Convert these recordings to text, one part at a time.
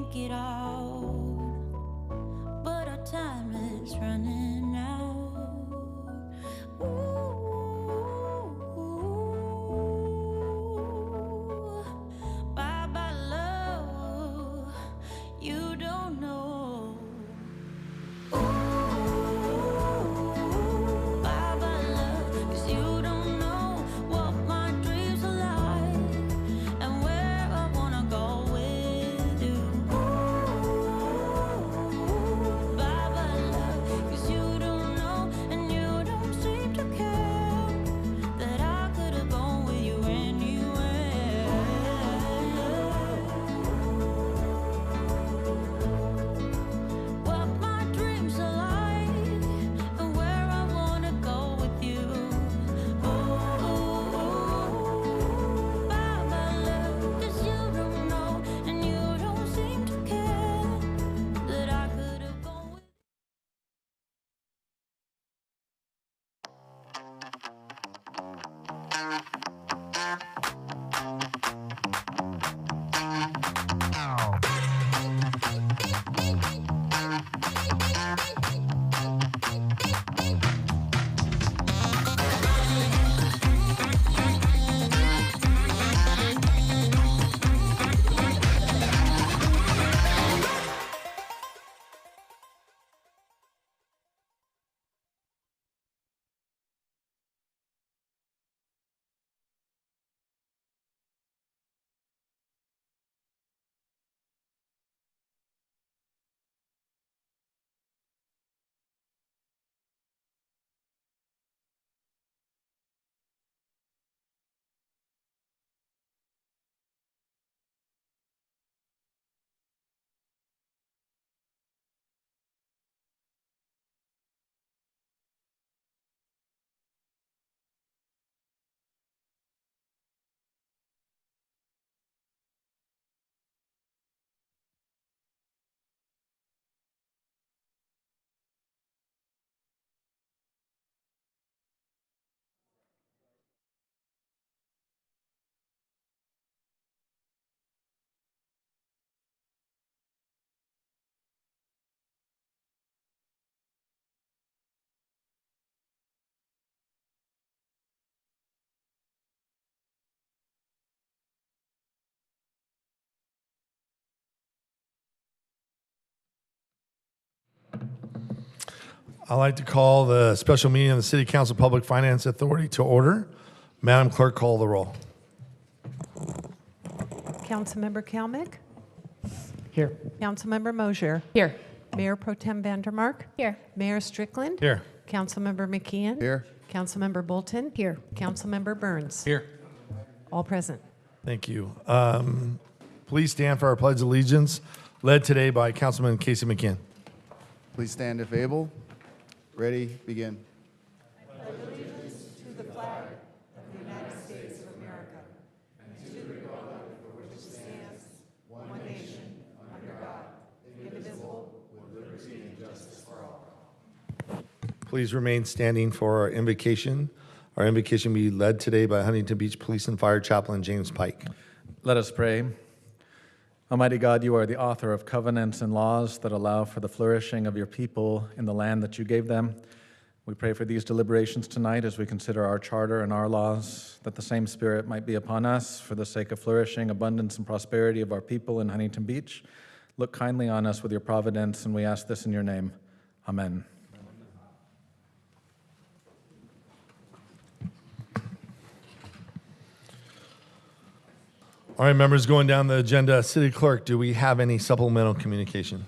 think it out, but our time is running out. Ooh, bye bye love, you don't know. Ooh, bye bye love, 'cause you don't know what my dreams are like and where I wanna go with you. Ooh, bye bye love, 'cause you don't know and you don't seem to care that I could have gone with you anywhere. What my dreams are like and where I wanna go with you. Ooh, bye bye love, 'cause you don't know and you don't seem to care that I could have gone with. I'd like to call the special meeting of the City Council Public Finance Authority to order. Madam Clerk, call the roll. Councilmember Kalmick, Here. Councilmember Mosier, Here. Mayor Pro Tem Vandermark, Here. Mayor Strickland, Here. Councilmember McKeon, Here. Councilmember Bolton, Here. Councilmember Burns, Here. all present. Thank you. Please stand for our Pledge of Allegiance, led today by Councilman Casey McKeon. Please stand if able. Ready, begin. Please remain standing for our invocation. Our invocation will be led today by Huntington Beach Police and Fire Chaplain James Pike. Let us pray. Almighty God, you are the author of covenants and laws that allow for the flourishing of your people in the land that you gave them. We pray for these deliberations tonight as we consider our charter and our laws, that the same spirit might be upon us for the sake of flourishing, abundance, and prosperity of our people in Huntington Beach. Look kindly on us with your providence, and we ask this in your name. Amen. All right, members, going down the agenda. City Clerk, do we have any supplemental communication?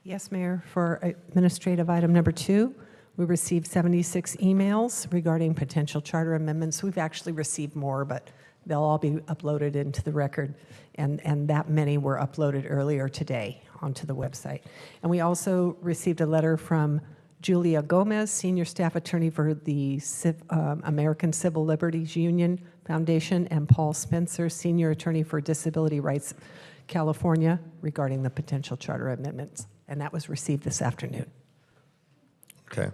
Yes, Mayor, for administrative item number 2, we received 76 emails regarding potential charter amendments. We've actually received more, but they'll all be uploaded into the record, and that many were uploaded earlier today onto the website. And we also received a letter from Julia Gomez, Senior Staff Attorney for the American Civil Liberties Union Foundation, and Paul Spencer, Senior Attorney for Disability Rights California, regarding the potential charter amendments. And that was received this afternoon. Okay.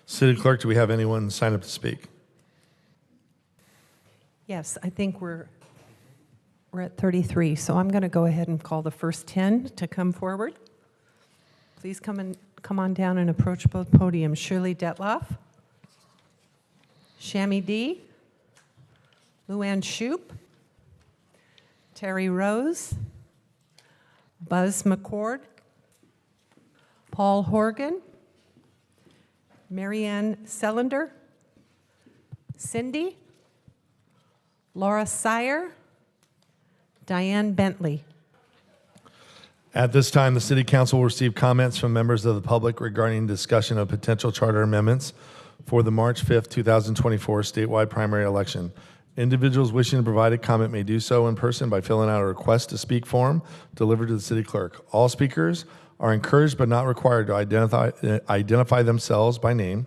City Clerk, do we have anyone sign up to speak? Yes, I think We're at 33, so I'm going to go ahead and call the first 10 to come forward. Please come on down and approach both podiums. Shirley Detloff, Shammy D, Luann Shoup, Terry Rose, Buzz McCord, Paul Horgan, Marianne Sellender, Cindy, Laura Sire, Diane Bentley. At this time, the City Council will receive comments from members of the public regarding discussion of potential charter amendments for the March 5th, 2024 statewide primary election. Individuals wishing to provide a comment may do so in person by filling out a request to speak form delivered to the city clerk. All speakers are encouraged but not required to identify themselves by name.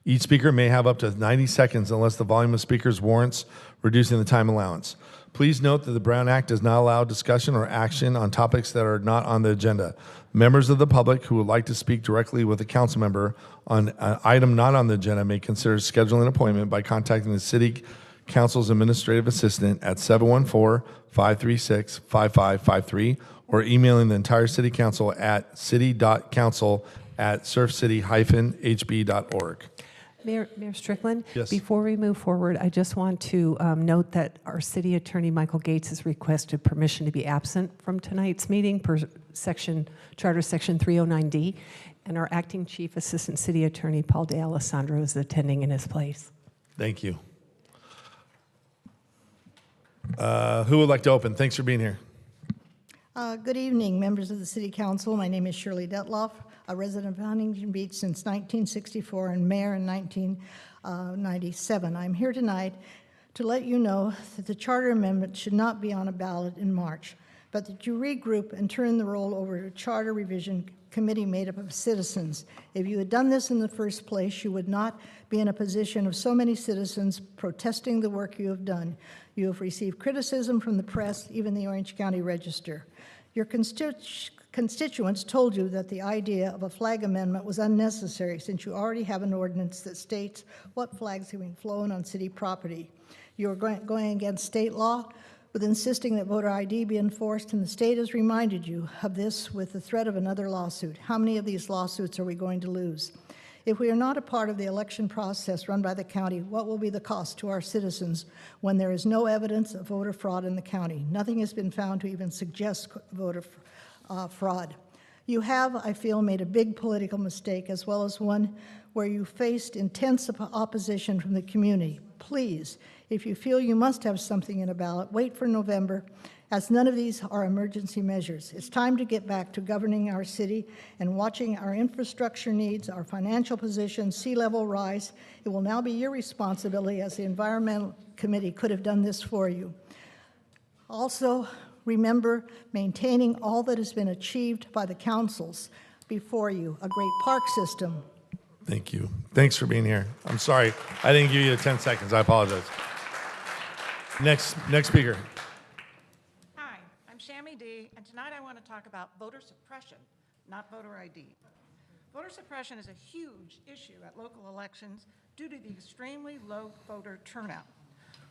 Each speaker may have up to 90 seconds unless the volume of speakers warrants reducing the time allowance. Please note that the Brown Act does not allow discussion or action on topics that are not on the agenda. Members of the public who would like to speak directly with a council member on an item not on the agenda may consider scheduling an appointment by contacting the City Council's administrative assistant at 714-536-5553 or emailing the entire City Council at city.council@surfcity-hb.org. Mayor Strickland? Yes. Before we move forward, I just want to note that our city attorney, Michael Gates, has requested permission to be absent from tonight's meeting per Charter Section 309D, and our acting chief assistant city attorney, Paul D'Alessandro, is attending in his place. Thank you. Who would like to open? Thanks for being here. Good evening, members of the City Council. My name is Shirley Detloff, a resident of Huntington Beach since 1964 and mayor in 1997. I'm here tonight to let you know that the charter amendment should not be on a ballot in March, but that you regroup and turn the role over to a charter revision committee made up of citizens. If you had done this in the first place, you would not be in a position of so many citizens protesting the work you have done. You have received criticism from the press, even the Orange County Register. Your constituents told you that the idea of a flag amendment was unnecessary since you already have an ordinance that states what flags can be flown on city property. You are going against state law with insisting that voter ID be enforced, and the state has reminded you of this with the threat of another lawsuit. How many of these lawsuits are we going to lose? If we are not a part of the election process run by the county, what will be the cost to our citizens when there is no evidence of voter fraud in the county? Nothing has been found to even suggest voter fraud. You have, I feel, made a big political mistake, as well as one where you faced intense opposition from the community. Please, if you feel you must have something in a ballot, wait for November, as none of these are emergency measures. It's time to get back to governing our city and watching our infrastructure needs, our financial position, sea level rise. It will now be your responsibility, as the Environmental Committee could have done this for you. Also, remember maintaining all that has been achieved by the councils before you, a great park system. Thank you. Thanks for being here. I'm sorry I didn't give you the 10 seconds. I apologize. Next speaker. Hi, I'm Shammy D, and tonight I want to talk about voter suppression, not voter ID. Voter suppression is a huge issue at local elections due to the extremely low voter turnout.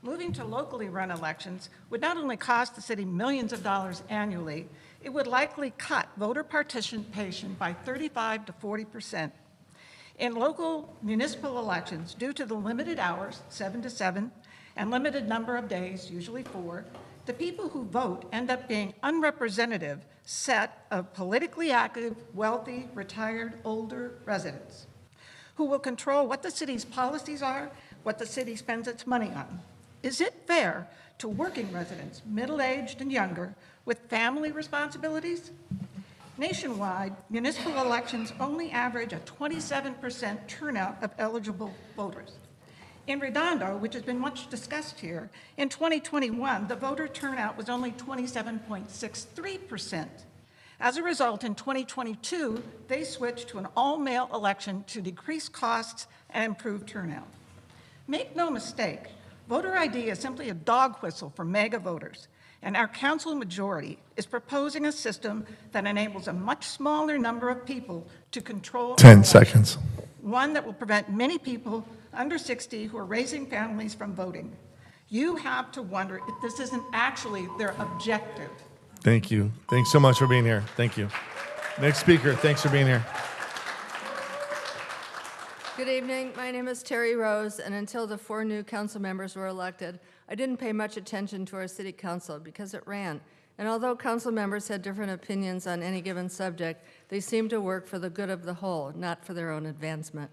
Moving to locally run elections would not only cost the city millions of dollars annually, it would likely cut voter participation by 35 to 40%. In local municipal elections, due to the limited hours, 7 to 7, and limited number of days, usually 4, the people who vote end up being unrepresentative set of politically active, wealthy, retired, older residents who will control what the city's policies are, what the city spends its money on. Is it fair to working residents, middle-aged and younger, with family responsibilities? Nationwide, municipal elections only average a 27% turnout of eligible voters. In Redondo, which has been much discussed here, in 2021, the voter turnout was only 27.63%. As a result, in 2022, they switched to an all-male election to decrease costs and improve turnout. Make no mistake, voter ID is simply a dog whistle for MAGA voters, and our council majority is proposing a system that enables a much smaller number of people to control 10 seconds. one that will prevent many people under 60 who are raising families from voting. You have to wonder if this isn't actually their objective. Thank you. Thanks so much for being here. Thank you. Next speaker, thanks for being here. Good evening. My name is Terry Rose, and until the 4 new council members were elected, I didn't pay much attention to our city council because it ran. And although council members had different opinions on any given subject, they seemed to work for the good of the whole, not for their own advancement.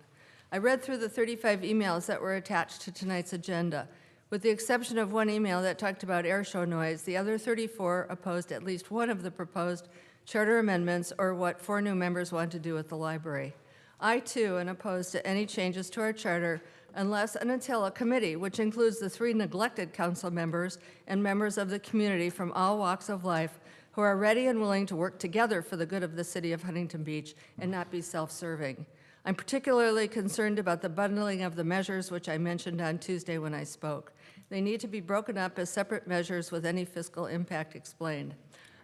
I read through the 35 emails that were attached to tonight's agenda. With the exception of one email that talked about air show noise, the other 34 opposed at least one of the proposed charter amendments or what 4 new members want to do with the library. I, too, am opposed to any changes to our charter unless and until a committee, which includes the 3 neglected council members and members of the community from all walks of life who are ready and willing to work together for the good of the city of Huntington Beach and not be self-serving. I'm particularly concerned about the bundling of the measures, which I mentioned on Tuesday when I spoke. They need to be broken up as separate measures with any fiscal impact explained.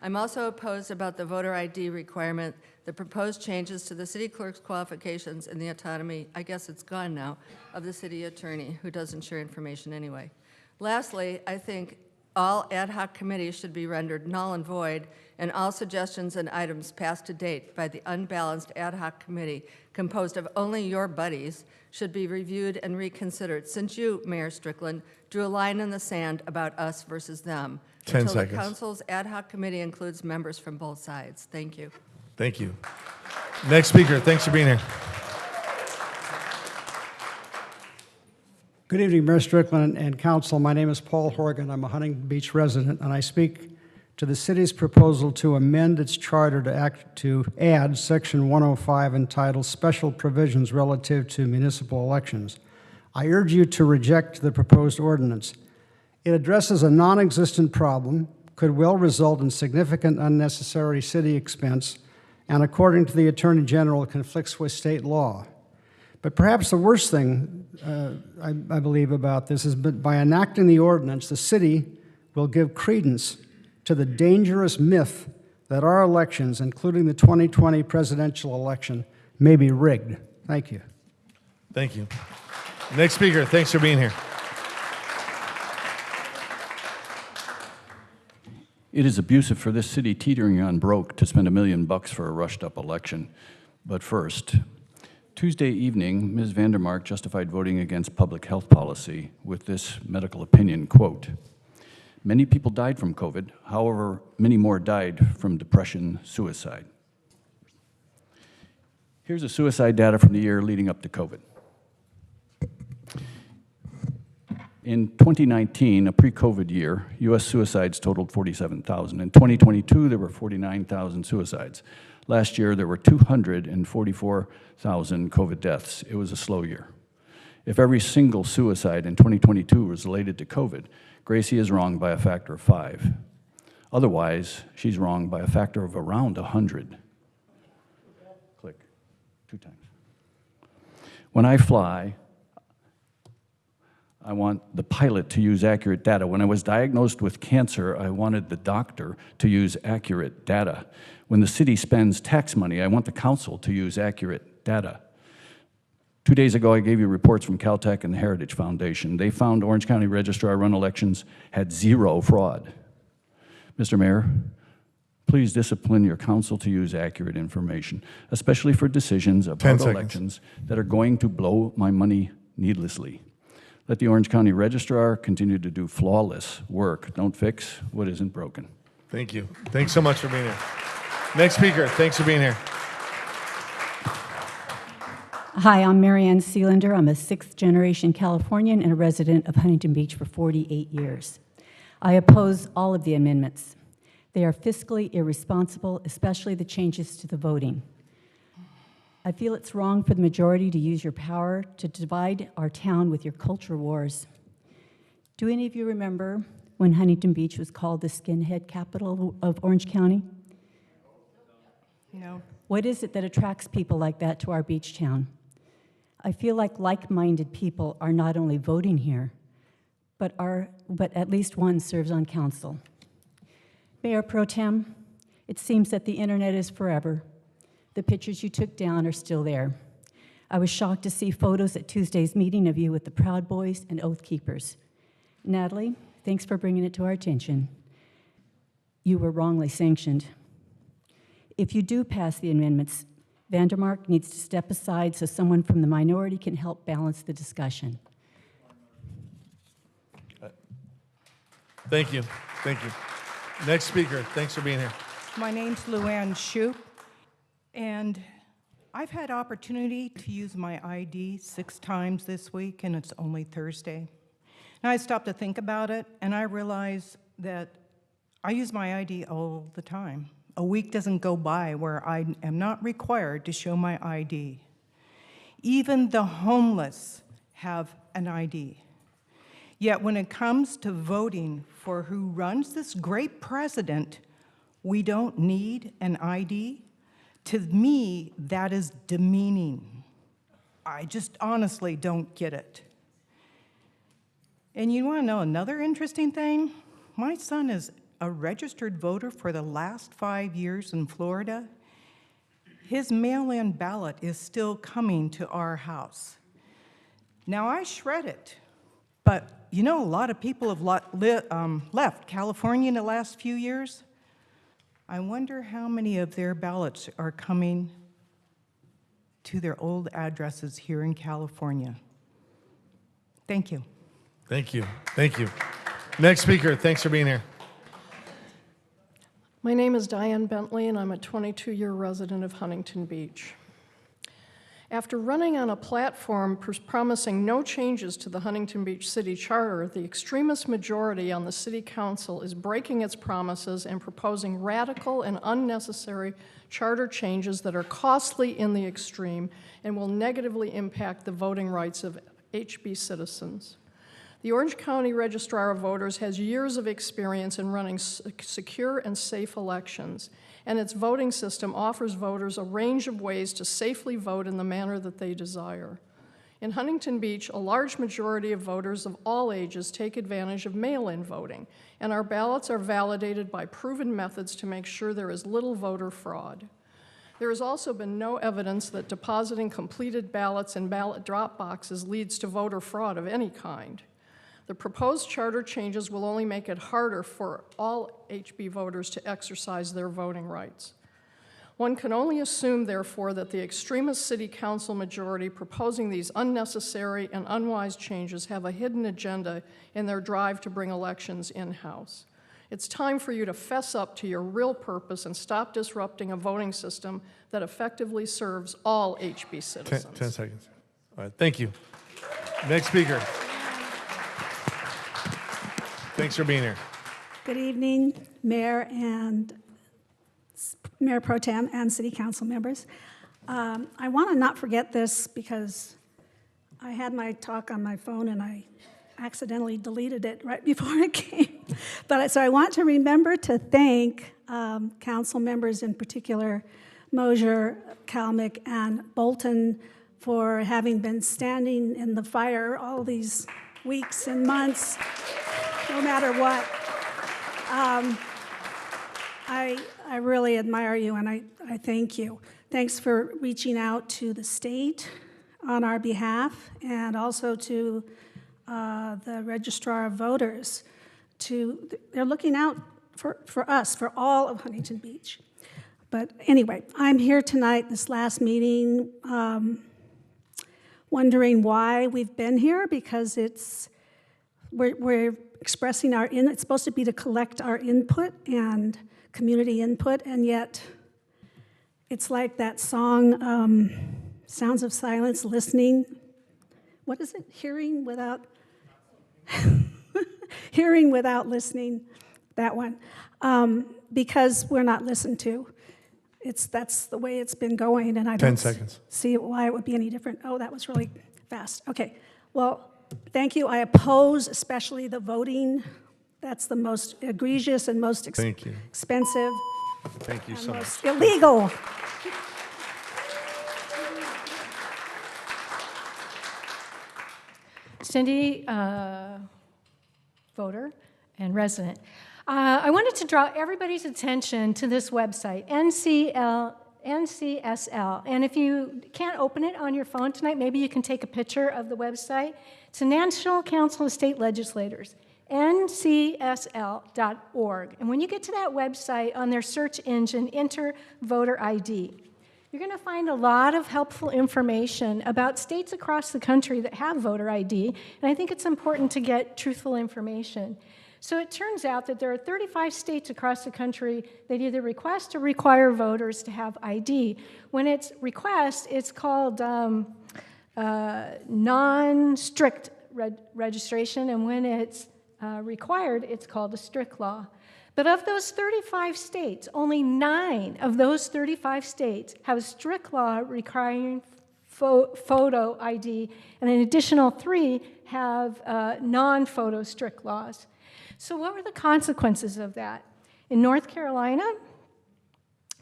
I'm also opposed about the voter ID requirement, the proposed changes to the city clerk's qualifications, and the autonomy, I guess it's gone now, of the city attorney, who doesn't share information anyway. Lastly, I think all ad hoc committees should be rendered null and void, and all suggestions and items passed to date by the unbalanced ad hoc committee, composed of only your buddies, should be reviewed and reconsidered, since you, Mayor Strickland, drew a line in the sand about us versus them. 10 until seconds. The council's ad hoc committee includes members from both sides. Thank you. Thank you. Next speaker, thanks for being here. Good evening, Mayor Strickland and Council. My name is Paul Horgan. I'm a Huntington Beach resident, and I speak to the city's proposal to amend its charter to add Section 105 entitled Special Provisions Relative to Municipal Elections. I urge you to reject the proposed ordinance. It addresses a non-existent problem, could well result in significant unnecessary city expense, and according to the Attorney General, conflicts with state law. But perhaps the worst thing I believe about this is that by enacting the ordinance, the city will give credence to the dangerous myth that our elections, including the 2020 presidential election, may be rigged. Thank you. Thank you. Next speaker, thanks for being here. It is abusive for this city teetering on broke to spend $1 million for a rushed-up election. But first, Tuesday evening, Ms. Vandermark justified voting against public health policy with this medical opinion, quote, "Many people died from COVID. However, many more died from depression, suicide." Here's the suicide data from the year leading up to COVID. In 2019, a pre-COVID year, U.S. suicides totaled 47,000. In 2022, there were 49,000 suicides. Last year, there were 244,000 COVID deaths. It was a slow year. If every single suicide in 2022 was related to COVID, Gracie is wrong by a factor of 5. Otherwise, she's wrong by a factor of around 100. Click 2 times. When I fly, I want the pilot to use accurate data. When I was diagnosed with cancer, I wanted the doctor to use accurate data. When the city spends tax money, I want the council to use accurate data. 2 days ago, I gave you reports from Caltech and the Heritage Foundation. They found Orange County registrar-run elections had 0 fraud. Mr. Mayor, please discipline your council to use accurate information, especially for decisions about elections that are going to blow my money needlessly. Let the Orange County registrar continue to do flawless work. Don't fix what isn't broken. Thank you. Thanks so much for being here. Next speaker, thanks for being here. Hi, I'm Marianne Seelander. I'm a 6th-generation Californian and a resident of Huntington Beach for 48 years. I oppose all of the amendments. They are fiscally irresponsible, especially the changes to the voting. I feel it's wrong for the majority to use your power to divide our town with your culture wars. Do any of you remember when Huntington Beach was called the skinhead capital of Orange County? No. What is it that attracts people like that to our beach town? I feel like-minded people are not only voting here, but at least one serves on council. Mayor Pro Tem, it seems that the internet is forever. The pictures you took down are still there. I was shocked to see photos at Tuesday's meeting of you with the Proud Boys and Oath Keepers. Natalie, thanks for bringing it to our attention. You were wrongly sanctioned. If you do pass the amendments, Vandermark needs to step aside so someone from the minority can help balance the discussion. Thank you. Thank you. Next speaker, thanks for being here. My name's Luann Shoup, and I've had opportunity to use my ID 6 times this week, and it's only Thursday. Now I stopped to think about it, and I realize that I use my ID all the time. A week doesn't go by where I am not required to show my ID. Even the homeless have an ID. Yet when it comes to voting for who runs this great president, we don't need an ID. To me, that is demeaning. I just honestly don't get it. And you want to know another interesting thing? My son is a registered voter for the last 5 years in Florida. His mail-in ballot is still coming to our house. Now, I shred it, but you know, a lot of people have left California in the last few years. I wonder how many of their ballots are coming to their old addresses here in California. Thank you. Thank you. Thank you. Next speaker, thanks for being here. My name is Diane Bentley, and I'm a 22-year resident of Huntington Beach. After running on a platform promising no changes to the Huntington Beach City Charter, the extremist majority on the City Council is breaking its promises and proposing radical and unnecessary charter changes that are costly in the extreme and will negatively impact the voting rights of HB citizens. The Orange County Registrar of Voters has years of experience in running secure and safe elections, and its voting system offers voters a range of ways to safely vote in the manner that they desire. In Huntington Beach, a large majority of voters of all ages take advantage of mail-in voting, and our ballots are validated by proven methods to make sure there is little voter fraud. There has also been no evidence that depositing completed ballots in ballot drop boxes leads to voter fraud of any kind. The proposed charter changes will only make it harder for all HB voters to exercise their voting rights. One can only assume, therefore, that the extremist City Council majority proposing these unnecessary and unwise changes have a hidden agenda in their drive to bring elections in-house. It's time for you to fess up to your real purpose and stop disrupting a voting system that effectively serves all HB citizens. 10 seconds. All right, thank you. Next speaker. Thanks for being here. Good evening, Mayor and Mayor Pro Tem and City Council members. I want to not forget this because I had my talk on my phone and I accidentally deleted it right before it came. So I want to remember to thank council members, in particular Mosier, Kalmick, and Bolton, for having been standing in the fire all these weeks and months, no matter what. I really admire you, and I thank you. Thanks for reaching out to the state on our behalf, and also to the Registrar of Voters. They're looking out for us, for all of Huntington Beach. But anyway, I'm here tonight, this last meeting, wondering why we've been here, because we're expressing it's supposed to be to collect our input and community input, and yet it's like that song, Sounds of Silence, listening. What is it? Hearing without listening, that one. Because we're not listened to. That's the way it's been going, and I don't 10 seconds. see why it would be any different. Oh, that was really fast. Okay, well, thank you. I oppose especially the voting. That's the most egregious and most expensive. Thank you so much. Illegal. Cindy, voter and resident. I wanted to draw everybody's attention to this website, NCSL. And if you can't open it on your phone tonight, maybe you can take a picture of the website. It's the National Council of State Legislators. ncsl.org. And when you get to that website, on their search engine, enter voter ID. You're going to find a lot of helpful information about states across the country that have voter ID, and I think it's important to get truthful information. So it turns out that there are 35 states across the country that either request or require voters to have ID. When it's request, it's called non-strict registration, and when it's required, it's called a strict law. But of those 35 states, only 9 of those 35 states have a strict law requiring photo ID, and an additional 3 have non-photo strict laws. So what were the consequences of that? In North Carolina,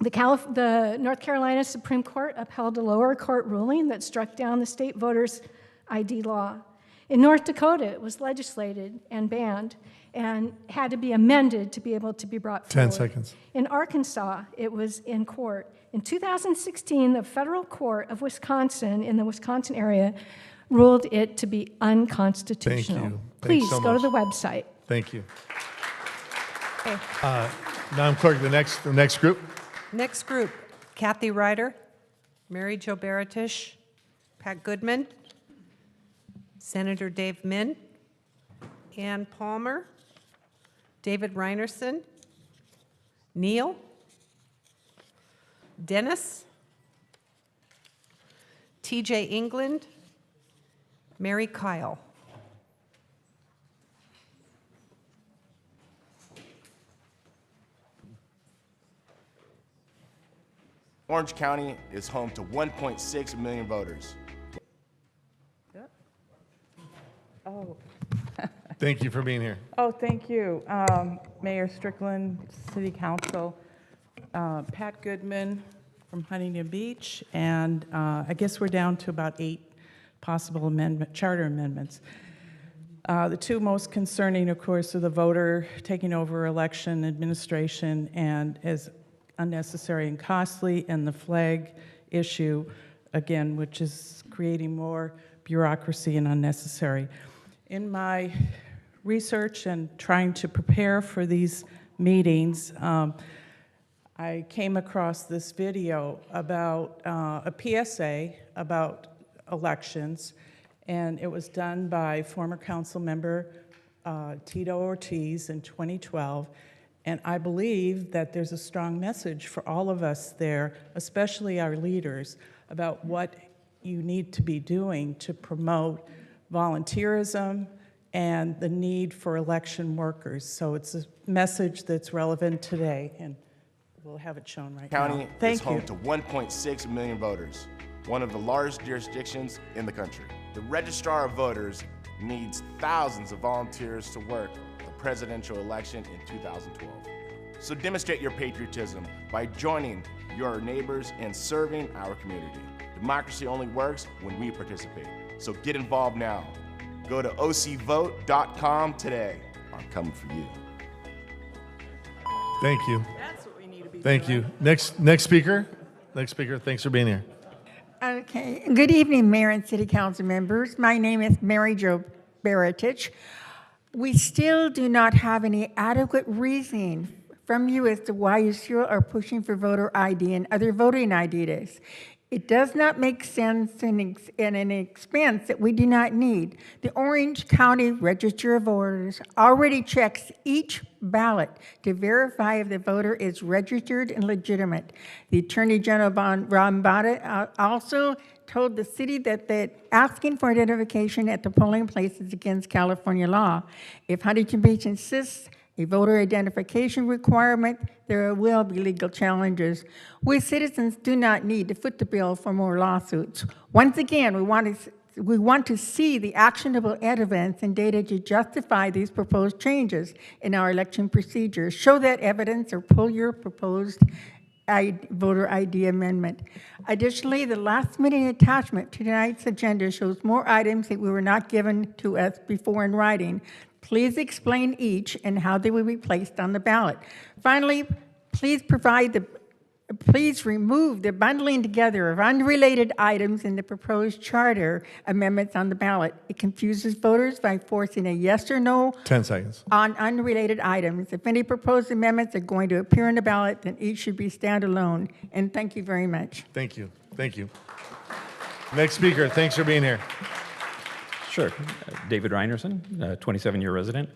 the North Carolina Supreme Court upheld a lower court ruling that struck down the state voters' ID law. In North Dakota, it was legislated and banned and had to be amended to be able to be brought forward. 10 seconds. In Arkansas, it was in court. In 2016, the federal court of Wisconsin, in the Wisconsin area, ruled it to be unconstitutional. Thank you. Please Thanks so go to much. the website. Thank you. Okay. Madam Clerk, the next group. Next group, Kathy Ryder, Mary Jo Baratish, Pat Goodman, Senator Dave Min, Ann Palmer, David Reinerson, Neil, Dennis, TJ England, Mary Kyle. Orange County is home to 1.6 million voters. Oh. Thank you for being here. Oh, thank you. Mayor Strickland, City Council, Pat Goodman from Huntington Beach, and I guess we're down to about 8 possible charter amendments. The 2 most concerning, of course, are the voter taking over election administration and as unnecessary and costly, and the flag issue, again, which is creating more bureaucracy and unnecessary. In my research and trying to prepare for these meetings, I came across this video about a PSA about elections, and it was done by former council member Tito Ortiz in 2012. And I believe that there's a strong message for all of us there, especially our leaders, about what you need to be doing to promote volunteerism and the need for election workers. So it's a message that's relevant today, and we'll have it shown right now. County is home to 1.6 million voters, one of the largest jurisdictions in the country. The Registrar of Voters needs thousands of volunteers to work the presidential election in 2012. So demonstrate your patriotism by joining your neighbors and serving our community. Democracy only works when we participate. So get involved now. Go to ocvote.com today. I'm coming for you. Thank you. That's what we need to be Thank doing. you. Next speaker. Next speaker. Thanks for being here. Okay. Good evening, Mayor and City Council members. My name is Mary Jo Baratich. We still do not have any adequate reasoning from you as to why you still are pushing for voter ID and other voting ideas. It does not make sense and an expense that we do not need. The Orange County Register of Voters already checks each ballot to verify if the voter is registered and legitimate. The Attorney General Ron Bada also told the city that asking for identification at the polling place is against California law. If Huntington Beach insists a voter identification requirement, there will be legal challenges. We citizens do not need to foot the bill for more lawsuits. Once again, we want to see the actionable evidence and data to justify these proposed changes in our election procedures. Show that evidence or pull your proposed voter ID amendment. Additionally, the last minute attachment to tonight's agenda shows more items that were not given to us before in writing. Please explain each and how they will be placed on the ballot. Finally, please provide the please remove the bundling together of unrelated items in the proposed charter amendments on the ballot. It confuses voters by forcing a yes or no 10 seconds. on unrelated items. If any proposed amendments are going to appear on the ballot, then each should be standalone. And thank you very much. Thank you. Thank you. Next speaker, thanks for being here. Sure. David Reinerson, 27-year resident.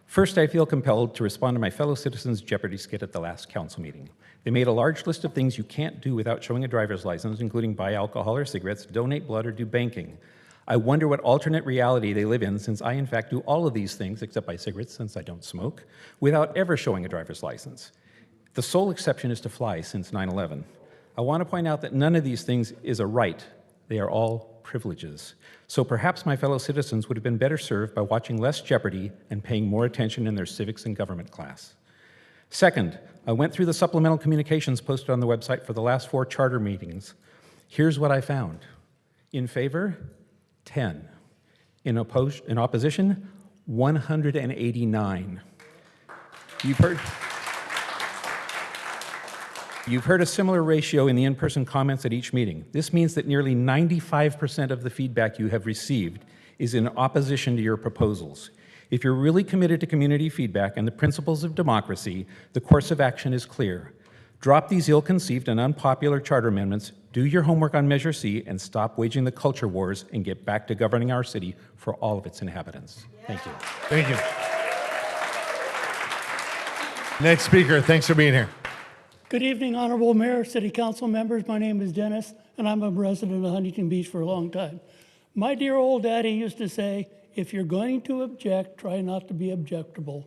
First, I feel compelled to respond to my fellow citizens' Jeopardy skit at the last council meeting. They made a large list of things you can't do without showing a driver's license, including buy alcohol or cigarettes, donate blood, or do banking. I wonder what alternate reality they live in, since I, in fact, do all of these things, except buy cigarettes, since I don't smoke, without ever showing a driver's license. The sole exception is to fly since 9/11. I want to point out that none of these things is a right. They are all privileges. So perhaps my fellow citizens would have been better served by watching less Jeopardy and paying more attention in their civics and government class. Second, I went through the supplemental communications posted on the website for the last 4 charter meetings. Here's what I found. In favor, 10. In opposition, 189. You've heard a similar ratio in the in-person comments at each meeting. This means that nearly 95% of the feedback you have received is in opposition to your proposals. If you're really committed to community feedback and the principles of democracy, the course of action is clear. Drop these ill-conceived and unpopular charter amendments, do your homework on Measure C, and stop waging the culture wars and get back to governing our city for all of its inhabitants. Thank you. Thank you. Next speaker, thanks for being here. Good evening, Honorable Mayor, City Council members. My name is Dennis, and I'm a resident of Huntington Beach for a long time. My dear old daddy used to say, if you're going to object, try not to be objectable.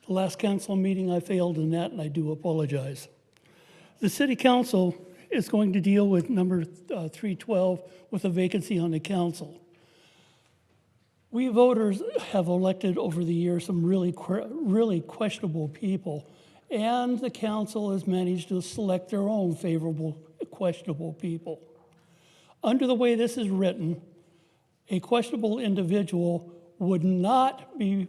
The last council meeting, I failed in that, and I do apologize. The City Council is going to deal with number 312 with a vacancy on the council. We voters have elected over the years some really questionable people, and the council has managed to select their own favorable, questionable people. Under the way this is written, a questionable individual would not be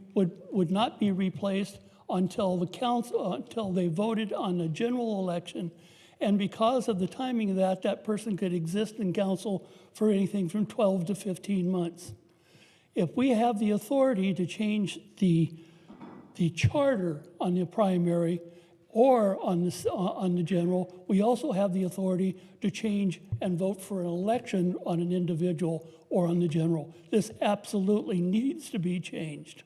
replaced until the council, until they voted on the general election, and because of the timing of that, that person could exist in council for anything from 12 to 15 months. If we have the authority to change the charter on the primary or on the general, we also have the authority to change and vote for an election on an individual or on the general. This absolutely needs to be changed.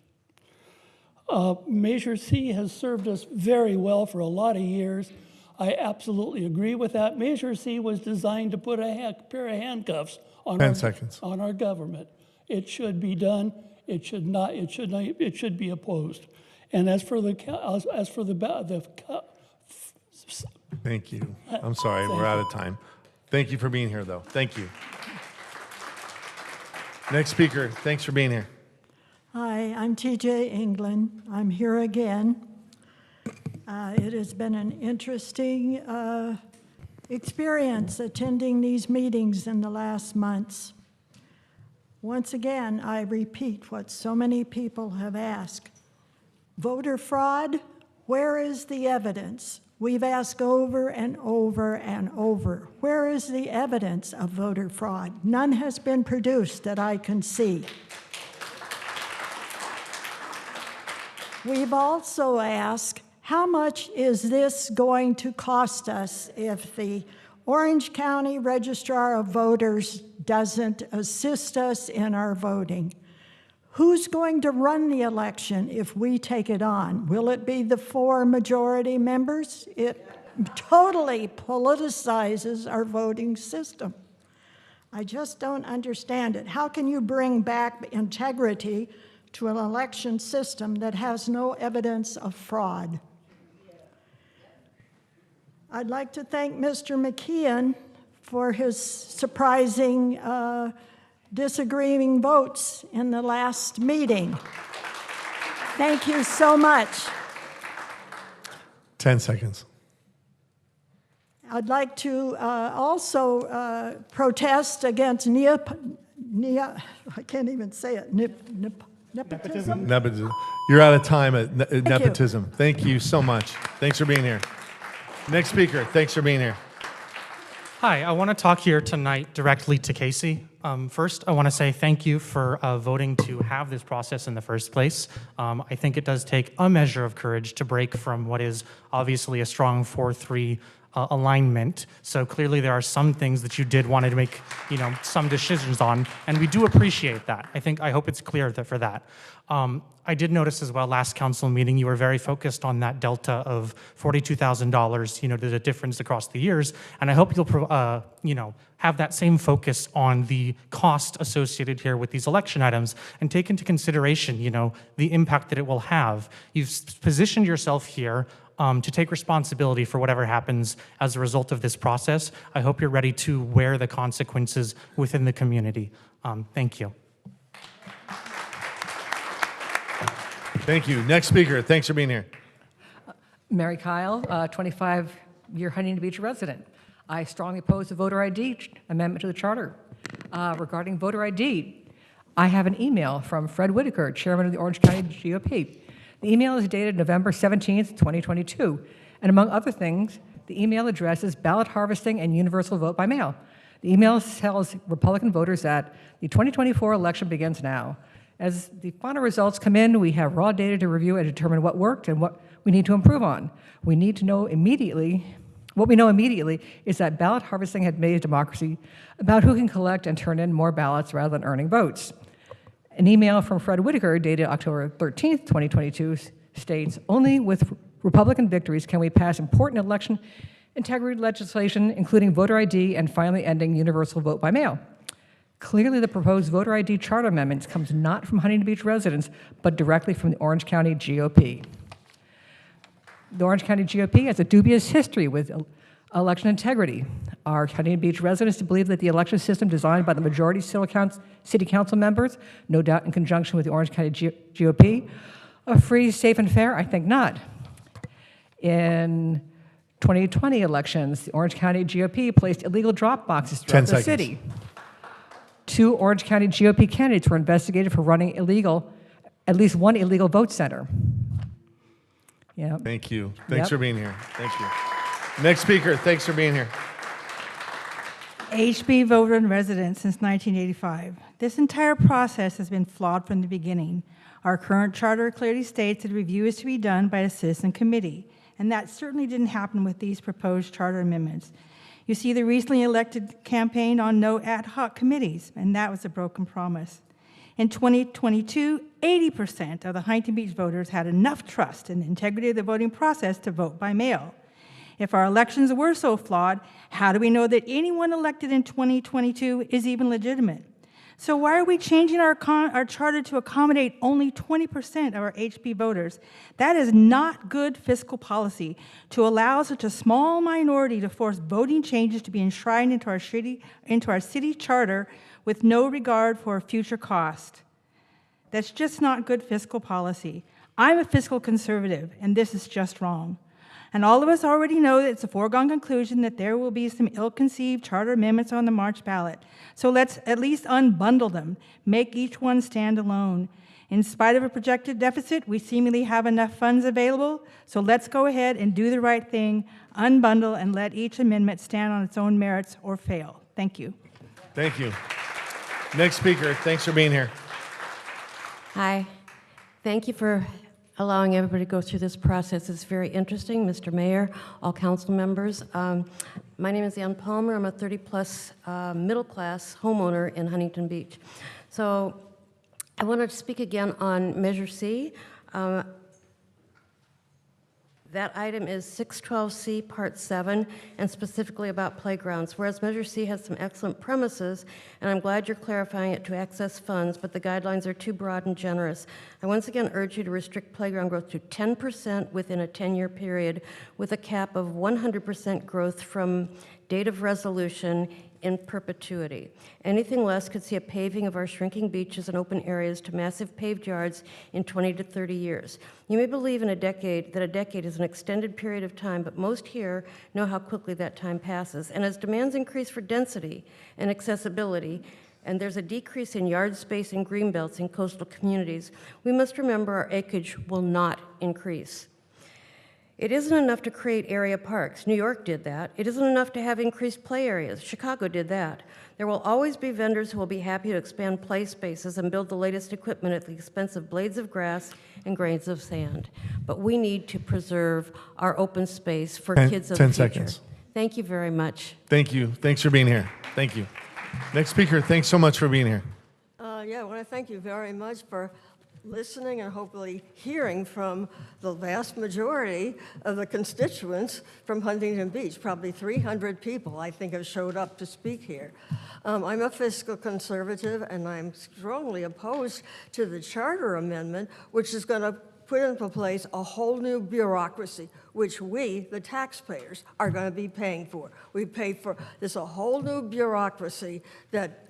Measure C has served us very well for a lot of years. I absolutely agree with that. Measure C was designed to put a pair of handcuffs on 10 seconds. on our government. It should be done. It should not. It should be opposed. And as for the Thank you. I'm sorry, we're out of time. Thank you for being here, though. Thank you. Next speaker, thanks for being here. Hi, I'm TJ England. I'm here again. It has been an interesting experience attending these meetings in the last months. Once again, I repeat what so many people have asked. Voter fraud, where is the evidence? We've asked over and over and over, where is the evidence of voter fraud? None has been produced that I can see. We've also asked, how much is this going to cost us if the Orange County Registrar of Voters doesn't assist us in our voting? Who's going to run the election if we take it on? Will it be the 4 majority members? It totally politicizes our voting system. I just don't understand it. How can you bring back integrity to an election system that has no evidence of fraud? I'd like to thank Mr. McKeon for his surprising disagreeing votes in the last meeting. Thank you so much. 10 seconds. I'd like to also protest against I can't even say it, nepotism. Nepotism. You're out of time at nepotism. Thank you so much. Thanks for being here. Next speaker, thanks for being here. Hi, I want to talk here tonight directly to Casey. First, I want to say thank you for voting to have this process in the first place. I think it does take a measure of courage to break from what is obviously a strong 4-3 alignment. So clearly there are some things that you did want to make, some decisions on, and we do appreciate that. I hope it's clear for that. I did notice as well last council meeting you were very focused on that delta of $42,000, the difference across the years, and I hope you'll have that same focus on the cost associated here with these election items and take into consideration, the impact that it will have. You've positioned yourself here to take responsibility for whatever happens as a result of this process. I hope you're ready to wear the consequences within the community. Thank you. Thank you. Next speaker, thanks for being here. Mary Kyle, 25-year Huntington Beach resident. I strongly oppose the voter ID amendment to the charter. Regarding voter ID, I have an email from Fred Whitaker, chairman of the Orange County GOP. The email is dated November 17th, 2022, and among other things, the email addresses ballot harvesting and universal vote by mail. The email tells Republican voters that the 2024 election begins now. As the final results come in, we have raw data to review and determine what worked and what we need to improve on. What we know immediately is that ballot harvesting had made democracy about who can collect and turn in more ballots rather than earning votes. An email from Fred Whitaker dated October 13th, 2022 states, only with Republican victories can we pass important election integrity legislation, including voter ID and finally ending universal vote by mail. Clearly, the proposed voter ID charter amendments comes not from Huntington Beach residents, but directly from the Orange County GOP. The Orange County GOP has a dubious history with election integrity. Our Huntington Beach residents believe that the election system designed by the majority city council members, no doubt in conjunction with the Orange County GOP, are free, safe, and fair? I think not. In 2020 elections, the Orange County GOP placed illegal drop boxes throughout the city. 2 Orange County GOP candidates were investigated for running at least one illegal vote center. Yeah. Thank you. Thanks for being here. Thank you. Next speaker, thanks for being here. HB voter and resident since 1985. This entire process has been flawed from the beginning. Our current charter clearly states that review is to be done by a citizen committee, and that certainly didn't happen with these proposed charter amendments. You see, the recently elected campaigned on no ad hoc committees, and that was a broken promise. In 2022, 80% of the Huntington Beach voters had enough trust in the integrity of the voting process to vote by mail. If our elections were so flawed, how do we know that anyone elected in 2022 is even legitimate? So why are we changing our charter to accommodate only 20% of our HB voters? That is not good fiscal policy to allow such a small minority to force voting changes to be enshrined into our city charter with no regard for future cost. That's just not good fiscal policy. I'm a fiscal conservative, and this is just wrong. And all of us already know that it's a foregone conclusion that there will be some ill-conceived charter amendments on the March ballot. So let's at least unbundle them, make each one stand alone. In spite of a projected deficit, we seemingly have enough funds available, so let's go ahead and do the right thing, unbundle, and let each amendment stand on its own merits or fail. Thank you. Thank you. Next speaker, thanks for being here. Hi. Thank you for allowing everybody to go through this process. It's very interesting, Mr. Mayor, all council members. My name is Ann Palmer. I'm a 30-plus middle-class homeowner in Huntington Beach. So I wanted to speak again on Measure C. That item is 612C, Part 7, and specifically about playgrounds. Whereas Measure C has some excellent premises, and I'm glad you're clarifying it to access funds, but the guidelines are too broad and generous. I once again urge you to restrict playground growth to 10% within a 10-year period, with a cap of 100% growth from date of resolution in perpetuity. Anything less could see a paving of our shrinking beaches and open areas to massive paved yards in 20 to 30 years. You may believe that a decade is an extended period of time, but most here know how quickly that time passes. And as demands increase for density and accessibility, and there's a decrease in yard space and greenbelts in coastal communities, we must remember our acreage will not increase. It isn't enough to create area parks. New York did that. It isn't enough to have increased play areas. Chicago did that. There will always be vendors who will be happy to expand play spaces and build the latest equipment at the expense of blades of grass and grains of sand. But we need to preserve our open space for kids of the 10 future. seconds. Thank you very much. Thank you. Thanks for being here. Thank you. Next speaker, thanks so much for being here. Yeah, I want to thank you very much for listening and hopefully hearing from the vast majority of the constituents from Huntington Beach. Probably 300 people, I think, have showed up to speak here. I'm a fiscal conservative, and I'm strongly opposed to the charter amendment, which is going to put into place a whole new bureaucracy, which we, the taxpayers, are going to be paying for. We pay for this a whole new bureaucracy that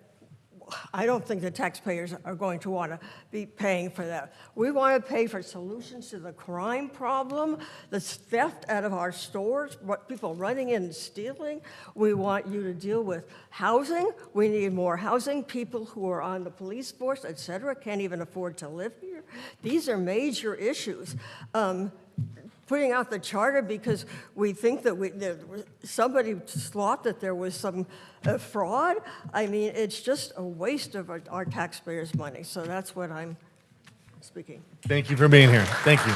I don't think the taxpayers are going to want to be paying for that. We want to pay for solutions to the crime problem, the theft out of our stores, what people running in and stealing. We want you to deal with housing. We need more housing. People who are on the police force, et cetera, can't even afford to live here. These are major issues. Putting out the charter because we think that somebody thought that there was some fraud. I mean, it's just a waste of our taxpayers' money. So that's what I'm speaking. Thank you for being here. Thank you.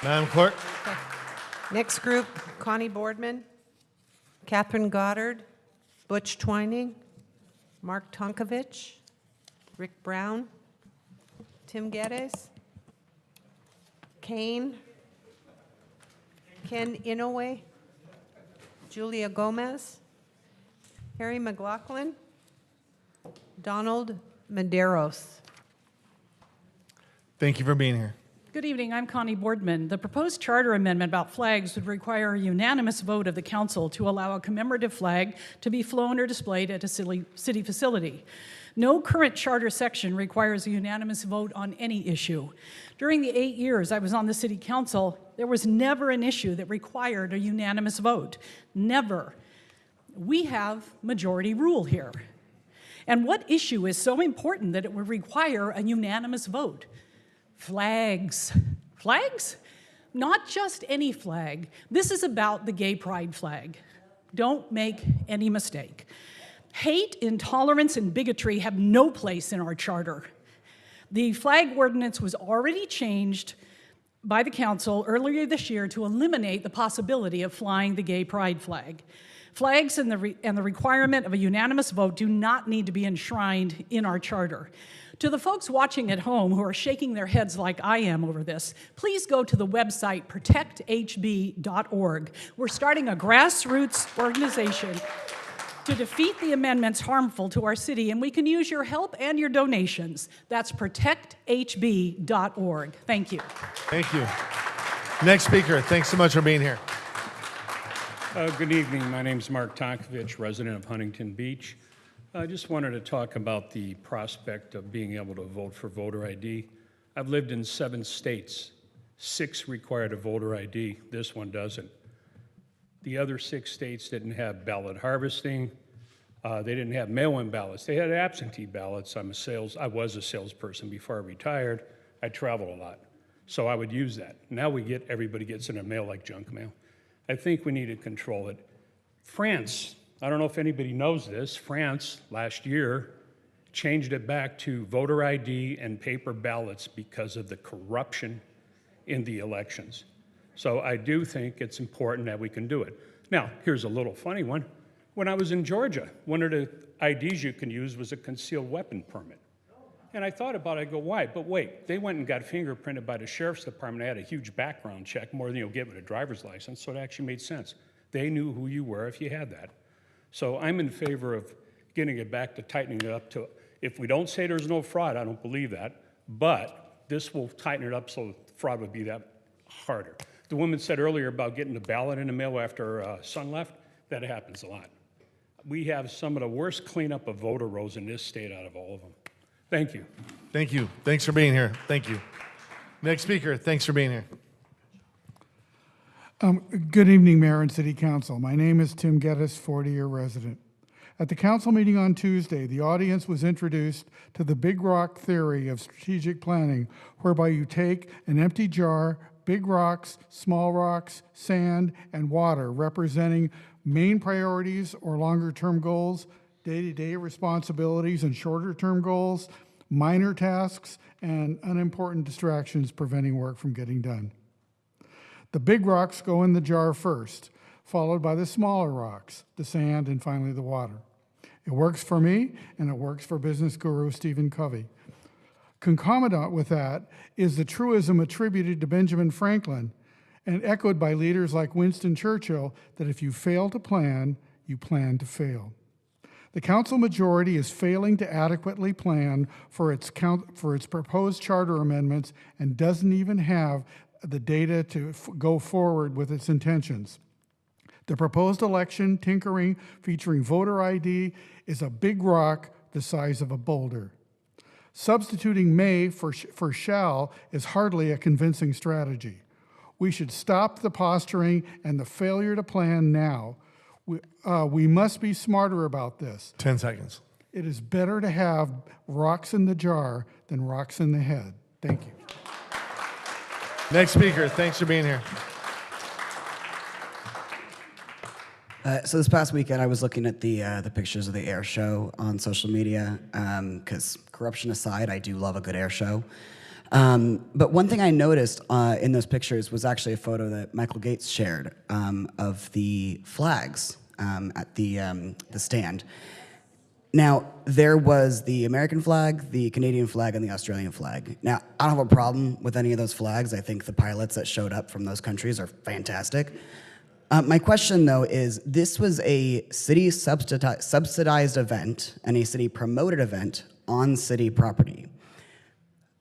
Madam Clerk. Next group, Connie Boardman, Catherine Goddard, Butch Twining, Mark Tonkovich, Rick Brown, Tim Geddes, Kane, Ken Inouye, Julia Gomez, Harry McLaughlin, Donald Medeiros. Thank you for being here. Good evening, I'm Connie Boardman. The proposed charter amendment about flags would require a unanimous vote of the council to allow a commemorative flag to be flown or displayed at a city facility. No current charter section requires a unanimous vote on any issue. During the 8 years I was on the city council, there was never an issue that required a unanimous vote. Never. We have majority rule here. And what issue is so important that it would require a unanimous vote? Flags. Flags? Not just any flag. This is about the gay pride flag. Don't make any mistake. Hate, intolerance, and bigotry have no place in our charter. The flag ordinance was already changed by the council earlier this year to eliminate the possibility of flying the gay pride flag. Flags and the requirement of a unanimous vote do not need to be enshrined in our charter. To the folks watching at home who are shaking their heads like I am over this, please go to the website protecthb.org. We're starting a grassroots organization to defeat the amendments harmful to our city, and we can use your help and your donations. That's protecthb.org. Thank you. Thank you. Next speaker, thanks so much for being here. Good evening. My name is Mark Tonkovich, resident of Huntington Beach. I just wanted to talk about the prospect of being able to vote for voter ID. I've lived in 7 states. 6 required a voter ID. This one doesn't. The other 6 states didn't have ballot harvesting. They didn't have mail-in ballots. They had absentee ballots. I was a salesperson before I retired. I travel a lot, so I would use that. Now everybody gets in their mail like junk mail. I think we need to control it. France, I don't know if anybody knows this, France last year changed it back to voter ID and paper ballots because of the corruption in the elections. So I do think it's important that we can do it. Now, here's a little funny one. When I was in Georgia, one of the IDs you can use was a concealed weapon permit. And I thought about it, I go, why? But wait, they went and got fingerprinted by the sheriff's department. They had a huge background check, more than you'll get with a driver's license, so it actually made sense. They knew who you were if you had that. So I'm in favor of getting it back to tightening it up to, if we don't say there's no fraud, I don't believe that, but this will tighten it up so fraud would be that harder. The woman said earlier about getting the ballot in the mail after her son left. That happens a lot. We have some of the worst cleanup of voter rolls in this state out of all of them. Thank you. Thank you. Thanks for being here. Thank you. Next speaker, thanks for being here. Good evening, Mayor and City Council. My name is Tim Geddes, 40-year resident. At the council meeting on Tuesday, the audience was introduced to the big rock theory of strategic planning, whereby you take an empty jar, big rocks, small rocks, sand, and water, representing main priorities or longer-term goals, day-to-day responsibilities and shorter-term goals, minor tasks, and unimportant distractions preventing work from getting done. The big rocks go in the jar first, followed by the smaller rocks, the sand, and finally the water. It works for me, and it works for business guru Stephen Covey. Concomitant with that is the truism attributed to Benjamin Franklin and echoed by leaders like Winston Churchill that if you fail to plan, you plan to fail. The council majority is failing to adequately plan for its proposed charter amendments and doesn't even have the data to go forward with its intentions. The proposed election tinkering featuring voter ID is a big rock the size of a boulder. Substituting may for shall is hardly a convincing strategy. We should stop the posturing and the failure to plan now. We must be smarter about this. 10 seconds. It is better to have rocks in the jar than rocks in the head. Thank you. Next speaker, thanks for being here. So this past weekend, I was looking at the pictures of the air show on social media, because corruption aside, I do love a good air show. But one thing I noticed in those pictures was actually a photo that Michael Gates shared of the flags at the stand. Now, there was the American flag, the Canadian flag, and the Australian flag. Now, I don't have a problem with any of those flags. I think the pilots that showed up from those countries are fantastic. My question, though, is this was a city subsidized event and a city promoted event on city property.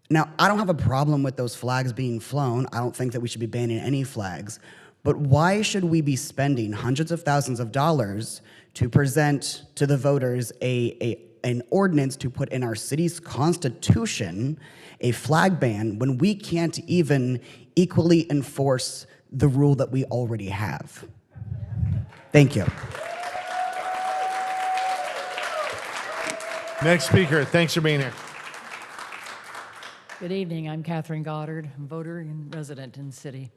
Now, I don't have a problem with those flags being flown. I don't think that we should be banning any flags. But why should we be spending hundreds of thousands of dollars to present to the voters an ordinance to put in our city's constitution a flag ban when we can't even equally enforce the rule that we already have? Thank you. Next speaker, thanks for being here. Good evening. I'm Catherine Goddard, voter and resident in the city.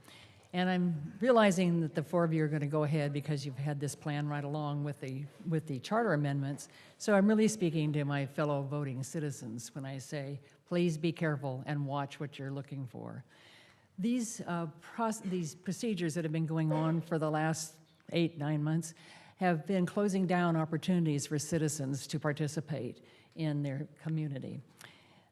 And I'm realizing that the four of you are going to go ahead because you've had this plan right along with the charter amendments. So I'm really speaking to my fellow voting citizens when I say, please be careful and watch what you're looking for. These procedures that have been going on for the last 8-9 months have been closing down opportunities for citizens to participate in their community.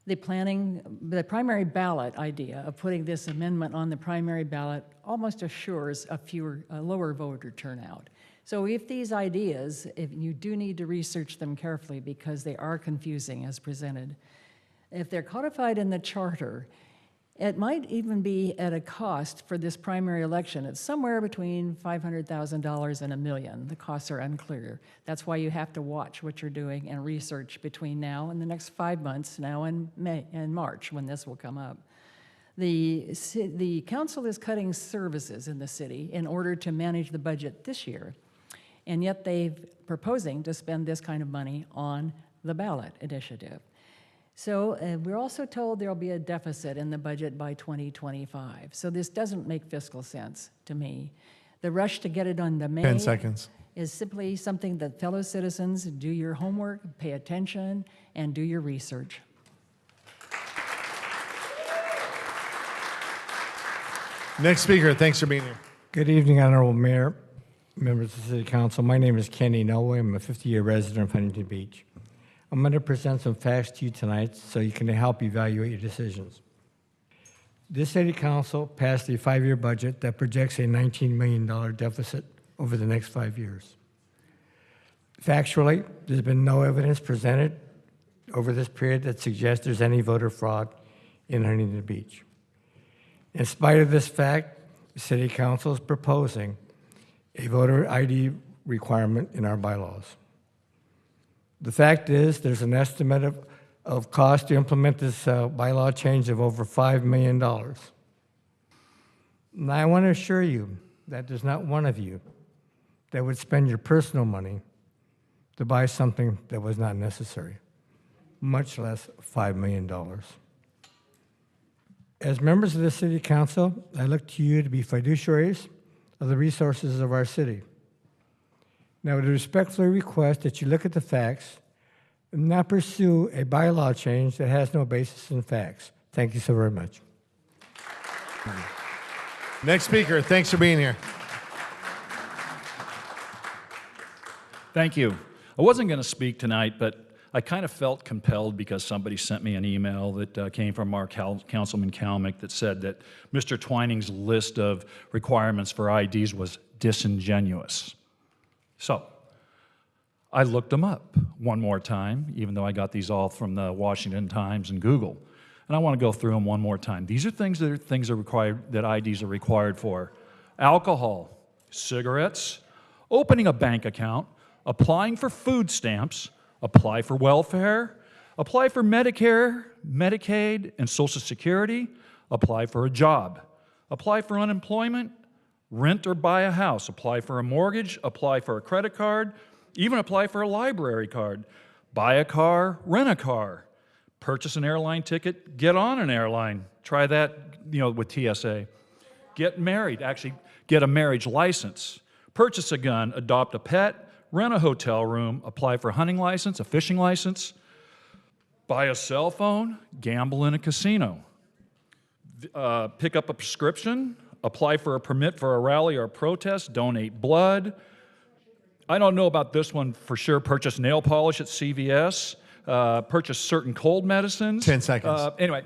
The primary ballot idea of putting this amendment on the primary ballot almost assures a lower voter turnout. So if these ideas, if you do need to research them carefully because they are confusing as presented, if they're codified in the charter, it might even be at a cost for this primary election. It's somewhere between $500,000 and $1 million. The costs are unclear. That's why you have to watch what you're doing and research between now and the next 5 months, now and May and March, when this will come up. The council is cutting services in the city in order to manage the budget this year, and yet they're proposing to spend this kind of money on the ballot initiative. So we're also told there'll be a deficit in the budget by 2025. So this doesn't make fiscal sense to me. The rush to get it on the May 10 seconds. is simply something that fellow citizens do your homework, pay attention, and do your research. Next speaker, thanks for being here. Good evening, Honorable Mayor, members of the City Council. My name is Kenny Nelway. I'm a 50-year resident of Huntington Beach. I'm going to present some facts to you tonight so you can help evaluate your decisions. This City Council passed a 5-year budget that projects a $19 million deficit over the next 5 years. Factually, there's been no evidence presented over this period that suggests there's any voter fraud in Huntington Beach. In spite of this fact, the City Council is proposing a voter ID requirement in our bylaws. The fact is, there's an estimate of cost to implement this bylaw change of over $5 million. And I want to assure you that there's not one of you that would spend your personal money to buy something that was not necessary, much less $5 million. As members of the City Council, I look to you to be fiduciaries of the resources of our city. Now, I would respectfully request that you look at the facts and not pursue a bylaw change that has no basis in facts. Thank you so very much. Next speaker, thanks for being here. Thank you. I wasn't going to speak tonight, but I kind of felt compelled because somebody sent me an email that came from our Councilman Kalmick that said that Mr. Twining's list of requirements for IDs was disingenuous. So I looked them up one more time, even though I got these all from the Washington Times and Google. And I want to go through them one more time. These are things that are required, that IDs are required for: alcohol, cigarettes, opening a bank account, applying for food stamps, apply for welfare, apply for Medicare, Medicaid, and Social Security, apply for a job, apply for unemployment, rent or buy a house, apply for a mortgage, apply for a credit card, even apply for a library card, buy a car, rent a car, purchase an airline ticket, get on an airline. Try that, with TSA. Get married, actually get a marriage license, purchase a gun, adopt a pet, rent a hotel room, apply for a hunting license, a fishing license, buy a cell phone, gamble in a casino, pick up a prescription, apply for a permit for a rally or a protest, donate blood. I don't know about this one for sure. Purchase nail polish at CVS, purchase certain cold medicines. 10 seconds. Anyway,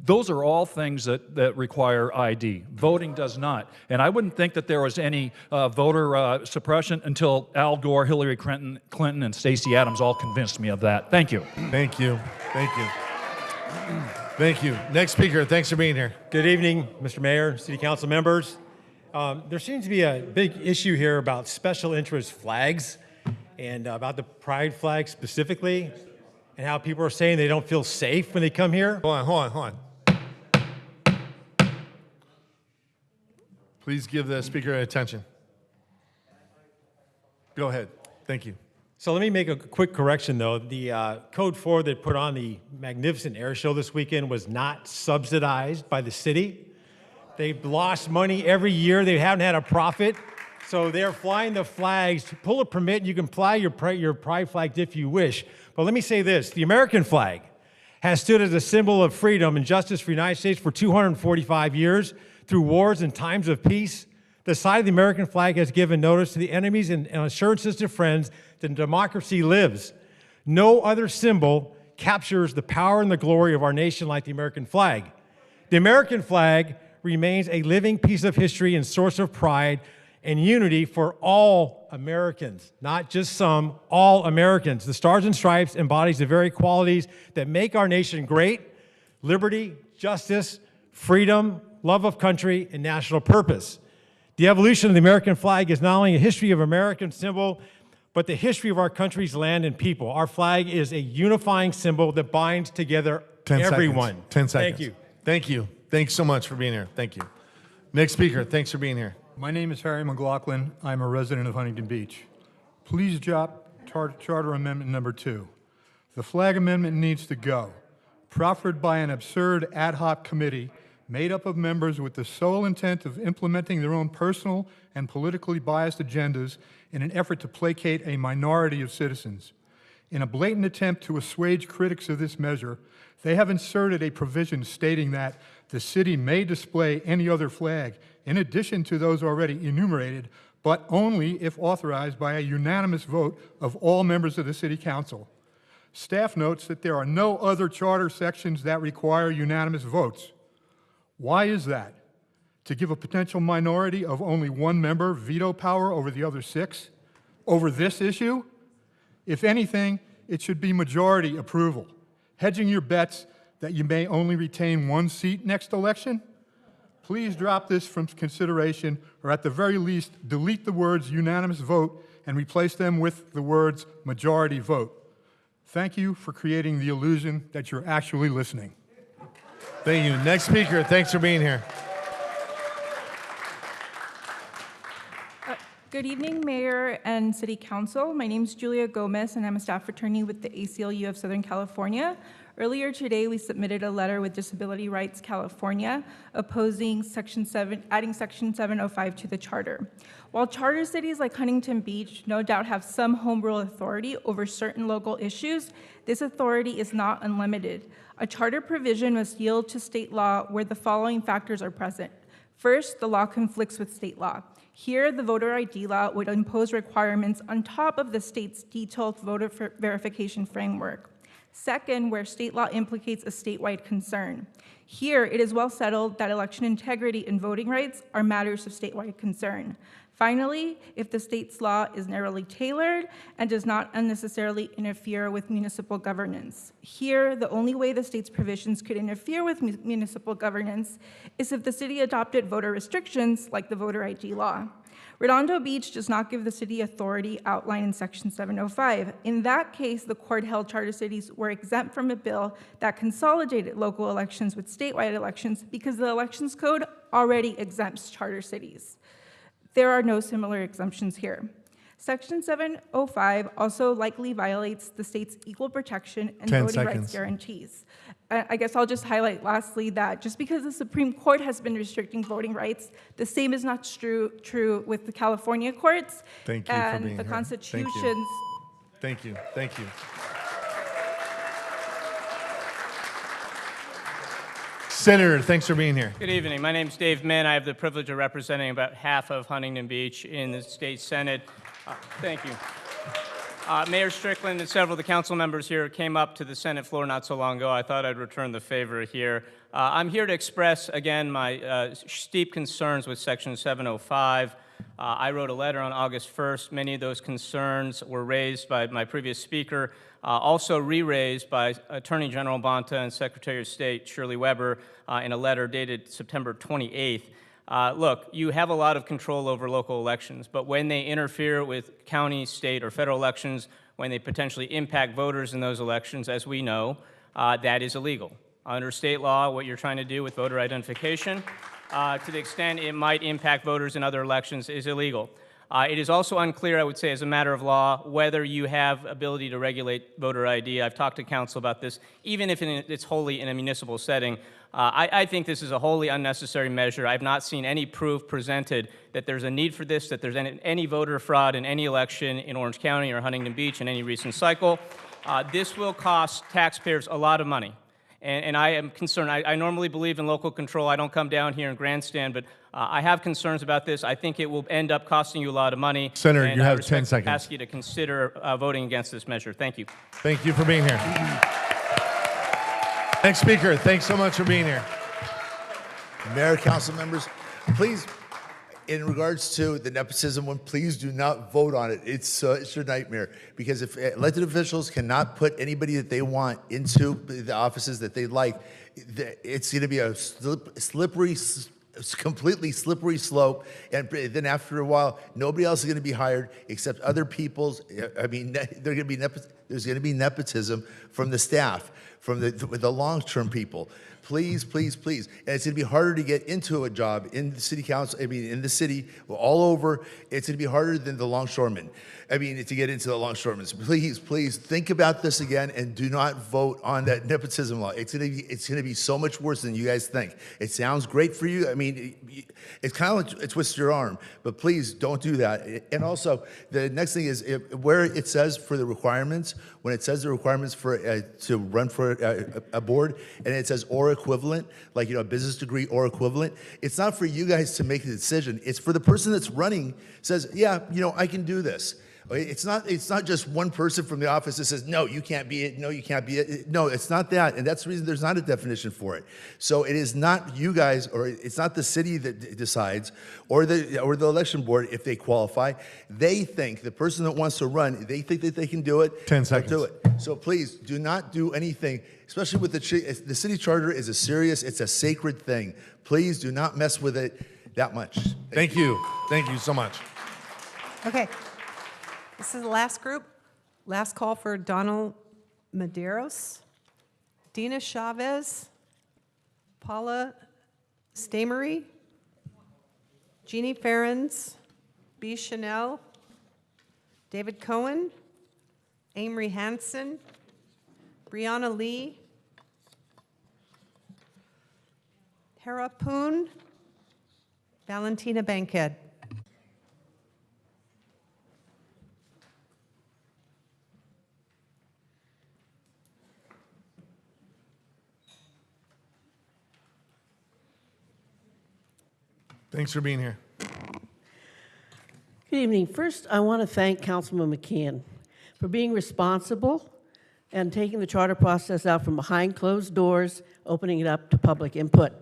those are all things that require ID. Voting does not. And I wouldn't think that there was any voter suppression until Al Gore, Hillary Clinton, and Stacey Adams all convinced me of that. Thank you. Thank you. Thank you. Thank you. Next speaker, thanks for being here. Good evening, Mr. Mayor, City Council members. There seems to be a big issue here about special interest flags and about the pride flag specifically, and how people are saying they don't feel safe when they come here. Hold on. Please give the speaker attention. Go ahead. Thank you. So let me make a quick correction, though. The Code 4 that put on the magnificent air show this weekend was not subsidized by the city. They've lost money every year. They haven't had a profit. So they're flying the flags. Pull a permit. You can fly your pride flag if you wish. But let me say this. The American flag has stood as a symbol of freedom and justice for the United States for 245 years through wars and times of peace. The sight of the American flag has given notice to the enemies and assurances to friends that democracy lives. No other symbol captures the power and the glory of our nation like the American flag. The American flag remains a living piece of history and source of pride and unity for all Americans, not just some, all Americans. The Stars and Stripes embodies the very qualities that make our nation great: liberty, justice, freedom, love of country, and national purpose. The evolution of the American flag is not only a history of American symbol, but the history of our country's land and people. Our flag is a unifying symbol that binds together 10 everyone. seconds. 10 seconds. Thank you. Thank you. Thanks so much for being here. Thank you. Next speaker, thanks for being here. My name is Harry McLaughlin. I'm a resident of Huntington Beach. Please drop Charter Amendment number 2. The flag amendment needs to go. Proffered by an absurd ad hoc committee made up of members with the sole intent of implementing their own personal and politically biased agendas in an effort to placate a minority of citizens. In a blatant attempt to assuage critics of this measure, they have inserted a provision stating that the city may display any other flag in addition to those already enumerated, but only if authorized by a unanimous vote of all members of the City Council. Staff notes that there are no other charter sections that require unanimous votes. Why is that? To give a potential minority of only one member veto power over the other 6? Over this issue? If anything, it should be majority approval, hedging your bets that you may only retain one seat next election. Please drop this from consideration, or at the very least, delete the words unanimous vote and replace them with the words majority vote. Thank you for creating the illusion that you're actually listening. Thank you. Next speaker, thanks for being here. Good evening, Mayor and City Council. My name is Julia Gomez, and I'm a staff attorney with the ACLU of Southern California. Earlier today, we submitted a letter with Disability Rights California opposing adding Section 705 to the charter. While charter cities like Huntington Beach no doubt have some home rule authority over certain local issues, this authority is not unlimited. A charter provision must yield to state law where the following factors are present. First, the law conflicts with state law. Here, the voter ID law would impose requirements on top of the state's detailed voter verification framework. Second, where state law implicates a statewide concern. Here, it is well settled that election integrity and voting rights are matters of statewide concern. Finally, if the state's law is narrowly tailored and does not unnecessarily interfere with municipal governance. Here, the only way the state's provisions could interfere with municipal governance is if the city adopted voter restrictions like the voter ID law. Redondo Beach does not give the city authority outlined in Section 705. In that case, the court held charter cities were exempt from a bill that consolidated local elections with statewide elections because the Elections Code already exempts charter cities. There are no similar exemptions here. Section 705 also likely violates the state's equal protection and voting rights guarantees. I guess I'll just highlight lastly that just because the Supreme Court has been restricting voting rights, the same is not true with the California courts. Thank you and for being the here. constitutions. Thank you. Thank you. Senator, thanks for being here. Good evening. My name is Dave Min. I have the privilege of representing about half of Huntington Beach in the state Senate. Thank you. Mayor Strickland and several of the council members here came up to the Senate floor not so long ago. I thought I'd return the favor here. I'm here to express, again, my steep concerns with Section 705. I wrote a letter on August 1st. Many of those concerns were raised by my previous speaker, also re-raised by Attorney General Bonta and Secretary of State Shirley Weber in a letter dated September 28th. Look, you have a lot of control over local elections, but when they interfere with county, state, or federal elections, when they potentially impact voters in those elections, as we know, that is illegal. Under state law, what you're trying to do with voter identification, to the extent it might impact voters in other elections, is illegal. It is also unclear, I would say, as a matter of law, whether you have ability to regulate voter ID. I've talked to council about this, even if it's wholly in a municipal setting. I think this is a wholly unnecessary measure. I've not seen any proof presented that there's a need for this, that there's any voter fraud in any election in Orange County or Huntington Beach in any recent cycle. This will cost taxpayers a lot of money. And I am concerned. I normally believe in local control. I don't come down here and grandstand, but I have concerns about this. I think it will end up costing you a lot of money. Senator, and you have I 10 seconds. ask you to consider voting against this measure. Thank you. Thank you for being here. Next speaker, thanks so much for being here. Mayor, council members, please, in regards to the nepotism one, please do not vote on it. It's your nightmare, because if elected officials cannot put anybody that they want into the offices that they like, it's going to be a completely slippery slope, and then after a while, nobody else is going to be hired except other people's. I mean, there's going to be nepotism from the staff, from the long-term people. Please, please, please. And it's going to be harder to get into a job in the city council, in the city, all over. It's going to be harder than the longshoremen. To get into the longshoremen. So please, please think about this again and do not vote on that nepotism law. It's going to be so much worse than you guys think. It sounds great for you. It's kind of like it twists your arm, but please don't do that. And also, the next thing is where it says for the requirements, when it says the requirements for to run for a board, and it says or equivalent, like a business degree or equivalent, it's not for you guys to make the decision. It's for the person that's running says, yeah, I can do this. It's not just one person from the office that says, no, you can't be it, no, you can't be it. No, it's not that, and that's the reason there's not a definition for it. So it is not you guys, or it's not the city that decides, or the election board if they qualify. They think, the person that wants to run, they think that they can do it. 10 seconds. Do it. So please, do not do anything, especially with the city charter is it's a sacred thing. Please do not mess with it that much. Thank you. Thank you so much. Okay. This is the last group. Last call for Donald Medeiros, Dina Chavez, Paula Stamery, Jeannie Ferens, B. Chanel, David Cohen, Amory Hanson, Brianna Lee, Hera Poon, Valentina Bankhead. Thanks for being here. Good evening. First, I want to thank Councilman McKeon for being responsible and taking the charter process out from behind closed doors, opening it up to public input.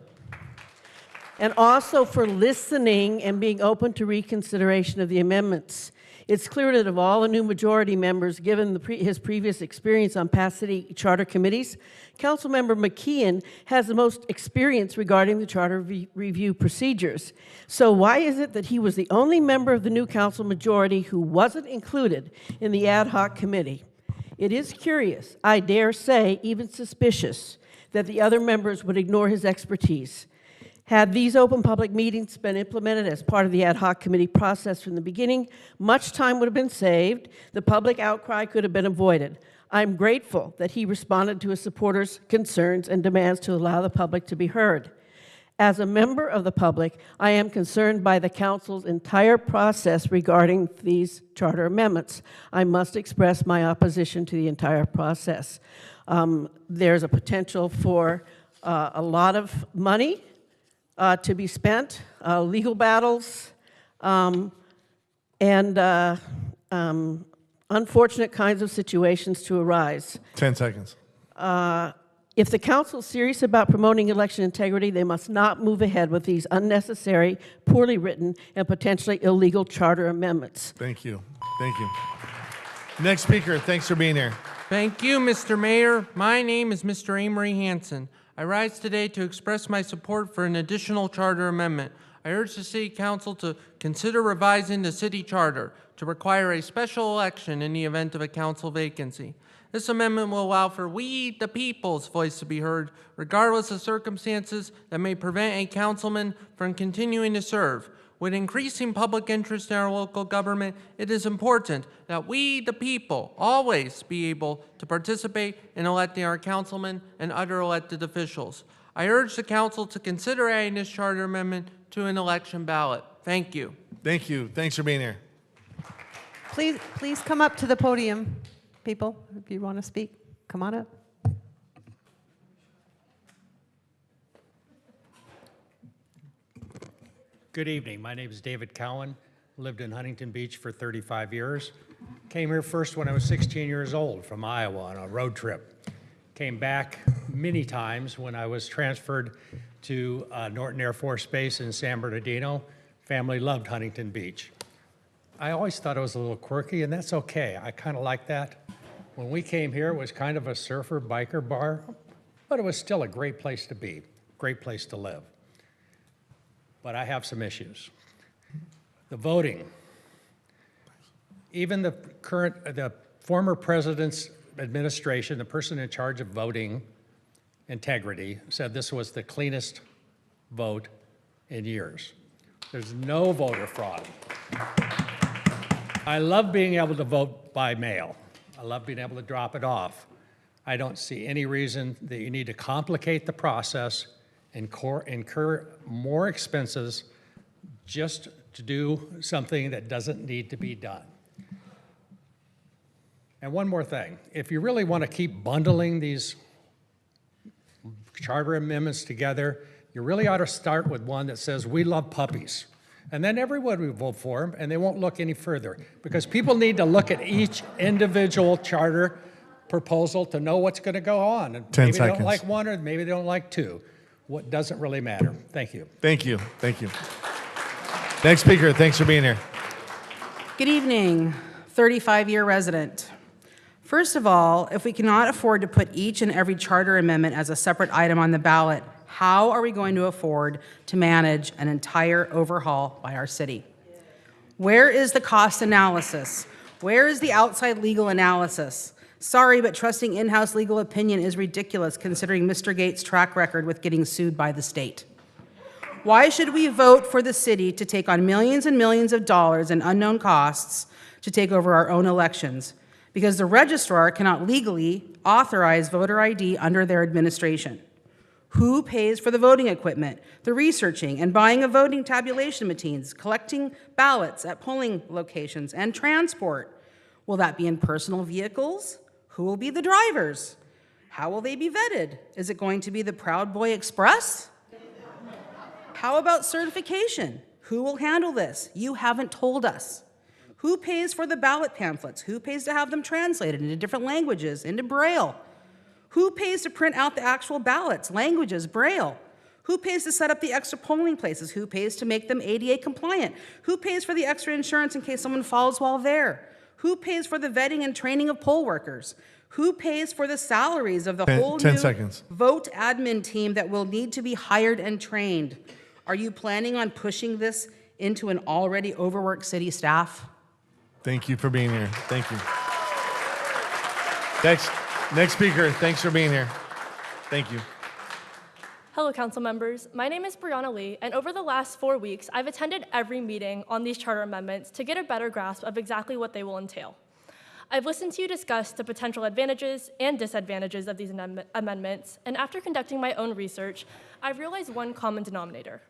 And also for listening and being open to reconsideration of the amendments. It's clear that of all the new majority members, given his previous experience on past city charter committees, Councilmember McKeon has the most experience regarding the charter review procedures. So why is it that he was the only member of the new council majority who wasn't included in the ad hoc committee? It is curious, I dare say even suspicious, that the other members would ignore his expertise. Had these open public meetings been implemented as part of the ad hoc committee process from the beginning, much time would have been saved, the public outcry could have been avoided. I'm grateful that he responded to his supporters' concerns and demands to allow the public to be heard. As a member of the public, I am concerned by the council's entire process regarding these charter amendments. I must express my opposition to the entire process. There's a potential for a lot of money to be spent, legal battles, and unfortunate kinds of situations to arise. 10 seconds. If the council is serious about promoting election integrity, they must not move ahead with these unnecessary, poorly written, and potentially illegal charter amendments. Thank you. Thank you. Next speaker, thanks for being here. Thank you, Mr. Mayor. My name is Mr. Amory Hanson. I rise today to express my support for an additional charter amendment. I urge the City Council to consider revising the city charter to require a special election in the event of a council vacancy. This amendment will allow for we, the people's voice to be heard, regardless of circumstances that may prevent a councilman from continuing to serve. With increasing public interest in our local government, it is important that we, the people, always be able to participate in electing our councilmen and other elected officials. I urge the council to consider adding this charter amendment to an election ballot. Thank you. Thank you. Thanks for being here. Please come up to the podium, people, if you want to speak. Come on up. Good evening. My name is David Cowan. Lived in Huntington Beach for 35 years. Came here first when I was 16 years old from Iowa on a road trip. Came back many times when I was transferred to Norton Air Force Base in San Bernardino. Family loved Huntington Beach. I always thought it was a little quirky, and that's okay. I kind of like that. When we came here, it was kind of a surfer biker bar, but it was still a great place to be, great place to live. But I have some issues. The voting. Even the former president's administration, the person in charge of voting integrity, said this was the cleanest vote in years. There's no voter fraud. I love being able to vote by mail. I love being able to drop it off. I don't see any reason that you need to complicate the process and incur more expenses just to do something that doesn't need to be done. And one more thing, if you really want to keep bundling these charter amendments together, you really ought to start with one that says, we love puppies. And then everyone will vote for them, and they won't look any further. Because people need to look at each individual charter proposal to know what's going to go on. And 10 maybe seconds. They don't like one, or maybe they don't like two. What doesn't really matter. Thank you. Thank you. Thank you. Next speaker, thanks for being here. Good evening, 35-year resident. First of all, if we cannot afford to put each and every charter amendment as a separate item on the ballot, how are we going to afford to manage an entire overhaul by our city? Where is the cost analysis? Where is the outside legal analysis? Sorry, but trusting in-house legal opinion is ridiculous considering Mr. Gates' track record with getting sued by the state. Why should we vote for the city to take on millions and millions of dollars in unknown costs to take over our own elections? Because the registrar cannot legally authorize voter ID under their administration. Who pays for the voting equipment, the researching and buying of voting tabulation machines, collecting ballots at polling locations, and transport? Will that be in personal vehicles? Who will be the drivers? How will they be vetted? Is it going to be the Proud Boy Express? How about certification? Who will handle this? You haven't told us. Who pays for the ballot pamphlets? Who pays to have them translated into different languages, into Braille? Who pays to print out the actual ballots, languages, Braille? Who pays to set up the extra polling places? Who pays to make them ADA compliant? Who pays for the extra insurance in case someone falls while there? Who pays for the vetting and training of poll workers? Who pays for the salaries of the whole 10 new seconds. vote admin team that will need to be hired and trained? Are you planning on pushing this into an already overworked city staff? Thank you for being here. Thank you. Next speaker, thanks for being here. Thank you. Hello, council members. My name is Brianna Lee, and over the last 4 weeks, I've attended every meeting on these charter amendments to get a better grasp of exactly what they will entail. I've listened to you discuss the potential advantages and disadvantages of these amendments, and after conducting my own research, I've realized one common denominator.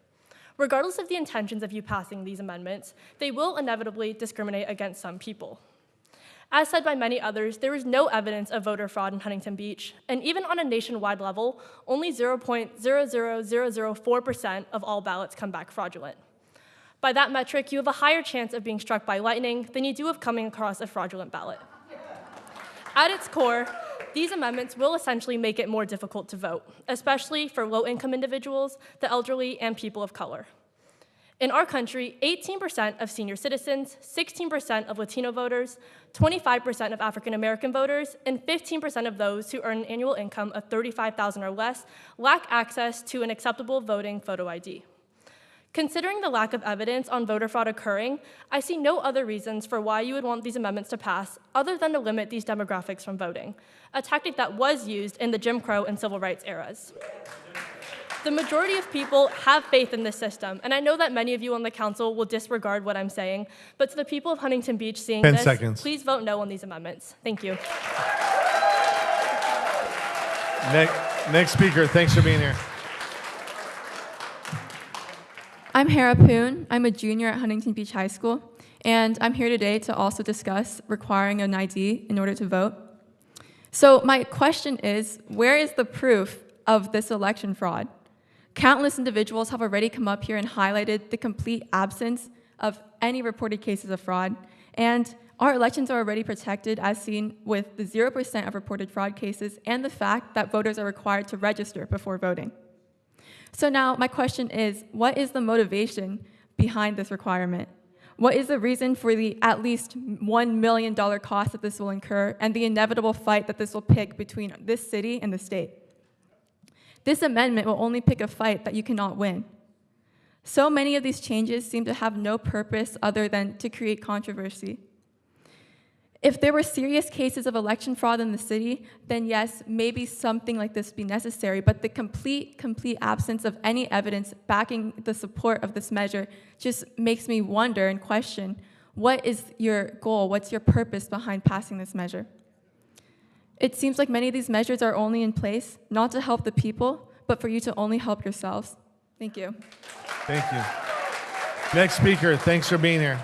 Regardless of the intentions of you passing these amendments, they will inevitably discriminate against some people. As said by many others, there is no evidence of voter fraud in Huntington Beach, and even on a nationwide level, only 0.00004% of all ballots come back fraudulent. By that metric, you have a higher chance of being struck by lightning than you do of coming across a fraudulent ballot. At its core, these amendments will essentially make it more difficult to vote, especially for low-income individuals, the elderly, and people of color. In our country, 18% of senior citizens, 16% of Latino voters, 25% of African American voters, and 15% of those who earn an annual income of $35,000 or less lack access to an acceptable voting photo ID. Considering the lack of evidence on voter fraud occurring, I see no other reasons for why you would want these amendments to pass other than to limit these demographics from voting, a tactic that was used in the Jim Crow and civil rights eras. The majority of people have faith in this system, and I know that many of you on the council will disregard what I'm saying, but to the people of Huntington Beach seeing 10 this, seconds. please vote no on these amendments. Thank you. Next speaker, thanks for being here. I'm Hera Poon. I'm a junior at Huntington Beach High School, and I'm here today to also discuss requiring an ID in order to vote. So my question is, where is the proof of this election fraud? Countless individuals have already come up here and highlighted the complete absence of any reported cases of fraud, and our elections are already protected, as seen with the 0% of reported fraud cases and the fact that voters are required to register before voting. So now my question is, what is the motivation behind this requirement? What is the reason for the at least $1 million cost that this will incur and the inevitable fight that this will pick between this city and the state? This amendment will only pick a fight that you cannot win. So many of these changes seem to have no purpose other than to create controversy. If there were serious cases of election fraud in the city, then yes, maybe something like this would be necessary, but the complete absence of any evidence backing the support of this measure just makes me wonder and question, what is your goal? What's your purpose behind passing this measure? It seems like many of these measures are only in place not to help the people, but for you to only help yourselves. Thank you. Thank you. Next speaker, thanks for being here.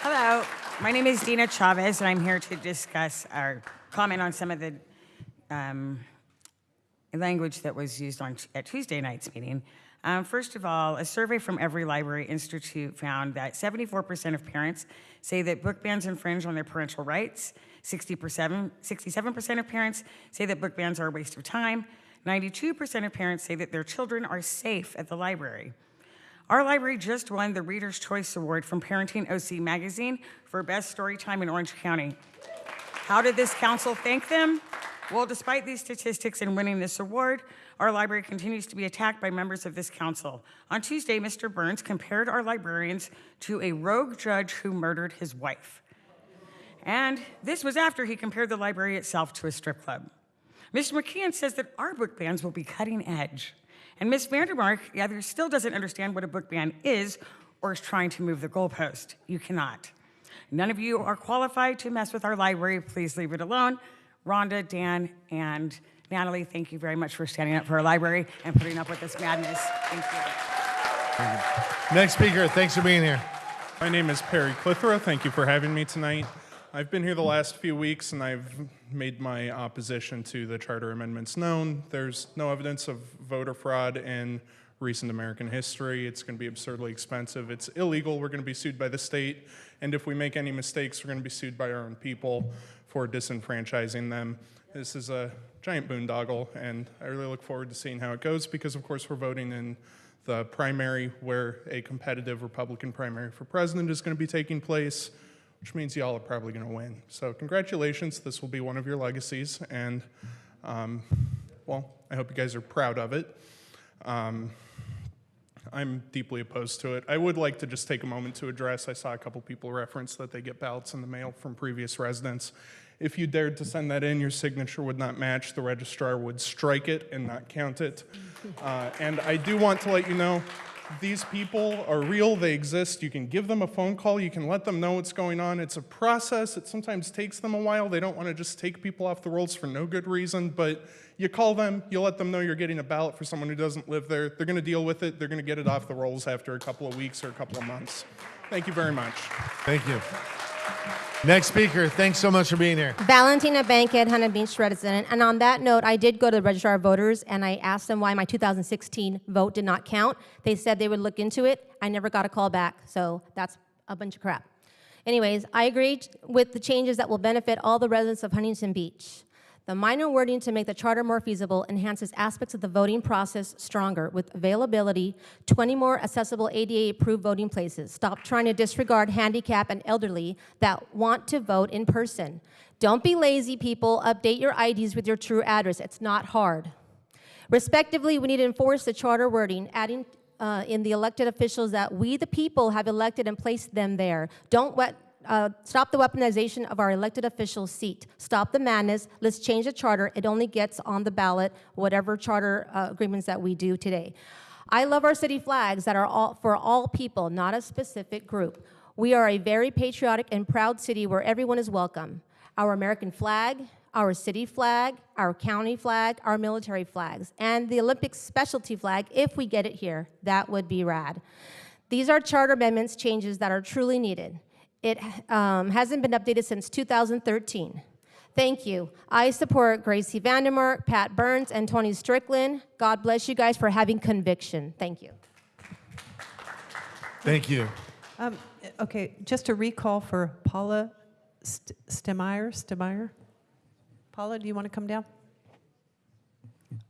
Hello, my name is Dina Chavez, and I'm here to discuss or comment on some of the language that was used at Tuesday night's meeting. First of all, a survey from Every Library Institute found that 74% of parents say that book bans infringe on their parental rights. 67% of parents say that book bans are a waste of time. 92% of parents say that their children are safe at the library. Our library just won the Reader's Choice Award from Parenting OC Magazine for Best Story Time in Orange County. How did this council thank them? Well, despite these statistics and winning this award, our library continues to be attacked by members of this council. On Tuesday, Mr. Burns compared our librarians to a rogue judge who murdered his wife. And this was after he compared the library itself to a strip club. Mr. McKeon says that our book bans will be cutting edge. And Ms. Vandermark either still doesn't understand what a book ban is or is trying to move the goalpost. You cannot. None of you are qualified to mess with our library. Please leave it alone. Rhonda, Dan, and Natalie, thank you very much for standing up for our library and putting up with this madness. Thank you. Next speaker, thanks for being here. My name is Perry Clitheroe. Thank you for having me tonight. I've been here the last few weeks and I've made my opposition to the charter amendments known. There's no evidence of voter fraud in recent American history. It's going to be absurdly expensive. It's illegal. We're going to be sued by the state. And if we make any mistakes, we're going to be sued by our own people for disenfranchising them. This is a giant boondoggle, and I really look forward to seeing how it goes because, of course, we're voting in the primary where a competitive Republican primary for president is going to be taking place, which means y'all are probably going to win. So congratulations. This will be one of your legacies, and, well, I hope you guys are proud of it. I'm deeply opposed to it. I would like to just take a moment to address, I saw a couple people reference that they get ballots in the mail from previous residents. If you dared to send that in, your signature would not match. The registrar would strike it and not count it. And I do want to let you know, these people are real, they exist. You can give them a phone call, you can let them know what's going on. It's a process, it sometimes takes them a while. They don't want to just take people off the rolls for no good reason, but you call them, you let them know you're getting a ballot for someone who doesn't live there. They're going to deal with it, they're going to get it off the rolls after a couple of weeks or a couple of months. Thank you very much. Thank you. Next speaker, thanks so much for being here. Valentina Bankhead, Huntington Beach resident. And on that note, I did go to the Registrar of Voters and I asked them why my 2016 vote did not count. They said they would look into it. I never got a call back, so that's a bunch of crap. Anyways, I agreed with the changes that will benefit all the residents of Huntington Beach. The minor wording to make the charter more feasible enhances aspects of the voting process stronger with availability, 20 more accessible ADA-approved voting places. Stop trying to disregard handicap and elderly that want to vote in person. Don't be lazy, people. Update your IDs with your true address. It's not hard. Respectively, we need to enforce the charter wording, adding in the elected officials that we, the people, have elected and placed them there. Stop the weaponization of our elected officials' seat. Stop the madness. Let's change the charter. It only gets on the ballot, whatever charter agreements that we do today. I love our city flags that are all for all people, not a specific group. We are a very patriotic and proud city where everyone is welcome. Our American flag, our city flag, our county flag, our military flags, and the Olympic specialty flag, if we get it here, that would be rad. These are charter amendments changes that are truly needed. It hasn't been updated since 2013. Thank you. I support Gracie Vandermark, Pat Burns, and Tony Strickland. God bless you guys for having conviction. Thank you. Thank you. Okay, just a recall for Paula Stemeyer. Paula, do you want to come down?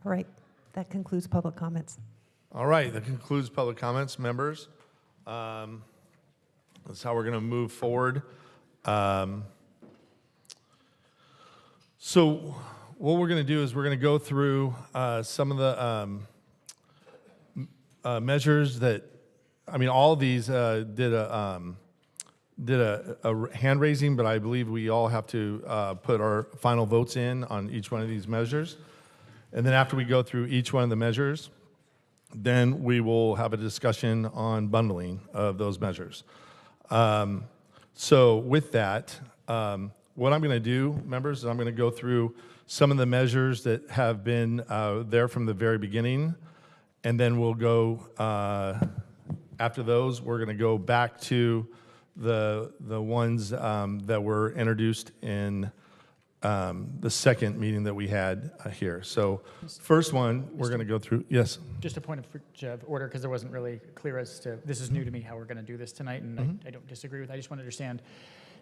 All right, that concludes public comments. All right, that concludes public comments, members. That's how we're going to move forward. So what we're going to do is we're going to go through some of the measures that, I mean, all of these did a hand raising, but I believe we all have to put our final votes in on each one of these measures. And then after we go through each one of the measures, then we will have a discussion on bundling of those measures. So with that, what I'm going to do, members, is I'm going to go through some of the measures that have been there from the very beginning, and then we'll go, after those, we're going to go back to the ones that were introduced in the second meeting that we had here. So first one, we're going to go through, yes? Just a point of order, because there wasn't really clear as to, this is new to me, how we're going to do this tonight, and I don't disagree with it. I just want to understand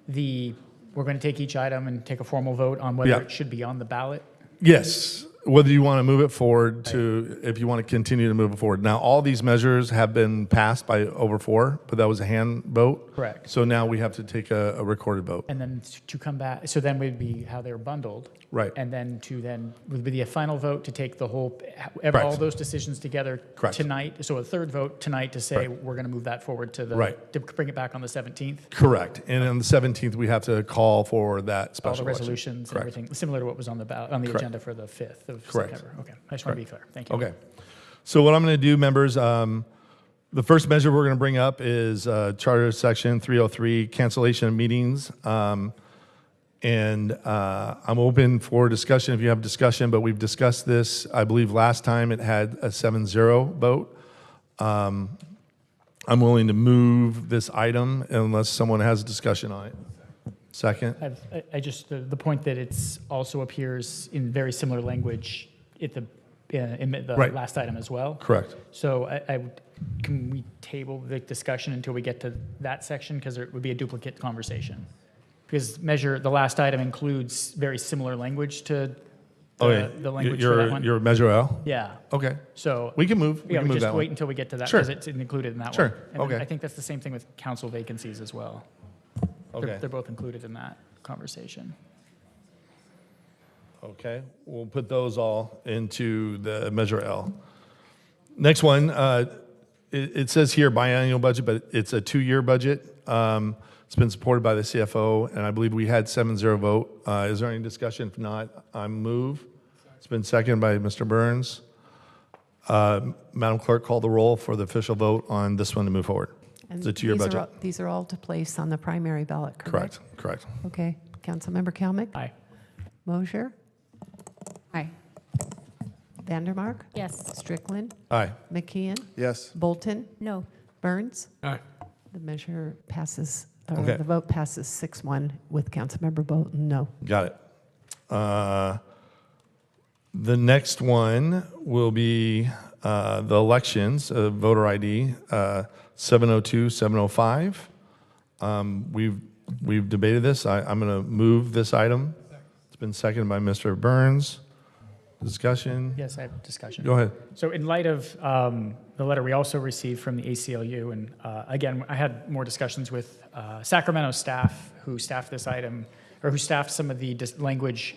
we're going to take each item and take a formal vote on whether it should be on the ballot? Yes, whether you want to move it forward to, if you want to continue to move it forward. Now, all these measures have been passed by over 4, but that was a hand vote. Correct. So now we have to take a recorded vote. And then to come back, so then would be how they're bundled. Right. And then would be a final vote to take the whole, all those decisions together tonight. So a third vote tonight to say we're going to move that forward to to bring it back on the 17th. Correct. And on the 17th, we have to call for that special all the election. resolutions and everything, similar to what was on the ballot, on the agenda for the 5th of September. Okay, I just want to be clear. Thank you. Okay. So what I'm going to do, members, the first measure we're going to bring up is Charter Section 303, cancellation of meetings. I'm open for discussion if you have discussion, but we've discussed this. I believe last time it had a 7-0 vote. I'm willing to move this item unless someone has a discussion on it. Second. I just, the point that it's also appears in very similar language at the Right. last item as well. Correct. So can we table the discussion until we get to that section? Because it would be a duplicate conversation. Because the last item includes very similar language to the language for that one. Your Measure L? Yeah. Okay. So we can move. We Yeah, can move just that wait one. until we get to that Sure. because it's included in that Sure. one. And then Okay. I think that's the same thing with council vacancies as well. Okay. They're both included in that conversation. Okay, we'll put those all into the Measure L. Next one, it says here biannual budget, but it's a 2-year budget. It's been supported by the CFO, and I believe we had 7-0 vote. Is there any discussion? If not, I move. It's been seconded by Mr. Burns. Madam Clerk, call the roll for the official vote on this one to move forward. It's a 2-year budget. These are all to place on the primary ballot, correct? Correct. Okay. Councilmember Kalmick? Aye. Mosier? Aye. Vandermark? Yes. Strickland? Aye. McKeon? Yes. Bolton? No. Burns? Aye. The measure passes, or Okay. the vote passes 6-1 with Councilmember Bolton no. Got it. The next one will be the elections, voter ID, 702, 705. We've debated this. I'm going to move this item. It's been seconded by Mr. Burns. Discussion? Yes, I have discussion. Go ahead. So in light of the letter we also received from the ACLU, and again, I had more discussions with Sacramento staff who staffed this item, or who staffed some of the language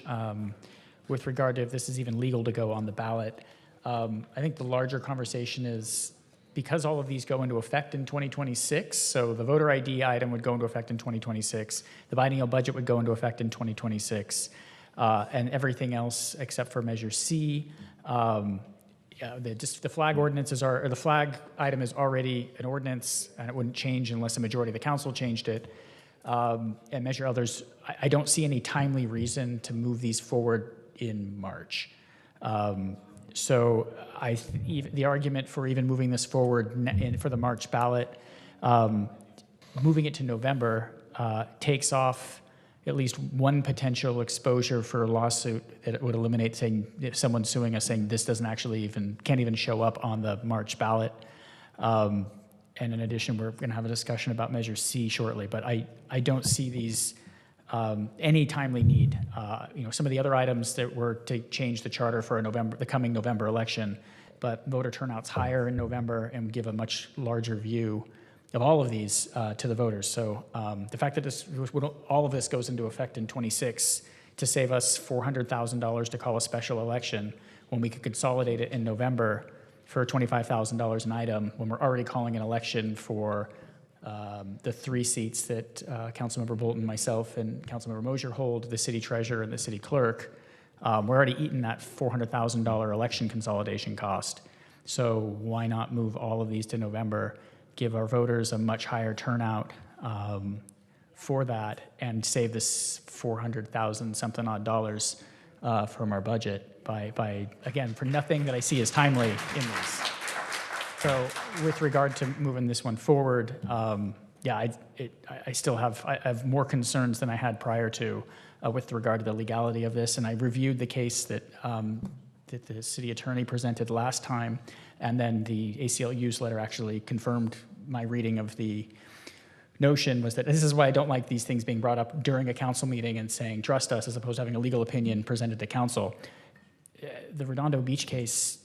with regard to if this is even legal to go on the ballot. I think the larger conversation is because all of these go into effect in 2026, so the voter ID item would go into effect in 2026, the biennial budget would go into effect in 2026, and everything else except for Measure C. The flag ordinances or the flag item is already an ordinance, and it wouldn't change unless a majority of the council changed it. And Measure Others, I don't see any timely reason to move these forward in March. So the argument for even moving this forward for the March ballot, moving it to November takes off at least one potential exposure for a lawsuit that it would eliminate, saying if someone's suing us saying this doesn't actually can't even show up on the March ballot. And in addition, we're going to have a discussion about Measure C shortly, but I don't see these any timely need. Some of the other items that were to change the charter for the coming November election, but voter turnout's higher in November and give a much larger view of all of these to the voters. So the fact that all of this goes into effect in 26 to save us $400,000 to call a special election when we could consolidate it in November for $25,000 an item when we're already calling an election for the 3 seats that Councilmember Bolton, myself, and Councilmember Mosier hold, the city treasurer and the city clerk. We're already eating that $400,000 election consolidation cost. So why not move all of these to November, give our voters a much higher turnout for that, and save this $400,000 something odd dollars from our budget by again, for nothing that I see as timely in this. So with regard to moving this one forward, I have more concerns than I had prior to with regard to the legality of this. And I reviewed the case that the city attorney presented last time, and then the ACLU's letter actually confirmed my reading of the notion was that this is why I don't like these things being brought up during a council meeting and saying, trust us, as opposed to having a legal opinion presented to council. The Redondo Beach case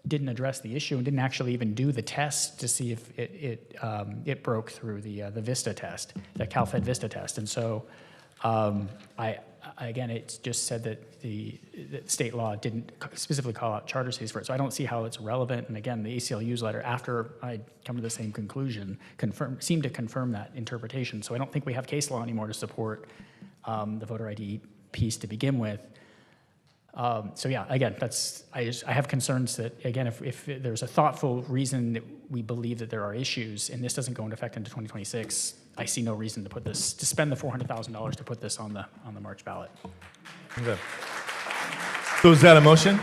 didn't address the issue and didn't actually even do the test to see if it broke through the VISTA test, the CalFed VISTA test. And so again, it just said that the state law didn't specifically call out charter cities for it. So I don't see how it's relevant. And again, the ACLU's letter, after I come to the same conclusion, seemed to confirm that interpretation. So I don't think we have case law anymore to support the voter ID piece to begin with. So yeah, again, I have concerns that, again, if there's a thoughtful reason that we believe that there are issues and this doesn't go into effect until 2026, I see no reason to spend the $400,000 to put this on the March ballot. Okay. So is that a motion?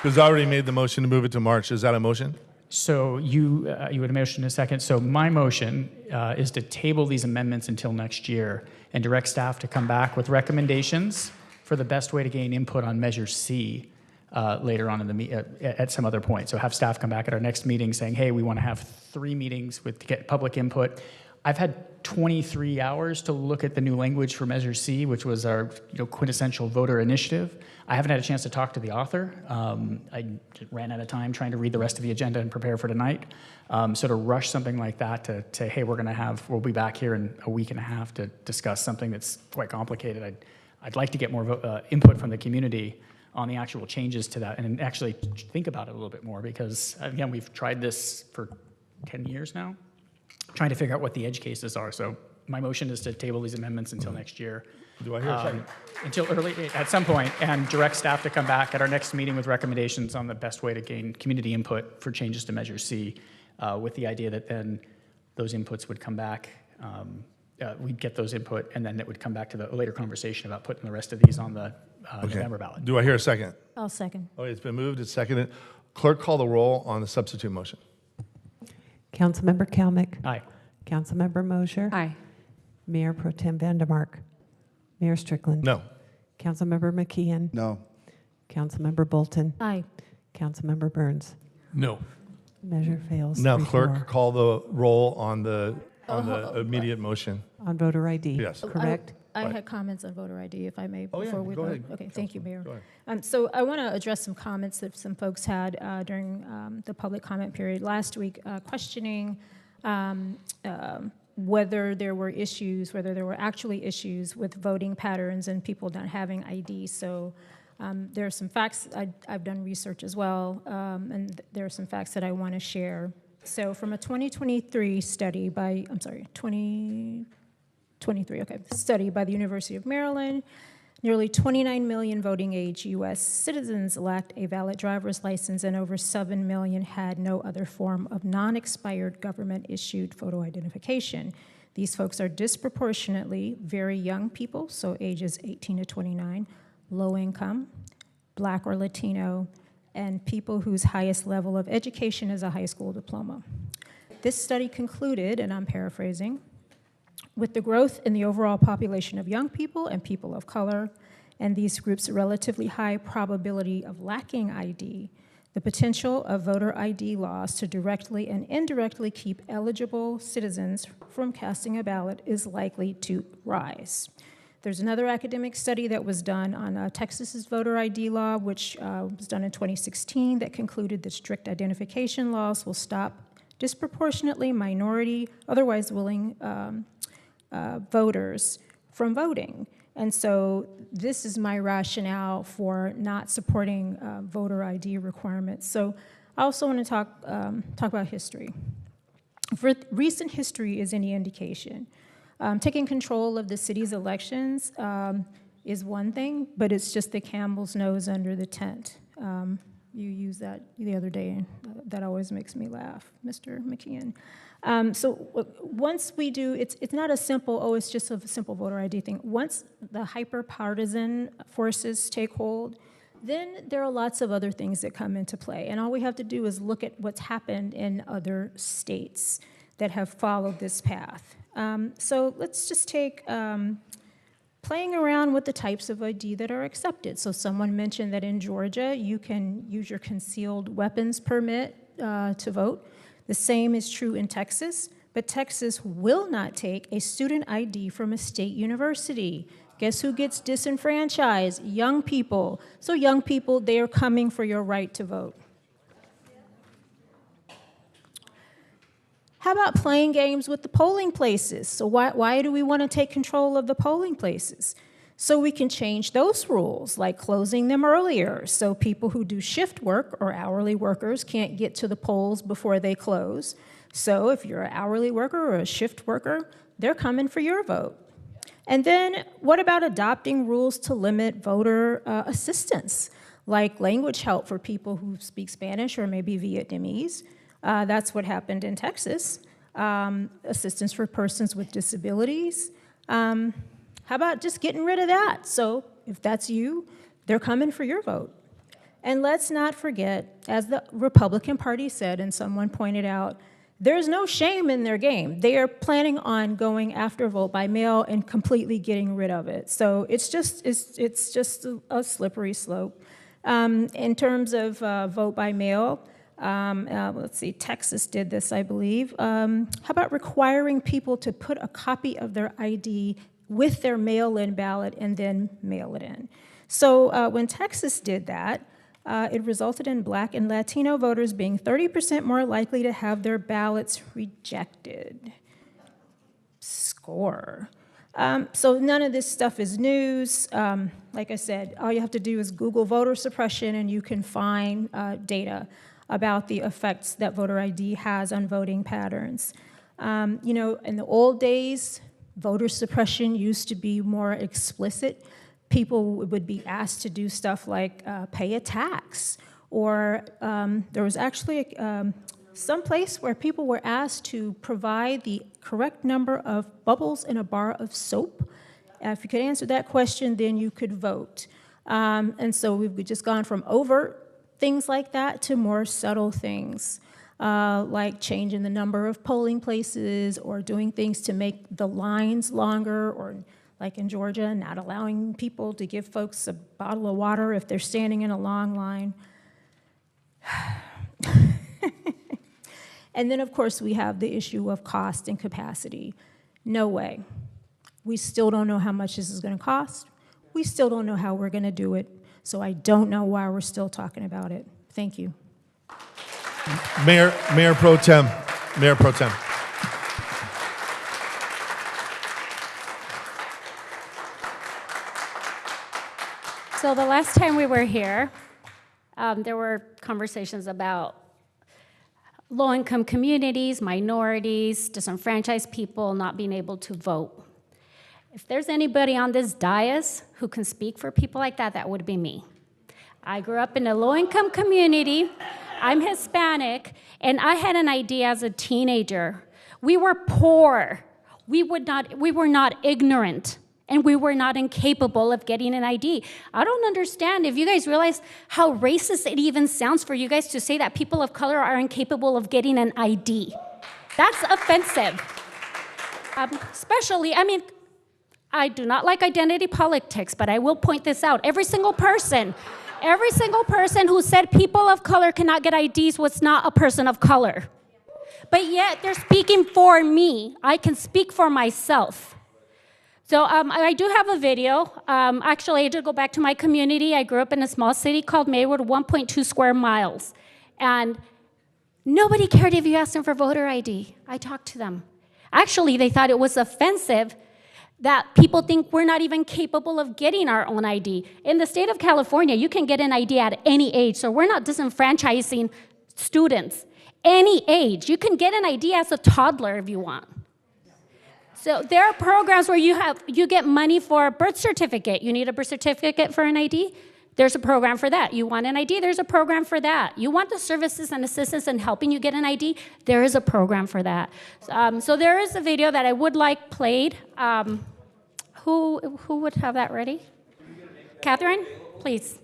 Because I already made the motion to move it to March. Is that a motion? So you would motion in a second. So my motion is to table these amendments until next year and direct staff to come back with recommendations for the best way to gain input on Measure C later on in at some other point. So have staff come back at our next meeting saying, hey, we want to have 3 meetings to get public input. I've had 23 hours to look at the new language for Measure C, which was our quintessential voter initiative. I haven't had a chance to talk to the author. I ran out of time trying to read the rest of the agenda and prepare for tonight. So to rush something like that to hey, we'll be back here in a week and a half to discuss something that's quite complicated. I'd like to get more input from the community on the actual changes to that and actually think about it a little bit more because, again, we've tried this for 10 years now, trying to figure out what the edge cases are. So my motion is to table these amendments until next year. Do I hear a second? Until at some point, and direct staff to come back at our next meeting with recommendations on the best way to gain community input for changes to Measure C, with the idea that then those inputs would come back. We'd get those input, and then it would come back to the later conversation about putting the rest of these on the November ballot. Do I hear a second? I'll second. Okay, it's been moved and seconded. Clerk, call the roll on the substitute motion. Councilmember Kalmick. Aye. Councilmember Mosher. Aye. Mayor Pro Tem Vandermark. Mayor Strickland. No. Councilmember McKeon. No. Councilmember Bolton. Aye. Councilmember Burns. No. Measure fails. Now, 3-4. clerk, call the roll on the immediate motion. On voter ID. Yes. Correct? I had comments on voter ID, if I may, Oh, yeah, before we go vote. ahead. Okay, thank you, Mayor. Go ahead. So I want to address some comments that some folks had during the public comment period last week, questioning whether there were actually issues with voting patterns and people not having ID. So there are some facts. I've done research as well, and there are some facts that I want to share. So from a 2023 study by, study by the University of Maryland, nearly 29 million voting-age U.S. citizens lacked a valid driver's license, and over 7 million had no other form of non-expired government-issued photo identification. These folks are disproportionately very young people, so ages 18 to 29, low income, Black or Latino, and people whose highest level of education is a high school diploma. This study concluded, and I'm paraphrasing, with the growth in the overall population of young people and people of color, and these groups' relatively high probability of lacking ID, the potential of voter ID laws to directly and indirectly keep eligible citizens from casting a ballot is likely to rise. There's another academic study that was done on Texas's voter ID law, which was done in 2016, that concluded that strict identification laws will stop disproportionately minority, otherwise willing voters from voting. And so this is my rationale for not supporting voter ID requirements. So I also want to talk about history. For recent history is any indication, taking control of the city's elections is one thing, but it's just the camel's nose under the tent. You used that the other day, and that always makes me laugh, Mr. McKeon. So once we do, it's not a simple, it's just a simple voter ID thing. Once the hyper-partisan forces take hold, then there are lots of other things that come into play. And all we have to do is look at what's happened in other states that have followed this path. So let's just take playing around with the types of ID that are accepted. So someone mentioned that in Georgia, you can use your concealed weapons permit to vote. The same is true in Texas, but Texas will not take a student ID from a state university. Guess who gets disenfranchised? Young people. So young people, they are coming for your right to vote. How about playing games with the polling places? So why do we want to take control of the polling places? So we can change those rules, like closing them earlier, so people who do shift work or hourly workers can't get to the polls before they close. So if you're an hourly worker or a shift worker, they're coming for your vote. And then what about adopting rules to limit voter assistance, like language help for people who speak Spanish or maybe Vietnamese? That's what happened in Texas. Assistance for persons with disabilities. How about just getting rid of that? So if that's you, they're coming for your vote. And let's not forget, as the Republican Party said, and someone pointed out, there's no shame in their game. They are planning on going after vote by mail and completely getting rid of it. So it's just a slippery slope. In terms of vote by mail, let's see, Texas did this, I believe. How about requiring people to put a copy of their ID with their mail-in ballot and then mail it in? So when Texas did that, it resulted in Black and Latino voters being 30% more likely to have their ballots rejected. Score. So none of this stuff is news. Like I said, all you have to do is Google voter suppression and you can find data about the effects that voter ID has on voting patterns. You know, in the old days, voter suppression used to be more explicit. People would be asked to do stuff like pay a tax, or there was actually some place where people were asked to provide the correct number of bubbles in a bar of soap. If you could answer that question, then you could vote. And so we've just gone from overt things like that to more subtle things, like changing the number of polling places or doing things to make the lines longer, or like in Georgia, not allowing people to give folks a bottle of water if they're standing in a long line. And then, of course, we have the issue of cost and capacity. No way. We still don't know how much this is going to cost. We still don't know how we're going to do it. So I don't know why we're still talking about it. Thank you. Mayor Pro Tem. So the last time we were here, there were conversations about low-income communities, minorities, disenfranchised people not being able to vote. If there's anybody on this dais who can speak for people like that, that would be me. I grew up in a low-income community. I'm Hispanic, and I had an idea as a teenager. We were poor. We were not ignorant, and we were not incapable of getting an ID. I don't understand if you guys realize how racist it even sounds for you guys to say that people of color are incapable of getting an ID. That's offensive. Especially, I mean, I do not like identity politics, but I will point this out. Every single person who said people of color cannot get IDs was not a person of color. But yet they're speaking for me. I can speak for myself. So I do have a video. Actually, I did go back to my community. I grew up in a small city called Maywood, 1.2 square miles. And nobody cared if you asked them for voter ID. I talked to them. Actually, they thought it was offensive that people think we're not even capable of getting our own ID. In the state of California, you can get an ID at any age, so we're not disenfranchising students. Any age. You can get an ID as a toddler if you want. So there are programs where you get money for a birth certificate. You need a birth certificate for an ID? There's a program for that. You want an ID? There's a program for that. You want the services and assistance in helping you get an ID? There is a program for that. So there is a video that I would like played. Who would have that ready? Catherine, please.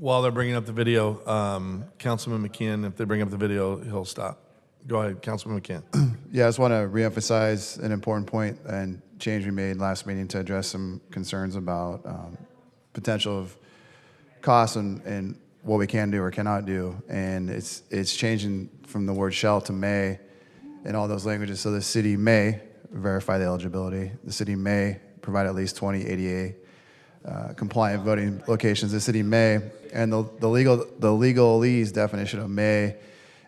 While they're bringing up the video, Councilman McKeon, if they bring up the video, he'll stop. Go ahead, Councilman McKeon. Yeah, I just want to reemphasize an important point and change we made last meeting to address some concerns about potential of costs and what we can do or cannot do. And it's changing from the word shall to may in all those languages. So the city may verify the eligibility. The city may provide at least 20 ADA compliant voting locations. The city may, and the legalese definition of may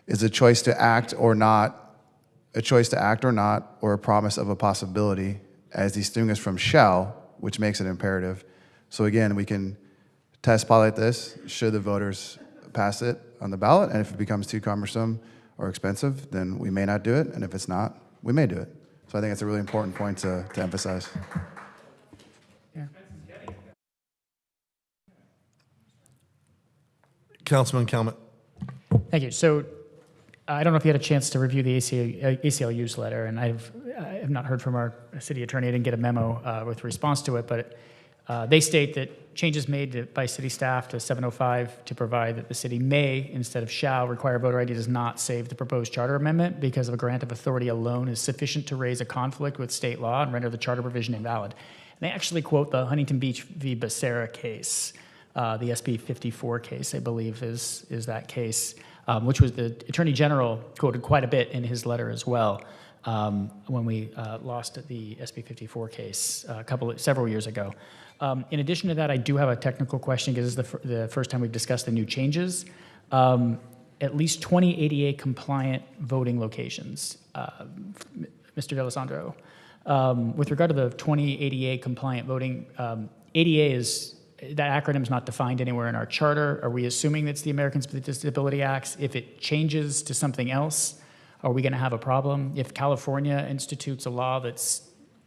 is a choice to act or not, or a promise of a possibility, as distinguished from shall, which makes it imperative. So again, we can test pilot this should the voters pass it on the ballot, and if it becomes too cumbersome or expensive, then we may not do it, and if it's not, we may do it. So I think it's a really important point to emphasize. Councilman Calmet. Thank you. So I don't know if you had a chance to review the ACLU's letter, and I have not heard from our city attorney. I didn't get a memo with response to it, but they state that changes made by city staff to 705 to provide that the city may, instead of shall, require voter ID does not save the proposed charter amendment because of a grant of authority alone is sufficient to raise a conflict with state law and render the charter provision invalid. And they actually quote the Huntington Beach v. Becerra case. The SB 54 case, I believe, is that case, which was the Attorney General quoted quite a bit in his letter as well when we lost the SB 54 case several years ago. In addition to that, I do have a technical question because this is the first time we've discussed the new changes. At least 20 ADA compliant voting locations. Mr. D'Alessandro, with regard to the 20 ADA compliant voting, ADA is, that acronym is not defined anywhere in our charter. Are we assuming it's the Americans with Disability Acts? If it changes to something else, are we going to have a problem? If California institutes a law that's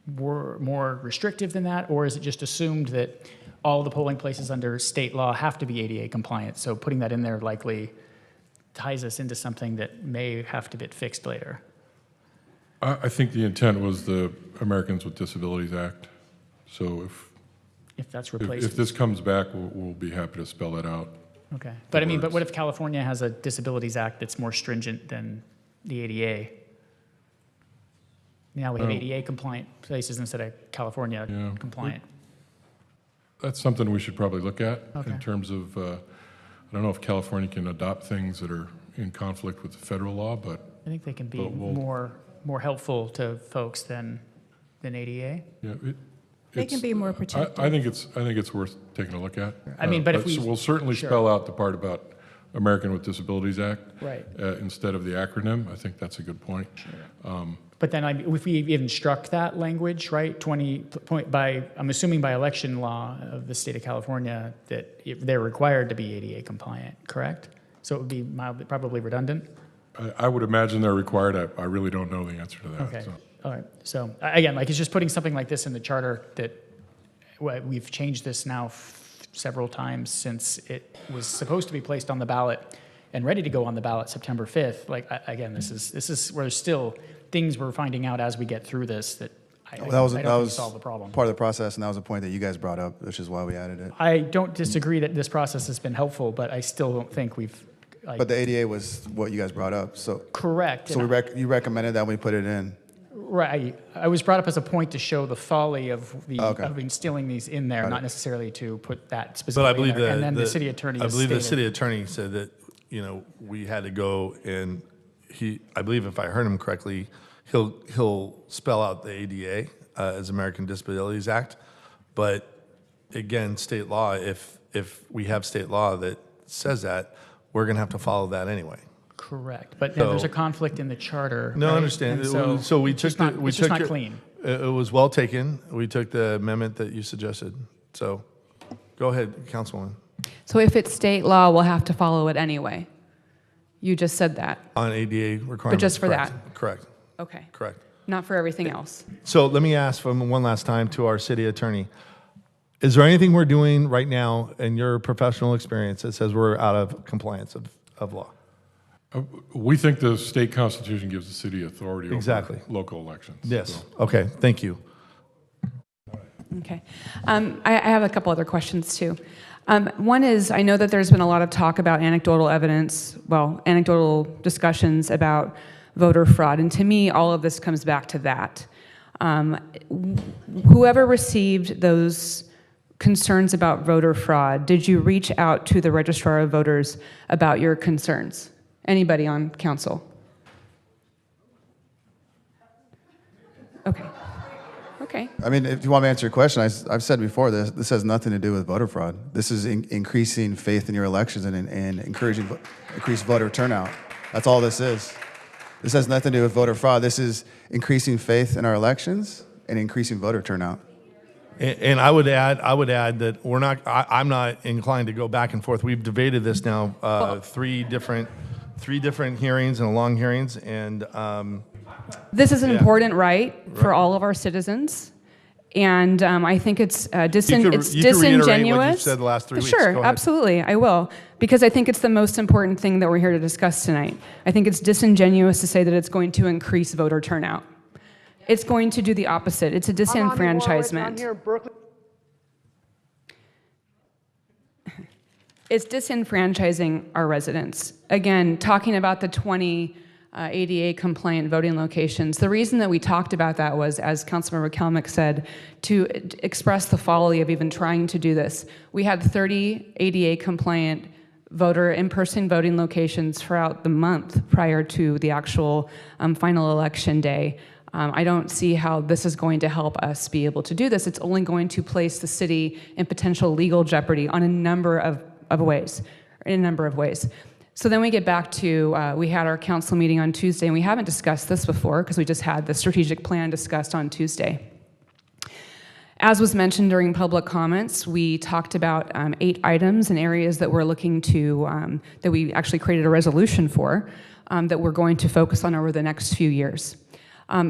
more restrictive than that, or is it just assumed that all the polling places under state law have to be ADA compliant? So putting that in there likely ties us into something that may have to get fixed later. I think the intent was the Americans with Disabilities Act. So if that's replaced. If this comes back, we'll be happy to spell it out. Okay. But I mean, but what if California has a Disabilities Act that's more stringent than the ADA? Now we have ADA compliant places instead of California compliant. That's something we should probably look at Okay. in terms of, I don't know if California can adopt things that are in conflict with the federal law, but I think they can be we'll- more helpful to folks than ADA. Yeah, They can be more protective. I think it's worth taking a look at. I mean, but if we'll certainly sure. spell out the part about American with Disabilities Act Right. Instead of the acronym. I think that's a good point. But then if we even struck that language, right, 20 point I'm assuming by election law of the state of California that they're required to be ADA compliant, correct? So it would be probably redundant? I would imagine they're required. I really don't know the answer to that. Okay. So. All right. So again, like it's just putting something like this in the charter that we've changed this now several times since it was supposed to be placed on the ballot and ready to go on the ballot September 5th. Like again, this is where there's still things we're finding out as we get through this that I don't think solve the problem. Part of the process, and that was a point that you guys brought up, which is why we added it. I don't disagree that this process has been helpful, but I still don't think we've. But the ADA was what you guys brought up, so. Correct. So you recommended that we put it in. Right. I was brought up as a point to show the folly of instilling these in there, not necessarily to put that specifically But I believe in there. And then the city attorney I believe the stated- city attorney said that, we had to go and I believe if I heard him correctly, he'll spell out the ADA as American Disabilities Act. But again, state law, if we have state law that says that, we're going to have to follow that anyway. Correct. But then there's a conflict in the charter. No, right? I understand. And So we it's took just not, it's just not clean. It was well taken. We took the amendment that you suggested. So go ahead, Councilwoman. So if it's state law, we'll have to follow it anyway. You just said that. On ADA requirements. But just for correct. that? Correct. Okay. Correct. Not for everything else. So let me ask one last time to our city attorney. Is there anything we're doing right now in your professional experience that says we're out of compliance of law? We think the state constitution gives the city authority Exactly. over local elections. Yes. So. Okay. Thank you. Okay. I have a couple other questions too. One is, I know that there's been a lot of talk about anecdotal evidence, anecdotal discussions about voter fraud, and to me, all of this comes back to that. Whoever received those concerns about voter fraud, did you reach out to the registrar of voters about your concerns? Anybody on council? Okay. Okay. I mean, if you want me to answer your question, I've said before, this has nothing to do with voter fraud. This is increasing faith in your elections and encouraging increased voter turnout. That's all this is. This has nothing to do with voter fraud. This is increasing faith in our elections and increasing voter turnout. And I would add that I'm not inclined to go back and forth. We've debated this now, three different hearings and long hearings, and this is an important right for all of our citizens, and I think it's disingenuous. You can reiterate what you've said the last 3 weeks. Sure, absolutely, I will, because I think it's the most important thing that we're here to discuss tonight. I think it's disingenuous to say that it's going to increase voter turnout. It's going to do the opposite. It's a disenfranchisement. It's disenfranchising our residents. Again, talking about the 20 ADA compliant voting locations. The reason that we talked about that was, as Councilmember Kelmick said, to express the folly of even trying to do this. We had 30 ADA compliant in-person voting locations throughout the month prior to the actual final election day. I don't see how this is going to help us be able to do this. It's only going to place the city in potential legal jeopardy on a number of ways. So then we get back to, we had our council meeting on Tuesday, and we haven't discussed this before because we just had the strategic plan discussed on Tuesday. As was mentioned during public comments, we talked about 8 items and areas that we're looking to, that we actually created a resolution for, that we're going to focus on over the next few years.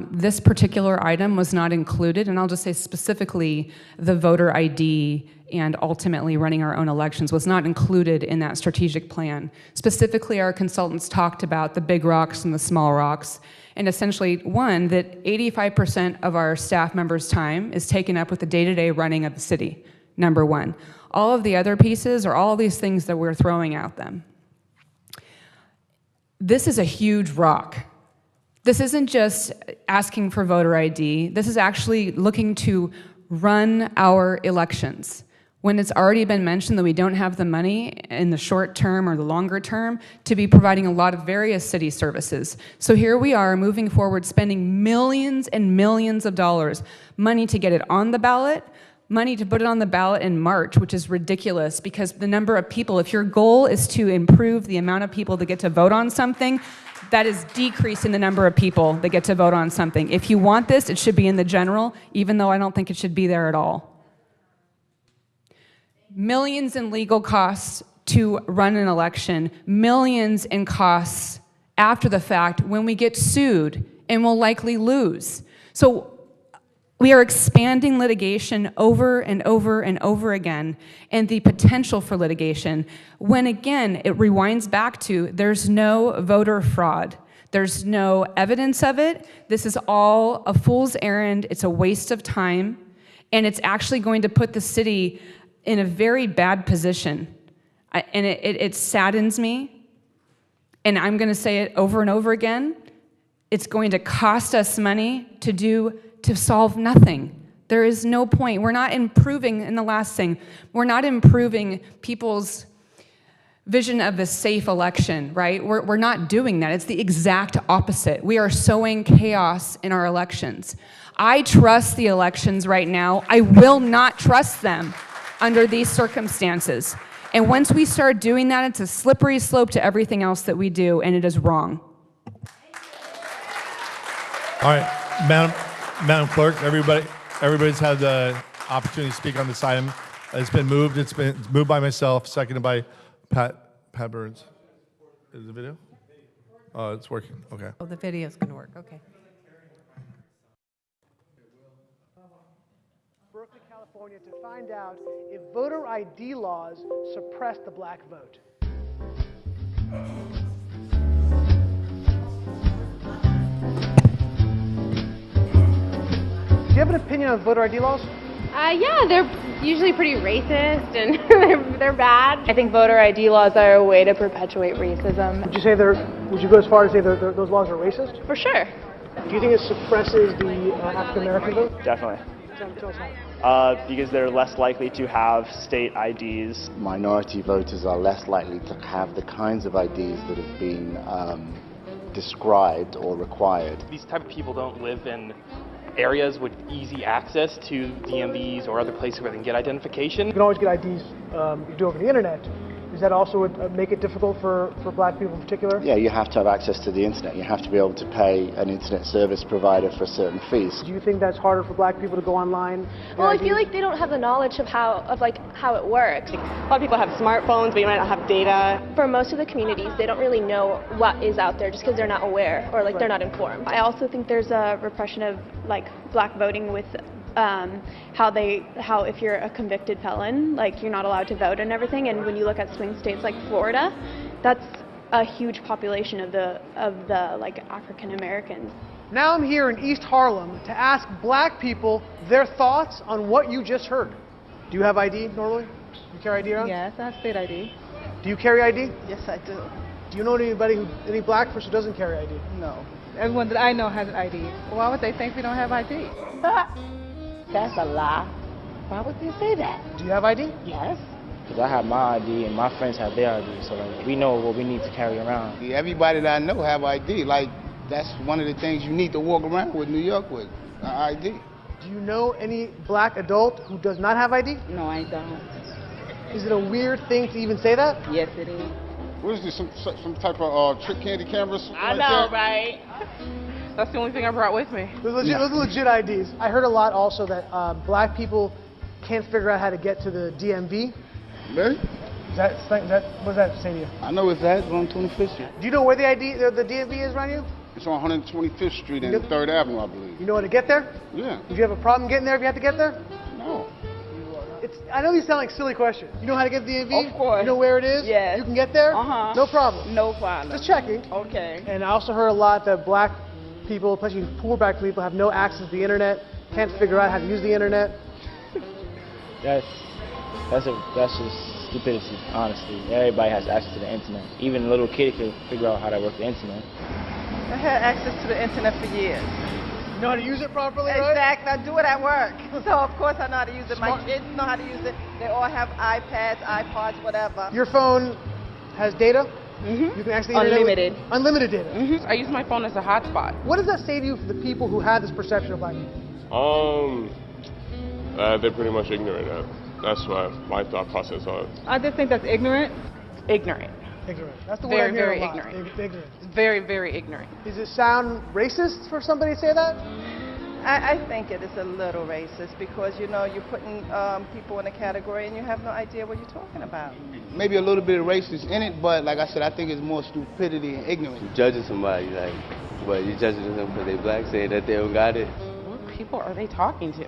This particular item was not included, and I'll just say specifically the voter ID and ultimately running our own elections was not included in that strategic plan. Specifically, our consultants talked about the big rocks and the small rocks, and essentially, one, that 85% of our staff members' time is taken up with the day-to-day running of the city, number one. All of the other pieces are all these things that we're throwing at them. This is a huge rock. This isn't just asking for voter ID. This is actually looking to run our elections. When it's already been mentioned that we don't have the money in the short term or the longer term to be providing a lot of various city services. So here we are moving forward, spending millions and millions of dollars, money to get it on the ballot, money to put it on the ballot in March, which is ridiculous because the number of people, if your goal is to improve the amount of people that get to vote on something, that is decreasing the number of people that get to vote on something. If you want this, it should be in the general, even though I don't think it should be there at all. Millions in legal costs to run an election, millions in costs after the fact when we get sued and will likely lose. So we are expanding litigation over and over and over again, and the potential for litigation, when again, it rewinds back to there's no voter fraud. There's no evidence of it. This is all a fool's errand. It's a waste of time, and it's actually going to put the city in a very bad position. And it saddens me, and I'm gonna say it over and over again. It's going to cost us money to solve nothing. There is no point. We're not improving, and the last thing, we're not improving people's vision of a safe election, right? We're not doing that. It's the exact opposite. We are sowing chaos in our elections. I trust the elections right now. I will not trust them under these circumstances. And once we start doing that, it's a slippery slope to everything else that we do, and it is wrong. All right, Madam Clerk, everybody's had the opportunity to speak on this item. It's been moved. It's moved by myself, seconded by Pat Burns. Is the video? Oh, it's working. Okay. Oh, the video's going to work. Okay. Berkeley, California, to find out if voter ID laws suppress the black vote. Do you have an opinion on voter ID laws? Yeah, usually pretty racist and they're bad. I think voter ID laws are a way to perpetuate racism. Would you go as far as say those laws are racist? For sure. Do you think it suppresses the African American vote? Definitely. Tell us how. Because they're less likely to have state IDs. Minority voters are less likely to have the kinds of IDs that have been described or required. These type of people don't live in areas with easy access to DMVs or other places where they can get identification. You can always get IDs you do over the internet. Does that also make it difficult for black people in particular? Yeah, you have to have access to the internet. You have to be able to pay an internet service provider for certain fees. Do you think that's harder for black people to go online? Well, I feel like they don't have the knowledge of how it works. A lot of people have smartphones, but you might not have data. For most of the communities, they don't really know what is out there just because they're not aware or they're not informed. I also think there's a repression of black voting with how if you're a convicted felon, you're not allowed to vote and everything. And when you look at swing states like Florida, that's a huge population of the African Americans. Now I'm here in East Harlem to ask black people their thoughts on what you just heard. Do you have ID normally? Do you carry ID around? Yes, I have state ID. Do you carry ID? Yes, I do. Do you know any black person who doesn't carry ID? No. Everyone that I know has an ID. Why would they think we don't have ID? That's a lie. Why would they say that? Do you have ID? Yes. Because I have my ID and my friends have their ID, so we know what we need to carry around. Everybody that I know have ID. That's one of the things you need to walk around with New York with, ID. Do you know any black adult who does not have ID? No, I don't. Is it a weird thing to even say that? Yes, it is. What is this, some type of trick candy cameras? I know, right? That's the only thing I brought with me. Those are legit IDs. I heard a lot also that black people can't figure out how to get to the DMV. Really? What does that say to you? I know it's that. It's on 25th Street. Do you know where the DMV is around you? It's on 125th Street and 3rd Avenue, I believe. You know how to get there? Yeah. Would you have a problem getting there if you had to get there? No. I know these sound like silly questions. You know how to get to the DMV? Of course. You know where it is? Yes. You can get there? Uh-huh. No problem. No problem. Just checking. Okay. And I also heard a lot that black people, especially poor black people, have no access to the internet, can't figure out how to use the internet. That's just stupidity, honestly. Everybody has access to the internet. Even a little kid can figure out how to work the internet. I had access to the internet for years. You know how to use it properly, right? Exactly. I do it at work. So, of course, I know how to use it. My kids know how to use it. They all have iPads, iPods, whatever. Your phone has data? Mm-hmm. You can actually Unlimited. Unlimited data. Mm-hmm. I use my phone as a hotspot. What does that say to you for the people who have this perception of black people? They're pretty much ignorant. That's what my thought process on it. I just think that's ignorant. Ignorant. Ignorant. That's the word I hear a lot. Ignorant. Very, very ignorant. Does it sound racist for somebody to say that? I think it is a little racist because, you're putting people in a category and you have no idea what you're talking about. Maybe a little bit of racist in it, but like I said, I think it's more stupidity and ignorance. You're judging somebody, but you're judging them because they black, saying that they don't got it. What people are they talking to?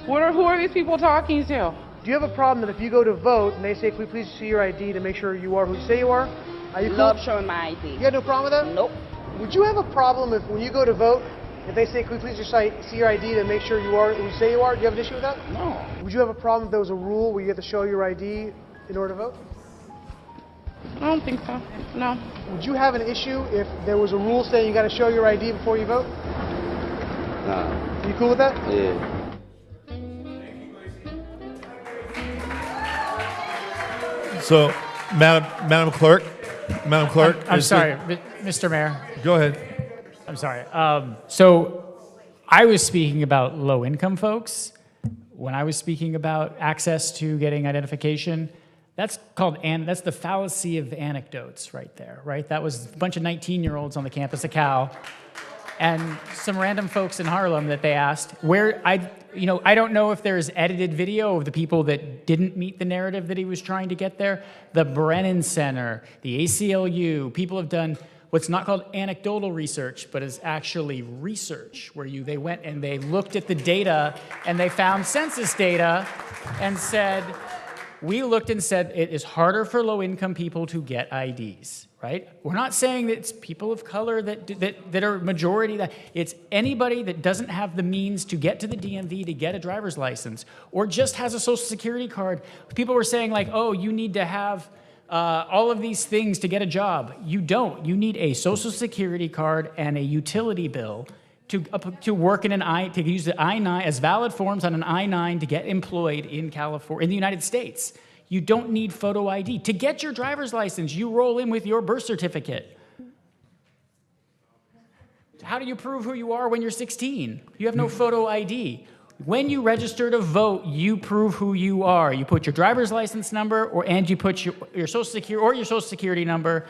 Who are these people talking to? Do you have a problem that if you go to vote and they say, can we please see your ID to make sure you are who you say you are? Are you Love cool? showing my ID. You have no problem with that? Nope. Would you have a problem if when you go to vote, if they say, can we please just see your ID to make sure you are who you say you are? Do you have an issue with that? No. Would you have a problem if there was a rule where you have to show your ID in order to vote? I don't think so. No. Would you have an issue if there was a rule saying you got to show your ID before you vote? Nah. You cool with that? Yeah. So, Madam Clerk, I'm sorry, Mr. Mayor. Go ahead. I'm sorry. So I was speaking about low-income folks. When I was speaking about access to getting identification, that's the fallacy of anecdotes right there, right? That was a bunch of 19-year-olds on the campus of Cal and some random folks in Harlem that they asked I don't know if there's edited video of the people that didn't meet the narrative that he was trying to get there. The Brennan Center, the ACLU, people have done what's not called anecdotal research, but is actually research, where they went and they looked at the data and they found census data and said, we looked and said it is harder for low-income people to get IDs. right? We're not saying that it's people of color that are majority. That it's anybody that doesn't have the means to get to the DMV to get a driver's license, or just has a social security card. People were saying like, oh, you need to have all of these things to get a job. You don't. You need a social security card and a utility bill to work in to use the I-9 as valid forms on an I-9 to get employed in California, in the United States. You don't need photo ID. To get your driver's license, you roll in with your birth certificate. How do you prove who you are when you're 16? You have no photo ID. When you register to vote, you prove who you are. You put your driver's license number, and you put your social security number,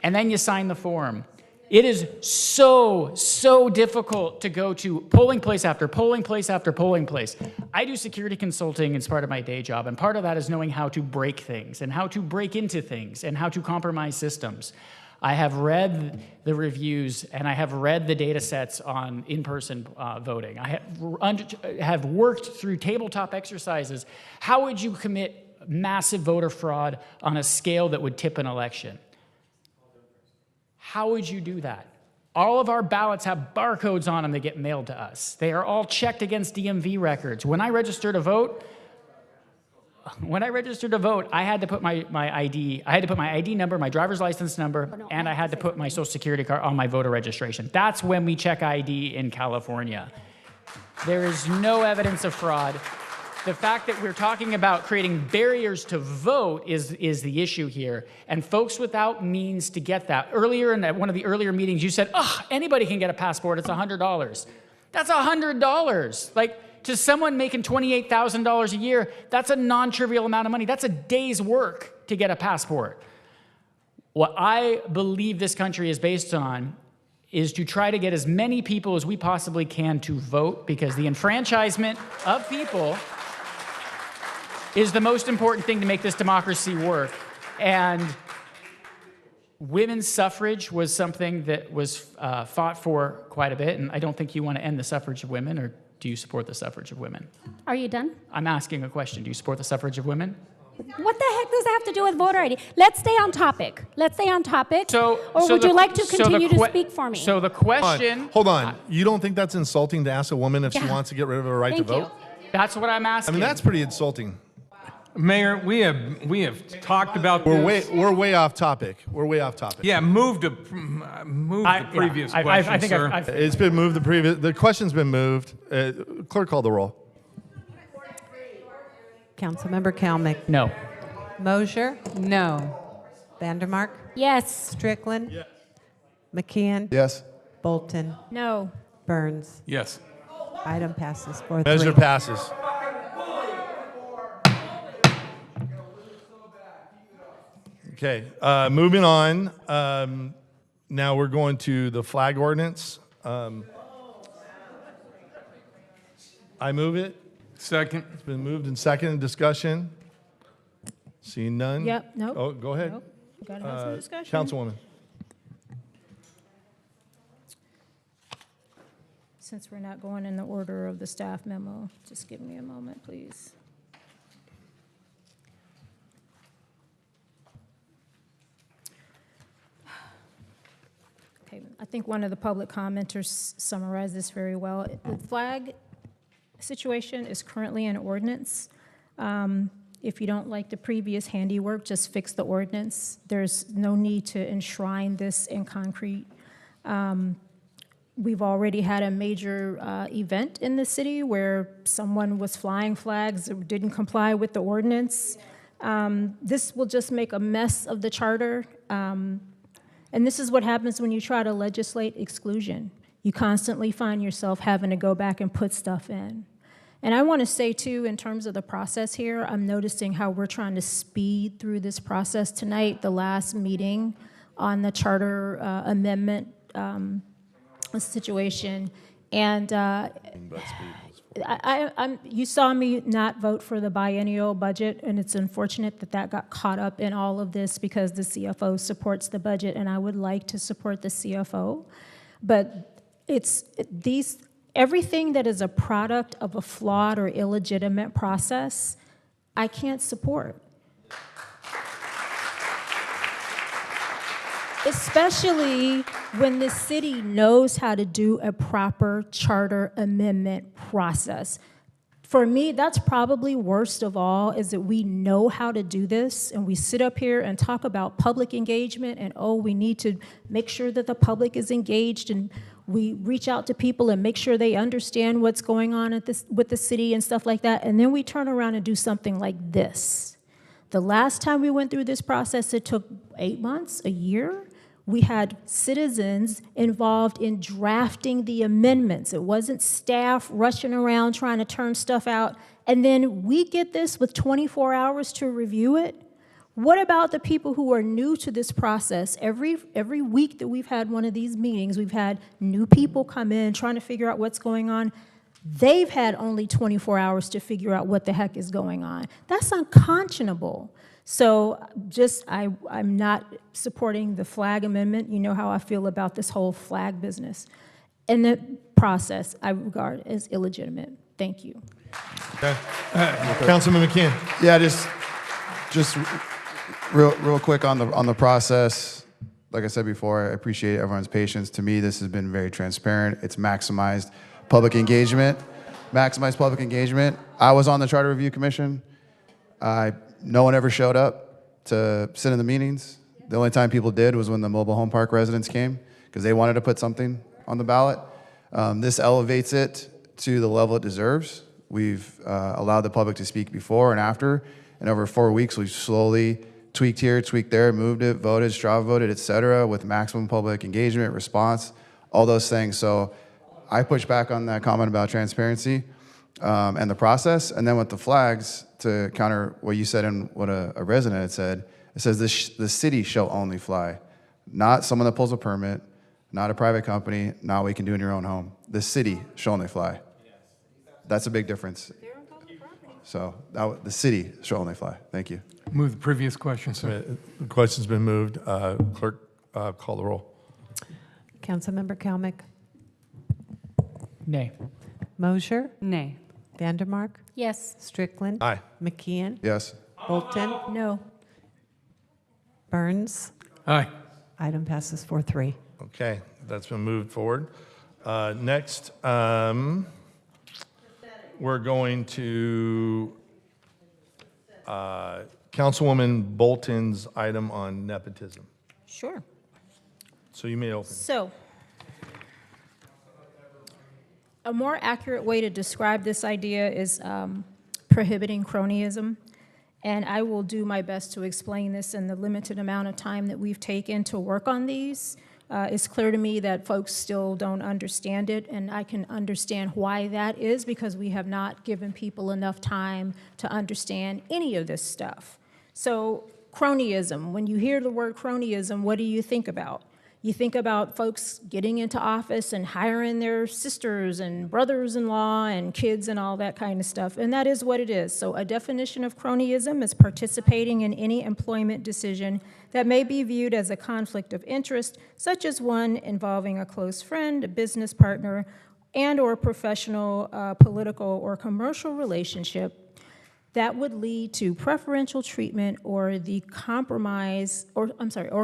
and then you sign the form. It is so difficult to go to polling place after polling place after polling place. I do security consulting as part of my day job, and part of that is knowing how to break things and how to break into things and how to compromise systems. I have read the reviews and I have read the data sets on in-person voting. I have worked through tabletop exercises. How would you commit massive voter fraud on a scale that would tip an election? How would you do that? All of our ballots have barcodes on them that get mailed to us. They are all checked against DMV records. When I registered to vote, I had to put my ID. I had to put my ID number, my driver's license number, and I had to put my social security card on my voter registration. That's when we check ID in California. There is no evidence of fraud. The fact that we're talking about creating barriers to vote is the issue here. And folks without means to get that. Earlier in one of the earlier meetings, you said, oh, anybody can get a passport. It's $100. That's $100. Like, to someone making $28,000 a year, that's a non-trivial amount of money. That's a day's work to get a passport. What I believe this country is based on is to try to get as many people as we possibly can to vote, because the enfranchisement of people is the most important thing to make this democracy work. And women's suffrage was something that was fought for quite a bit, and I don't think you want to end the suffrage of women, or do you support the suffrage of women? Are you done? I'm asking a question. Do you support the suffrage of women? What the heck does that have to do with voter ID? Let's stay on topic. Let's stay on topic. Would you like to continue to speak for me? So the question... Hold on. You don't think that's insulting to ask a woman if she wants to get rid of her right to vote? That's what I'm asking. I mean, that's pretty insulting. Mayor, we have talked about this. We're way off topic. We're way off topic. Yeah, move the previous question, sir. It's been moved. The question's been moved. Clerk, call the roll. Councilmember Kalmick. No. Mosier. No. Vandermark. Yes. Strickland. Yes. McKeon. Yes. Bolton. No. Burns. Yes. Item passes 4-3. Measure passes. Okay, moving on. Now we're going to the flag ordinance. I move it. Second. It's been moved and seconded. Discussion. Seeing none. Yep. Nope. Oh, go ahead. Nope. Gotta have some discussion. Councilwoman. Since we're not going in the order of the staff memo, just give me a moment, please. Okay, I think one of the public commenters summarized this very well. The flag situation is currently an ordinance. If you don't like the previous handiwork, just fix the ordinance. There's no need to enshrine this in concrete. We've already had a major event in the city where someone was flying flags that didn't comply with the ordinance. This will just make a mess of the charter. And this is what happens when you try to legislate exclusion. You constantly find yourself having to go back and put stuff in. And I want to say, too, in terms of the process here, I'm noticing how we're trying to speed through this process tonight. The last meeting on the charter amendment situation. And you saw me not vote for the biennial budget, and it's unfortunate that that got caught up in all of this because the CFO supports the budget, and I would like to support the CFO. But everything that is a product of a flawed or illegitimate process, I can't support. especially when the city knows how to do a proper charter amendment process. For me, that's probably worst of all, is that we know how to do this, and we sit up here and talk about public engagement, and oh, we need to make sure that the public is engaged, and we reach out to people and make sure they understand what's going on with the city and stuff like that, and then we turn around and do something like this. The last time we went through this process, it took 8 months, a year. We had citizens involved in drafting the amendments. It wasn't staff rushing around trying to turn stuff out. And then we get this with 24 hours to review it. What about the people who are new to this process? Every week that we've had one of these meetings, we've had new people come in trying to figure out what's going on. They've had only 24 hours to figure out what the heck is going on. That's unconscionable. So I'm not supporting the flag amendment. You know how I feel about this whole flag business. And the process I regard as illegitimate. Thank you. Okay. Councilman McKeon. Yeah, just real quick on the process. Like I said before, I appreciate everyone's patience. To me, this has been very transparent. It's maximized public engagement. I was on the Charter Review Commission. No one ever showed up to sit in the meetings. The only time people did was when the mobile home park residents came because they wanted to put something on the ballot. This elevates it to the level it deserves. We've allowed the public to speak before and after, and over 4 weeks, we've slowly tweaked here, tweaked there, moved it, voted, straw voted, et cetera, with maximum public engagement, response, all those things. So I push back on that comment about transparency and the process. And then with the flags, to counter what you said and what a resident had said, it says the city shall only fly, not someone that pulls a permit, not a private company, not what you can do in your own home. The city shall only fly. That's a big difference. So the city shall only fly. Thank you. Move the previous question, sir. The question's been moved. Clerk, call the roll. Councilmember Kalmick. Nay. Mosier. Nay. Vandermark. Yes. Strickland. Aye. McKeon. Yes. Bolton. No. Burns. Aye. Item passes 4-3. Okay, that's been moved forward. Next, we're going to Councilwoman Bolton's item on nepotism. Sure. So you may open. So, a more accurate way to describe this idea is prohibiting cronyism. And I will do my best to explain this in the limited amount of time that we've taken to work on these. It's clear to me that folks still don't understand it, and I can understand why that is, because we have not given people enough time to understand any of this stuff. So, cronyism, when you hear the word cronyism, what do you think about? You think about folks getting into office and hiring their sisters and brothers-in-law and kids and all that kind of stuff, and that is what it is. So a definition of cronyism is participating in any employment decision that may be viewed as a conflict of interest, such as one involving a close friend, a business partner, and or professional, political, or commercial relationship that would lead to preferential treatment or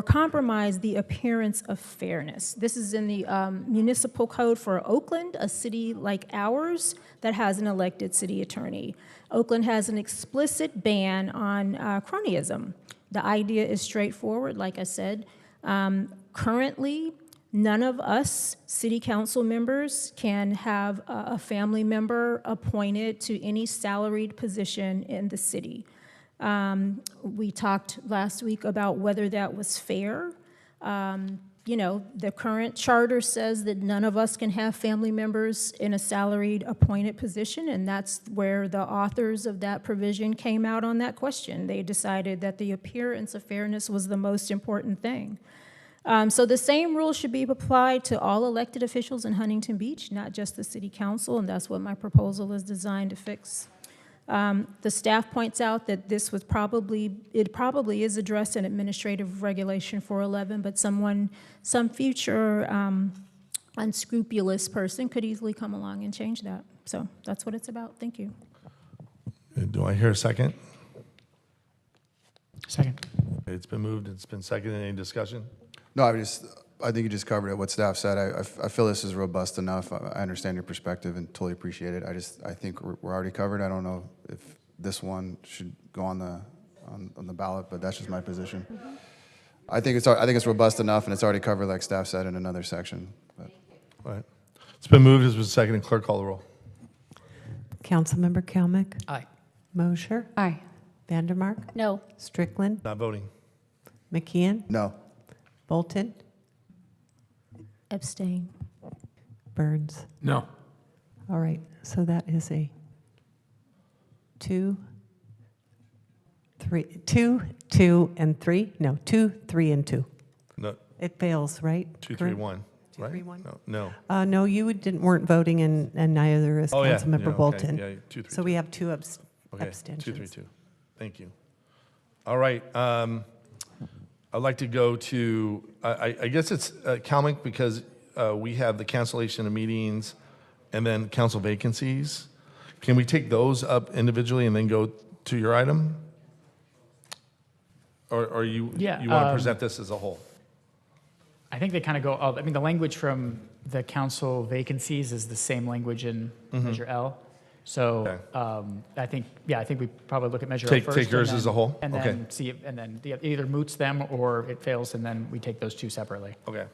compromise the appearance of fairness. This is in the municipal code for Oakland, a city like ours that has an elected city attorney. Oakland has an explicit ban on cronyism. The idea is straightforward, like I said. Currently, none of us city council members can have a family member appointed to any salaried position in the city. We talked last week about whether that was fair. The current charter says that none of us can have family members in a salaried appointed position, and that's where the authors of that provision came out on that question. They decided that the appearance of fairness was the most important thing. So the same rules should be applied to all elected officials in Huntington Beach, not just the city council, and that's what my proposal is designed to fix. The staff points out that this was probably is addressed in Administrative Regulation 411, but some future unscrupulous person could easily come along and change that. So that's what it's about. Thank you. Do I hear a second? Second. It's been moved. It's been seconded. Any discussion? No, I think you just covered it, what staff said. I feel this is robust enough. I understand your perspective and totally appreciate it. I think we're already covered. I don't know if this one should go on the ballot, but that's just my position. I think it's robust enough, and it's already covered, like staff said, in another section. But. All right. It's been moved. It's been seconded. Clerk, call the roll. Councilmember Kalmick? Aye. Mosher? Aye. Vandermark? No. Strickland? Not voting. McKeon? No. Bolton? Abstain. Burns? No. All right, so that is a 2, 2, and 3? No, 2, 3, and 2. No. It fails, right? 2, 3, 1. 2, 3, 1? No. No, you weren't voting, and neither is Councilmember Bolton. Yeah, 2, 3, so 2. we have 2 Okay, abstentions. 2, 3, 2. Thank you. All right. I'd like to go to, I guess it's Kalmick, because we have the cancellation of meetings and then council vacancies. Can we take those up individually and then go to your item? Or you want to present this as a whole? I think they kind of go, I mean, the language from the council vacancies is the same language in Measure L. So I think we probably look at Measure L first. Take yours as a whole? And then see, and then it either moots them or it fails, and then we take those two separately. Okay.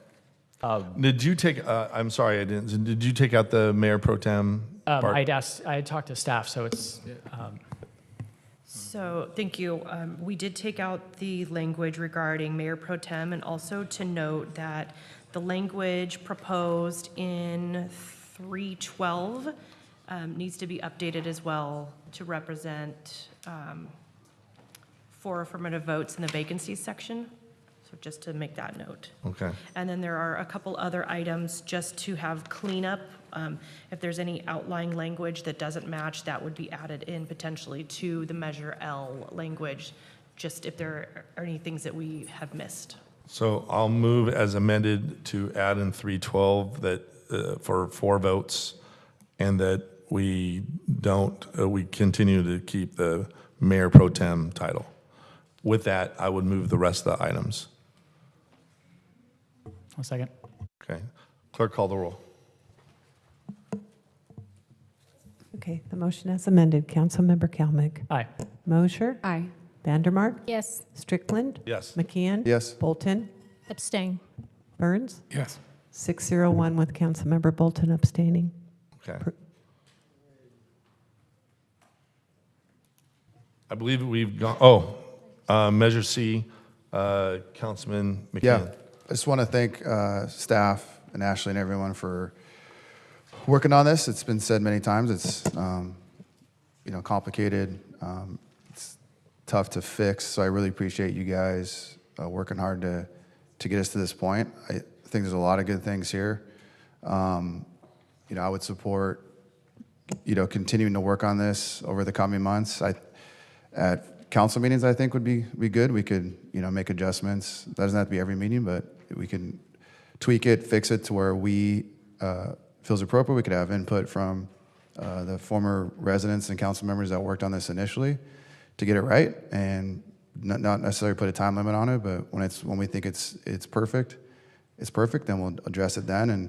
Did you take, I'm sorry, I didn't, did you take out the mayor pro tem part? I had talked to staff, so it's. So, thank you. We did take out the language regarding Mayor Pro Tem, and also to note that the language proposed in 312 needs to be updated as well to represent 4 affirmative votes in the vacancies section. So just to make that note. Okay. And then there are a couple other items just to have cleanup. If there's any outlying language that doesn't match, that would be added in potentially to the Measure L language, just if there are any things that we have missed. So I'll move as amended to add in 312 that for 4 votes, and that we continue to keep the mayor pro tem title. With that, I would move the rest of the items. One second. Okay. Clerk, call the roll. Okay, the motion as amended. Councilmember Kalmick? Aye. Mosher? Aye. Vandermark? Yes. Strickland? Yes. McKeon? Yes. Bolton? Abstain. Burns? Yes. 601 with Councilmember Bolton abstaining. Okay. I believe we've gone, Measure C, Councilman McKeon. Yeah, I just want to thank staff and Ashley and everyone for working on this. It's been said many times. It's complicated. It's tough to fix. So I really appreciate you guys working hard to get us to this point. I think there's a lot of good things here. I would support continuing to work on this over the coming months. At council meetings, I think would be good. We could, make adjustments. That doesn't have to be every meeting, but we can tweak it, fix it to where we feels appropriate. We could have input from the former residents and council members that worked on this initially to get it right, and not necessarily put a time limit on it. But when we think it's perfect, it's perfect. Then we'll address it then. And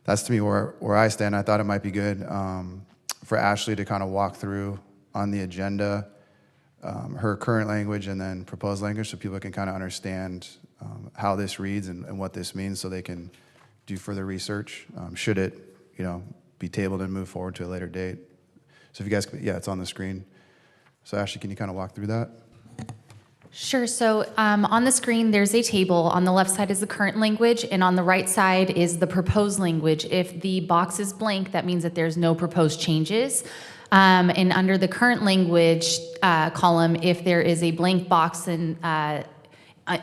that's to me where I stand. I thought it might be good for Ashley to kind of walk through on the agenda her current language and then proposed language, so people can kind of understand how this reads and what this means, so they can do further research. Should it, be tabled and move forward to a later date. So if you guys, it's on the screen. So Ashley, can you kind of walk through that? Sure. So on the screen, there's a table. On the left side is the current language, and on the right side is the proposed language. If the box is blank, that means that there's no proposed changes. And under the current language column, if there is a blank box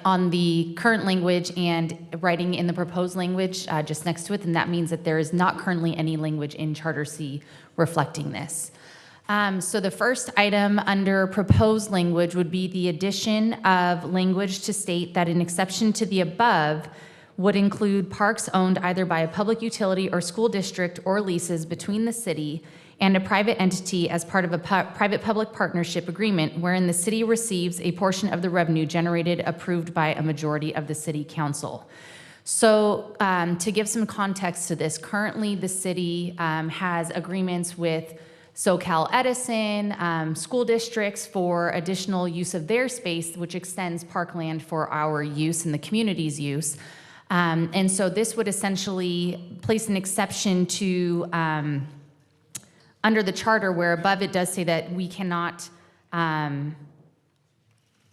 on the current language and writing in the proposed language just next to it, then that means that there is not currently any language in Charter C reflecting this. So the first item under proposed language would be the addition of language to state that an exception to the above would include parks owned either by a public utility or school district or leases between the city and a private entity as part of a private-public partnership agreement wherein the city receives a portion of the revenue generated approved by a majority of the city council. So to give some context to this, currently the city has agreements with SoCal Edison, school districts for additional use of their space, which extends parkland for our use and the community's use. And so this would essentially place an exception to under the charter, where above it does say that we cannot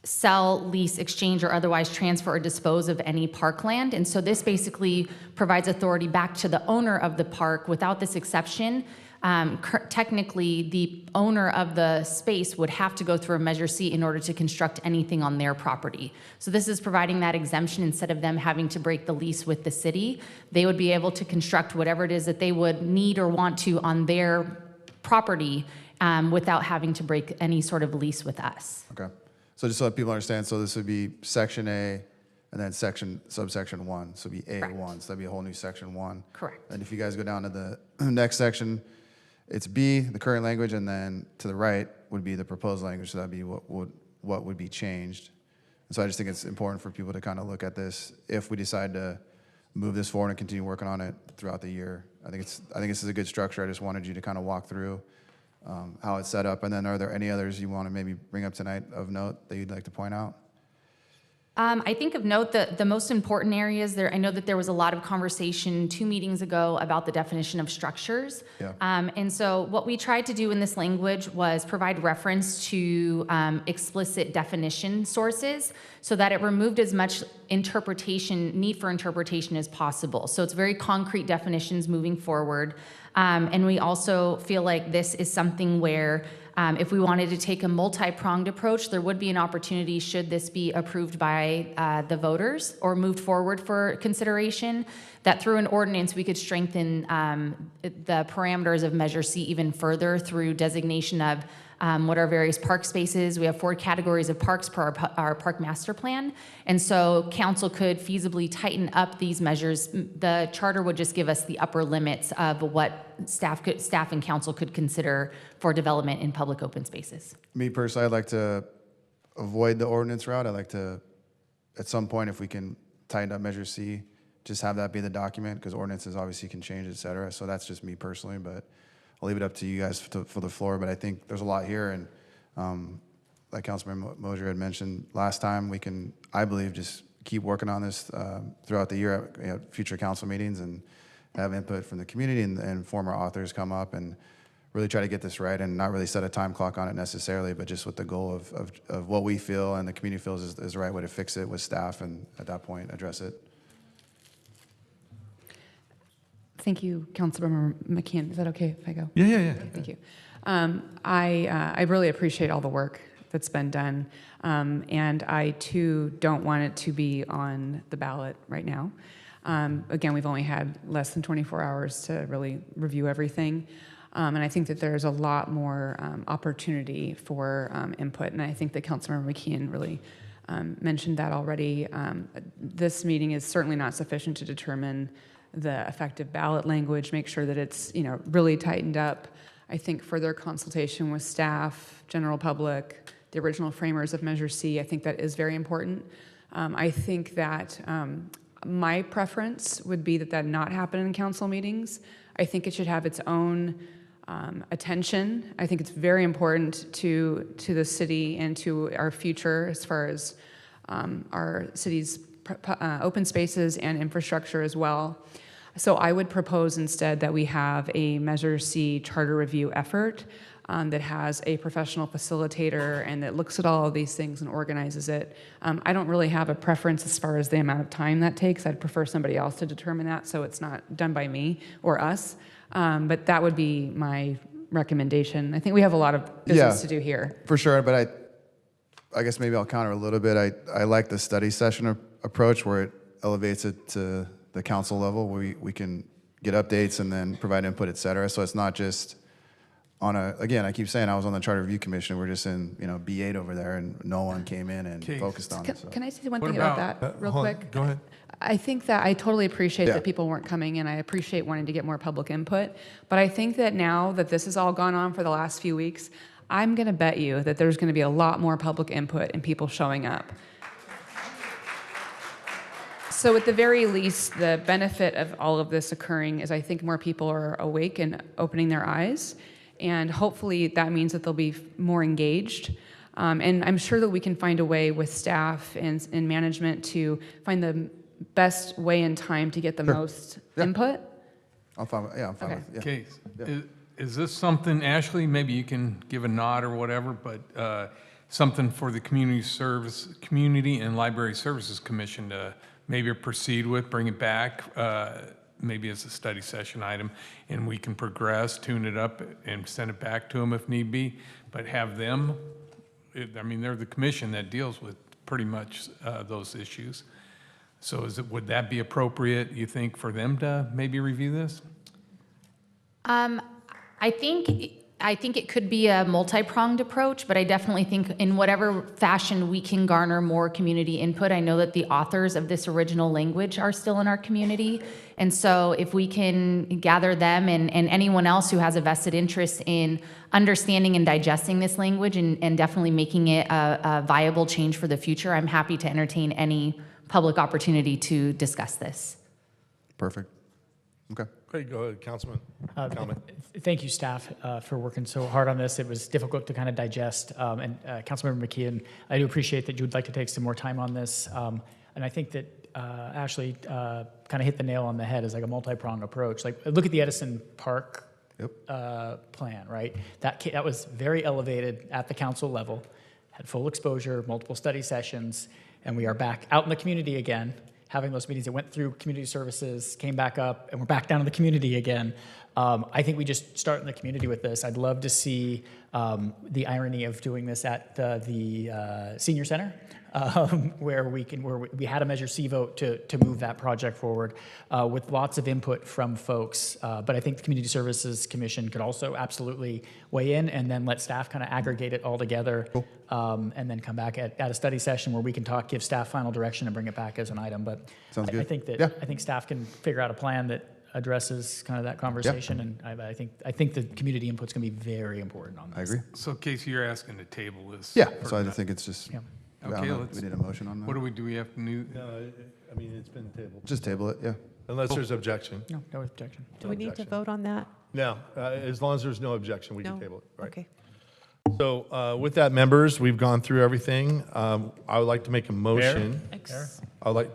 sell, lease, exchange, or otherwise transfer or dispose of any parkland. And so this basically provides authority back to the owner of the park. Without this exception, technically the owner of the space would have to go through a Measure C in order to construct anything on their property. So this is providing that exemption. Instead of them having to break the lease with the city, they would be able to construct whatever it is that they would need or want to on their property without having to break any sort of lease with us. Okay. So just so that people understand, so this would be Section A and then subsection 1. So it'd be A1. Correct. So that'd be a whole new Section 1. Correct. And if you guys go down to the next section, it's B, the current language, and then to the right would be the proposed language. So that'd be what would be changed. And so I just think it's important for people to kind of look at this if we decide to move this forward and continue working on it throughout the year. I think this is a good structure. I just wanted you to kind of walk through how it's set up. And then are there any others you want to maybe bring up tonight of note that you'd like to point out? I think of note that the most important areas there, I know that there was a lot of conversation 2 meetings ago about the definition of structures. Yeah. And so what we tried to do in this language was provide reference to explicit definition sources so that it removed as much need for interpretation as possible. So it's very concrete definitions moving forward. And we also feel like this is something where if we wanted to take a multi-pronged approach, there would be an opportunity, should this be approved by the voters or moved forward for consideration, that through an ordinance we could strengthen the parameters of Measure C even further through designation of what are various park spaces. We have 4 categories of parks per our park master plan. And so council could feasibly tighten up these measures. The charter would just give us the upper limits of what staff and council could consider for development in public open spaces. Me personally, I'd like to avoid the ordinance route. I'd like to, at some point, if we can tighten up Measure C, just have that be the document, because ordinances obviously can change, et cetera. So that's just me personally, but I'll leave it up to you guys for the floor. But I think there's a lot here, and like Councilman Mosier had mentioned last time, we can, I believe, just keep working on this throughout the year at future council meetings and have input from the community and former authors come up and really try to get this right, and not really set a time clock on it necessarily, but just with the goal of what we feel and the community feels is the right way to fix it with staff, and at that point address it. Thank you, Councilmember McKeon. Is that okay if I go? Yeah. Thank you. I really appreciate all the work that's been done, and I too don't want it to be on the ballot right now. Again, we've only had less than 24 hours to really review everything, and I think that there's a lot more opportunity for input, and I think that Councilmember McKeon really mentioned that already. This meeting is certainly not sufficient to determine the effective ballot language, make sure that it's really tightened up. I think further consultation with staff, general public, the original framers of Measure C, I think that is very important. I think that my preference would be that not happen in council meetings. I think it should have its own attention. I think it's very important to the city and to our future as far as our city's open spaces and infrastructure as well. So I would propose instead that we have a Measure C charter review effort that has a professional facilitator and that looks at all of these things and organizes it. I don't really have a preference as far as the amount of time that takes. I'd prefer somebody else to determine that, so it's not done by me or us. But that would be my recommendation. I think we have a lot of business to do here. For sure, but I guess maybe I'll counter a little bit. I like the study session approach where it elevates it to the council level where we can get updates and then provide input, et cetera. So it's not just on again, I keep saying I was on the Charter Review Commission. We're just in, B8 over there, and no one came in and focused on it. So. Can I say one thing about that real quick? Go ahead. I think that I totally appreciate Yeah. that people weren't coming in. I appreciate wanting to get more public input. But I think that now that this has all gone on for the last few weeks, I'm going to bet you that there's going to be a lot more public input and people showing up. So at the very least, the benefit of all of this occurring is I think more people are awake and opening their eyes. And hopefully that means that they'll be more engaged. And I'm sure that we can find a way with staff and management to find the best way and time to get the most input. I'm fine with yeah. Okay. Is this something, Ashley, maybe you can give a nod or whatever, but something for the Community and Library Services Commission to maybe proceed with, bring it back, maybe as a study session item, and we can progress, tune it up, and send it back to them if need be, but have them, I mean, they're the commission that deals with pretty much those issues. So would that be appropriate, you think, for them to maybe review this? I think it could be a multi-pronged approach, but I definitely think in whatever fashion we can garner more community input. I know that the authors of this original language are still in our community. And so if we can gather them and anyone else who has a vested interest in understanding and digesting this language and definitely making it a viable change for the future, I'm happy to entertain any public opportunity to discuss this. Perfect. Okay. Great, go ahead, Councilman. Comment. Thank you, staff, for working so hard on this. It was difficult to kind of digest. And Councilmember McKeon, I do appreciate that you would like to take some more time on this. And I think that Ashley kind of hit the nail on the head as like a multi-pronged approach. Like, look at the Edison Park plan, right? That was very elevated at the council level, had full exposure, multiple study sessions, and we are back out in the community again, having those meetings that went through community services, came back up, and we're back down in the community again. I think we just start in the community with this. I'd love to see the irony of doing this at the senior center, where we had a Measure C vote to move that project forward with lots of input from folks. But I think the Community Services Commission could also absolutely weigh in and then let staff kind of aggregate it all together, and then come back at a study session where we can give staff final direction and bring it back as an item. But Sounds good. I think that I think staff can figure out a plan that addresses kind of that conversation, and I think the community input's going to be very important on this. I agree. So, Casey, you're asking to table this? Yeah, so I think it's just, Okay, we need a motion on that. What do we have to do? No, I mean, it's been tabled. Just table it, yeah. Unless there's objection. No objection. Do we need to vote on that? No, as long as there's no objection, we can table it. Right. Okay. So with that, members, we've gone through everything. I would like to make a motion. I would like,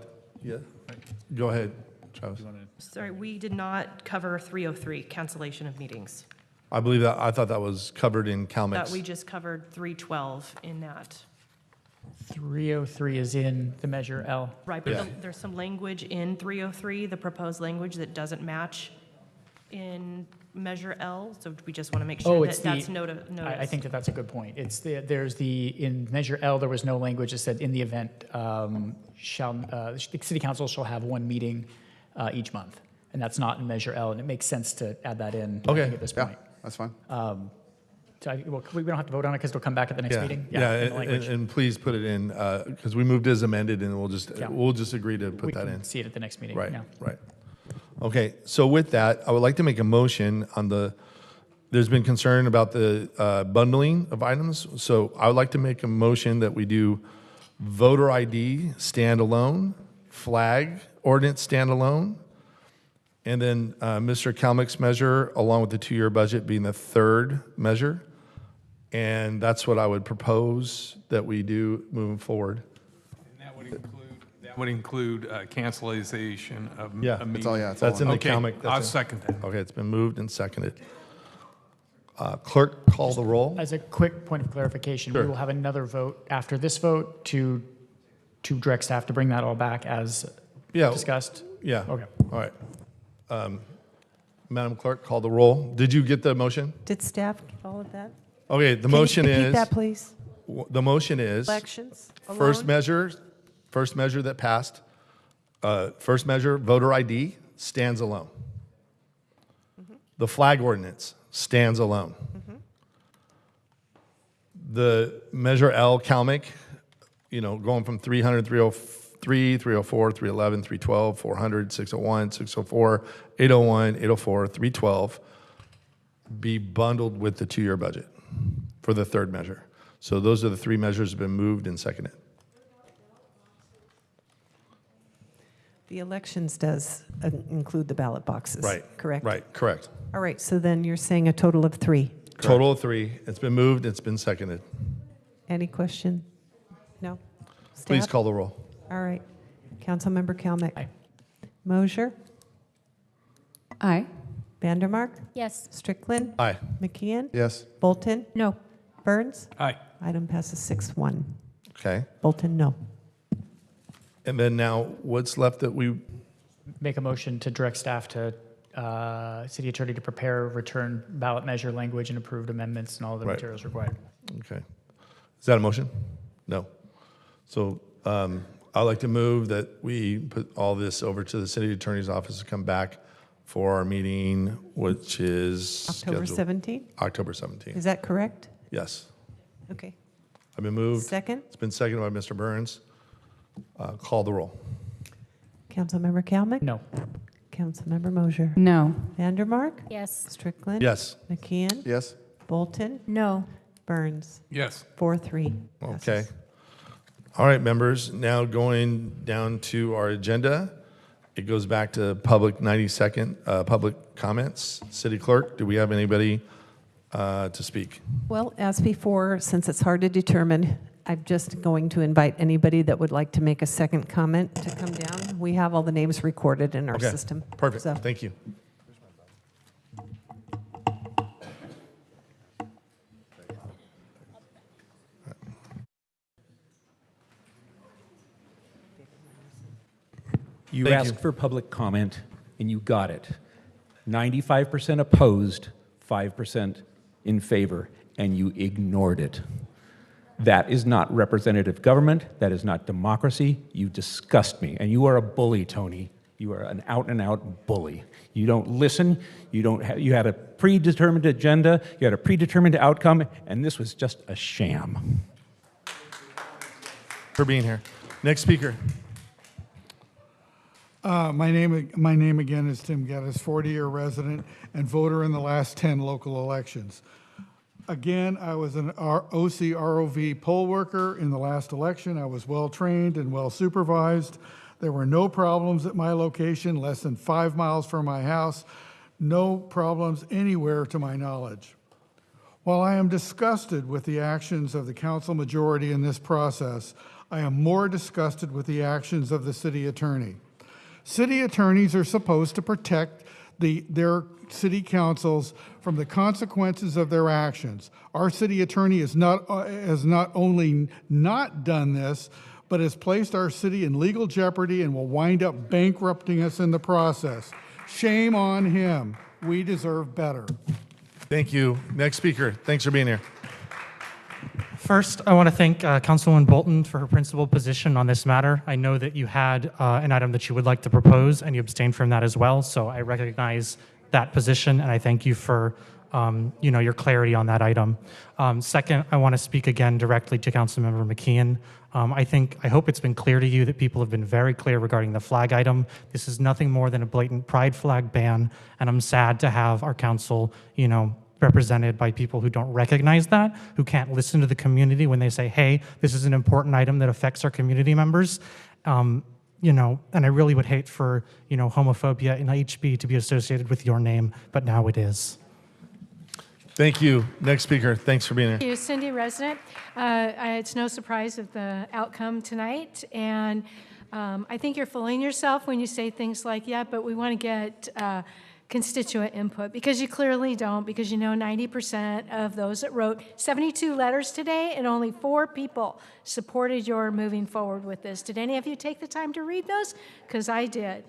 go ahead, Travis. Sorry, we did not cover 303, cancellation of meetings. I believe that, I thought that was covered in CalMix. That we just covered 312 in that. 303 is in the Measure L. Right, but there's some language in 303, the proposed language, that doesn't match in Measure L, so we just want to make sure that's noticed. I think that's a good point. In Measure L, there was no language that said in the event the City Council shall have one meeting each month, and that's not in Measure L, and it makes sense to add that in at this point. That's fine. So we don't have to vote on it because it'll come back at the next meeting. And please put it in, because we moved as amended, and we'll just agree to put that in. See it at the next meeting. Right, right. Okay, so with that, I would like to make a motion on there's been concern about the bundling of items, so I would like to make a motion that we do voter ID standalone, flag ordinance standalone, and then Mr. Kalmick's measure, along with the 2-year budget being the third measure. And that's what I would propose that we do moving forward. And that would include cancellation of a meeting. That's in the CalMix. I'll second that. Okay, it's been moved and seconded. Clerk, call the roll. As a quick point of clarification, we will have another vote after this vote to direct staff to bring that all back as discussed. Yeah. Okay. All right. Madam Clerk, call the roll. Did you get the motion? Did staff get all of that? Okay, the Can motion you is. repeat that, please? The motion is. Elections First alone? First measure that passed. First measure, voter ID, stands alone. The flag ordinance stands alone. The Measure L, CalMix, going from 300, 303, 304, 311, 312, 400, 601, 604, 801, 804, 312 be bundled with the 2-year budget for the third measure. So those are the 3 measures that have been moved and seconded. The elections does include the ballot boxes, Right. correct? Right, correct. All right, so then you're saying a total of 3. Total of 3. It's been moved, it's been seconded. Any question? No? Please Staff? call the roll. All right. Councilmember Kalmick. Aye. Mosier? Aye. Vandermark? Yes. Strickland? Aye. McKeon? Yes. Bolton? No. Burns? Aye. Item passes 6-1. Okay. Bolton, no. And then now, what's left that we, Make a motion to direct staff to city attorney to prepare, return ballot measure language and approved amendments and all the Right. materials required. okay. Is that a motion? No. So I'd like to move that we put all this over to the city attorney's office to come back for our meeting, which is October scheduled- 17th? October 17th. Is that correct? Yes. Okay. I've been moved. Second? It's been seconded by Mr. Burns. Call the roll. Councilmember Kalmick? No. Councilmember Mosier? No. Vandermark? Yes. Strickland? Yes. McKeon? Yes. Bolton? No. Burns? Yes. 4-3. Okay. All right, members, now going down to our agenda. It goes back to public 90-second public comments. City Clerk, do we have anybody to speak? Well, as before, since it's hard to determine, I'm just going to invite anybody that would like to make a second comment to come down. We have all the names recorded in our Okay, system. perfect. So- Thank you. You Thank asked you. for public comment, and you got it. 95% opposed, 5% in favor, and you ignored it. That is not representative government. That is not democracy. You disgust me, and you are a bully, Tony. You are an out-and-out bully. You don't listen. You had a predetermined agenda. You had a predetermined outcome, and this was just a sham. For being here. Next speaker. My name again is Tim Geddes, 40-year resident and voter in the last 10 local elections. Again, I was an OCROV poll worker in the last election. I was well-trained and well-supervised. There were no problems at my location, less than 5 miles from my house. No problems anywhere to my knowledge. While I am disgusted with the actions of the council majority in this process, I am more disgusted with the actions of the city attorney. City attorneys are supposed to protect their city councils from the consequences of their actions. Our city attorney has not only not done this, but has placed our city in legal jeopardy and will wind up bankrupting us in the process. Shame on him. We deserve better. Thank you. Next speaker. Thanks for being here. First, I want to thank Councilwoman Bolton for her principled position on this matter. I know that you had an item that you would like to propose, and you abstained from that as well. So I recognize that position, and I thank you for your clarity on that item. Second, I want to speak again directly to Councilmember McKeon. I hope it's been clear to you that people have been very clear regarding the flag item. This is nothing more than a blatant pride flag ban, and I'm sad to have our council, represented by people who don't recognize that, who can't listen to the community when they say, hey, this is an important item that affects our community members. And I really would hate for, homophobia in HB to be associated with your name, but now it is. Thank you. Next speaker. Thanks for being here. Thank you, Cindy, resident. It's no surprise of the outcome tonight, and I think you're fooling yourself when you say things like, yeah, but we want to get constituent input, because you clearly don't, because 90% of those that wrote 72 letters today, and only 4 people supported your moving forward with this. Did any of you take the time to read those? Because I did.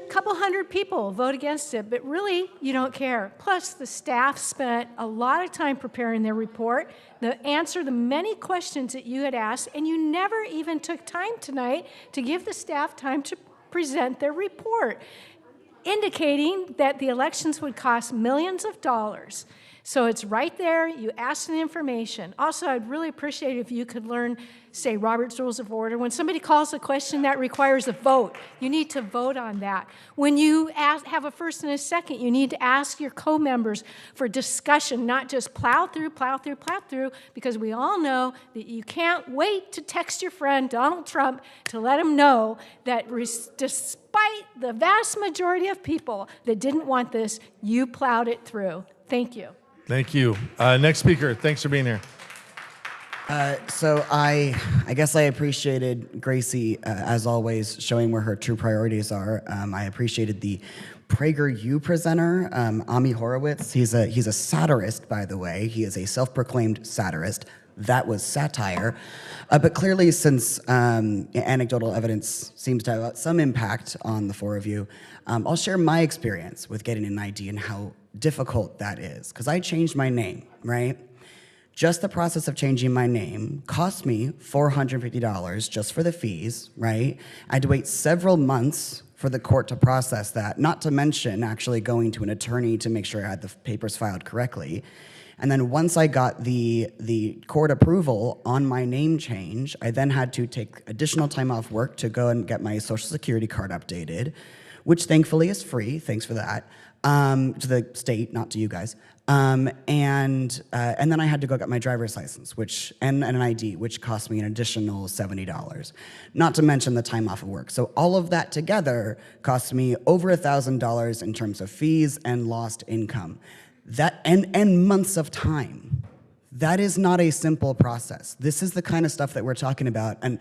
Couple hundred people vote against it, but really, you don't care. Plus, the staff spent a lot of time preparing their report, to answer the many questions that you had asked, and you never even took time tonight to give the staff time to present their report, indicating that the elections would cost millions of dollars. So it's right there. You ask the information. Also, I'd really appreciate it if you could learn, say, Robert's Rules of Order. When somebody calls a question that requires a vote, you need to vote on that. When you have a first and a second, you need to ask your co-members for discussion, not just plow through, because we all know that you can't wait to text your friend Donald Trump to let him know that despite the vast majority of people that didn't want this, you plowed it through. Thank you. Thank you. Next speaker, thanks for being here. So I guess I appreciated Gracie, as always, showing where her true priorities are. I appreciated the PragerU presenter, Ami Horowitz. He's a satirist, by the way. He is a self-proclaimed satirist. That was satire. But clearly, since anecdotal evidence seems to have some impact on the four of you, I'll share my experience with getting an ID and how difficult that is. Because I changed my name, right? Just the process of changing my name cost me $450 just for the fees, right? I had to wait several months for the court to process that, not to mention actually going to an attorney to make sure I had the papers filed correctly. And then once I got the court approval on my name change, I then had to take additional time off work to go and get my Social Security card updated, which thankfully is free, thanks for that, to the state, not to you guys. And then I had to go get my driver's license, and an ID, which cost me an additional $70, not to mention the time off of work. So all of that together cost me over $1,000 in terms of fees and lost income. That and months of time. That is not a simple process. This is the kind of stuff that we're talking about. And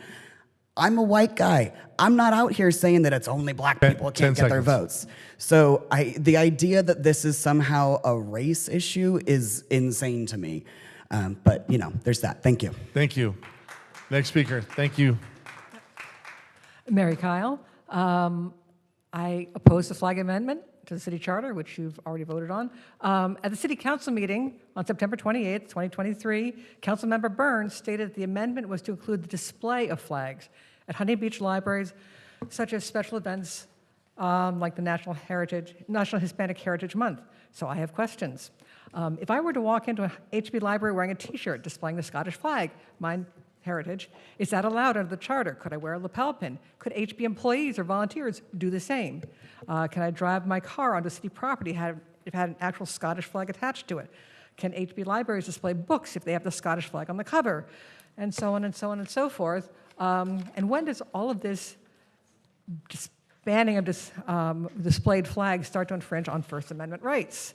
I'm a white guy. I'm not out here saying that it's only black people who can't get their votes. So the idea that this is somehow a race issue is insane to me. But, there's that. Thank you. Thank you. Next speaker. Thank you. Mary Kyle. I oppose the flag amendment to the city charter, which you've already voted on. At the city council meeting on September 28th, 2023, Councilmember Burns stated that the amendment was to include the display of flags at Huntington Beach libraries, such as special events like the National Hispanic Heritage Month. So I have questions. If I were to walk into a HB library wearing a t-shirt displaying the Scottish flag, mine heritage, is that allowed under the charter? Could I wear a lapel pin? Could HB employees or volunteers do the same? Can I drive my car onto city property if it had an actual Scottish flag attached to it? Can HB libraries display books if they have the Scottish flag on the cover? And so on and so on and so forth. And when does all of this banning of displayed flags start to infringe on First Amendment rights?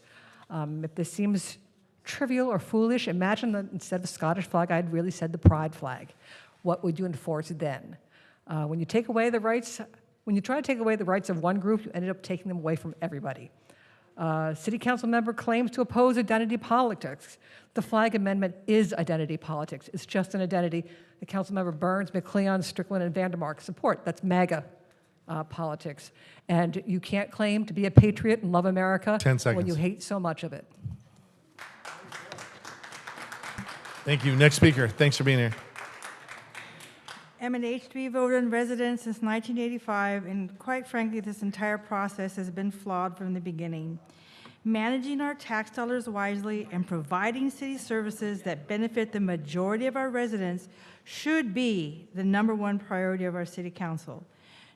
If this seems trivial or foolish, imagine that instead of the Scottish flag, I'd really said the pride flag. What would you enforce then? When you try to take away the rights of one group, you ended up taking them away from everybody. City council member claims to oppose identity politics. The flag amendment is identity politics. It's just an identity that Councilmember Burns, McCleon, Strickland, and Vandermark support. That's MAGA politics. And you can't claim to be a patriot and love America 10 seconds. when you hate so much of it. Thank you. Next speaker. Thanks for being here. I'm an HB voter and resident since 1985, and quite frankly, this entire process has been flawed from the beginning. Managing our tax dollars wisely and providing city services that benefit the majority of our residents should be the #1 priority of our city council.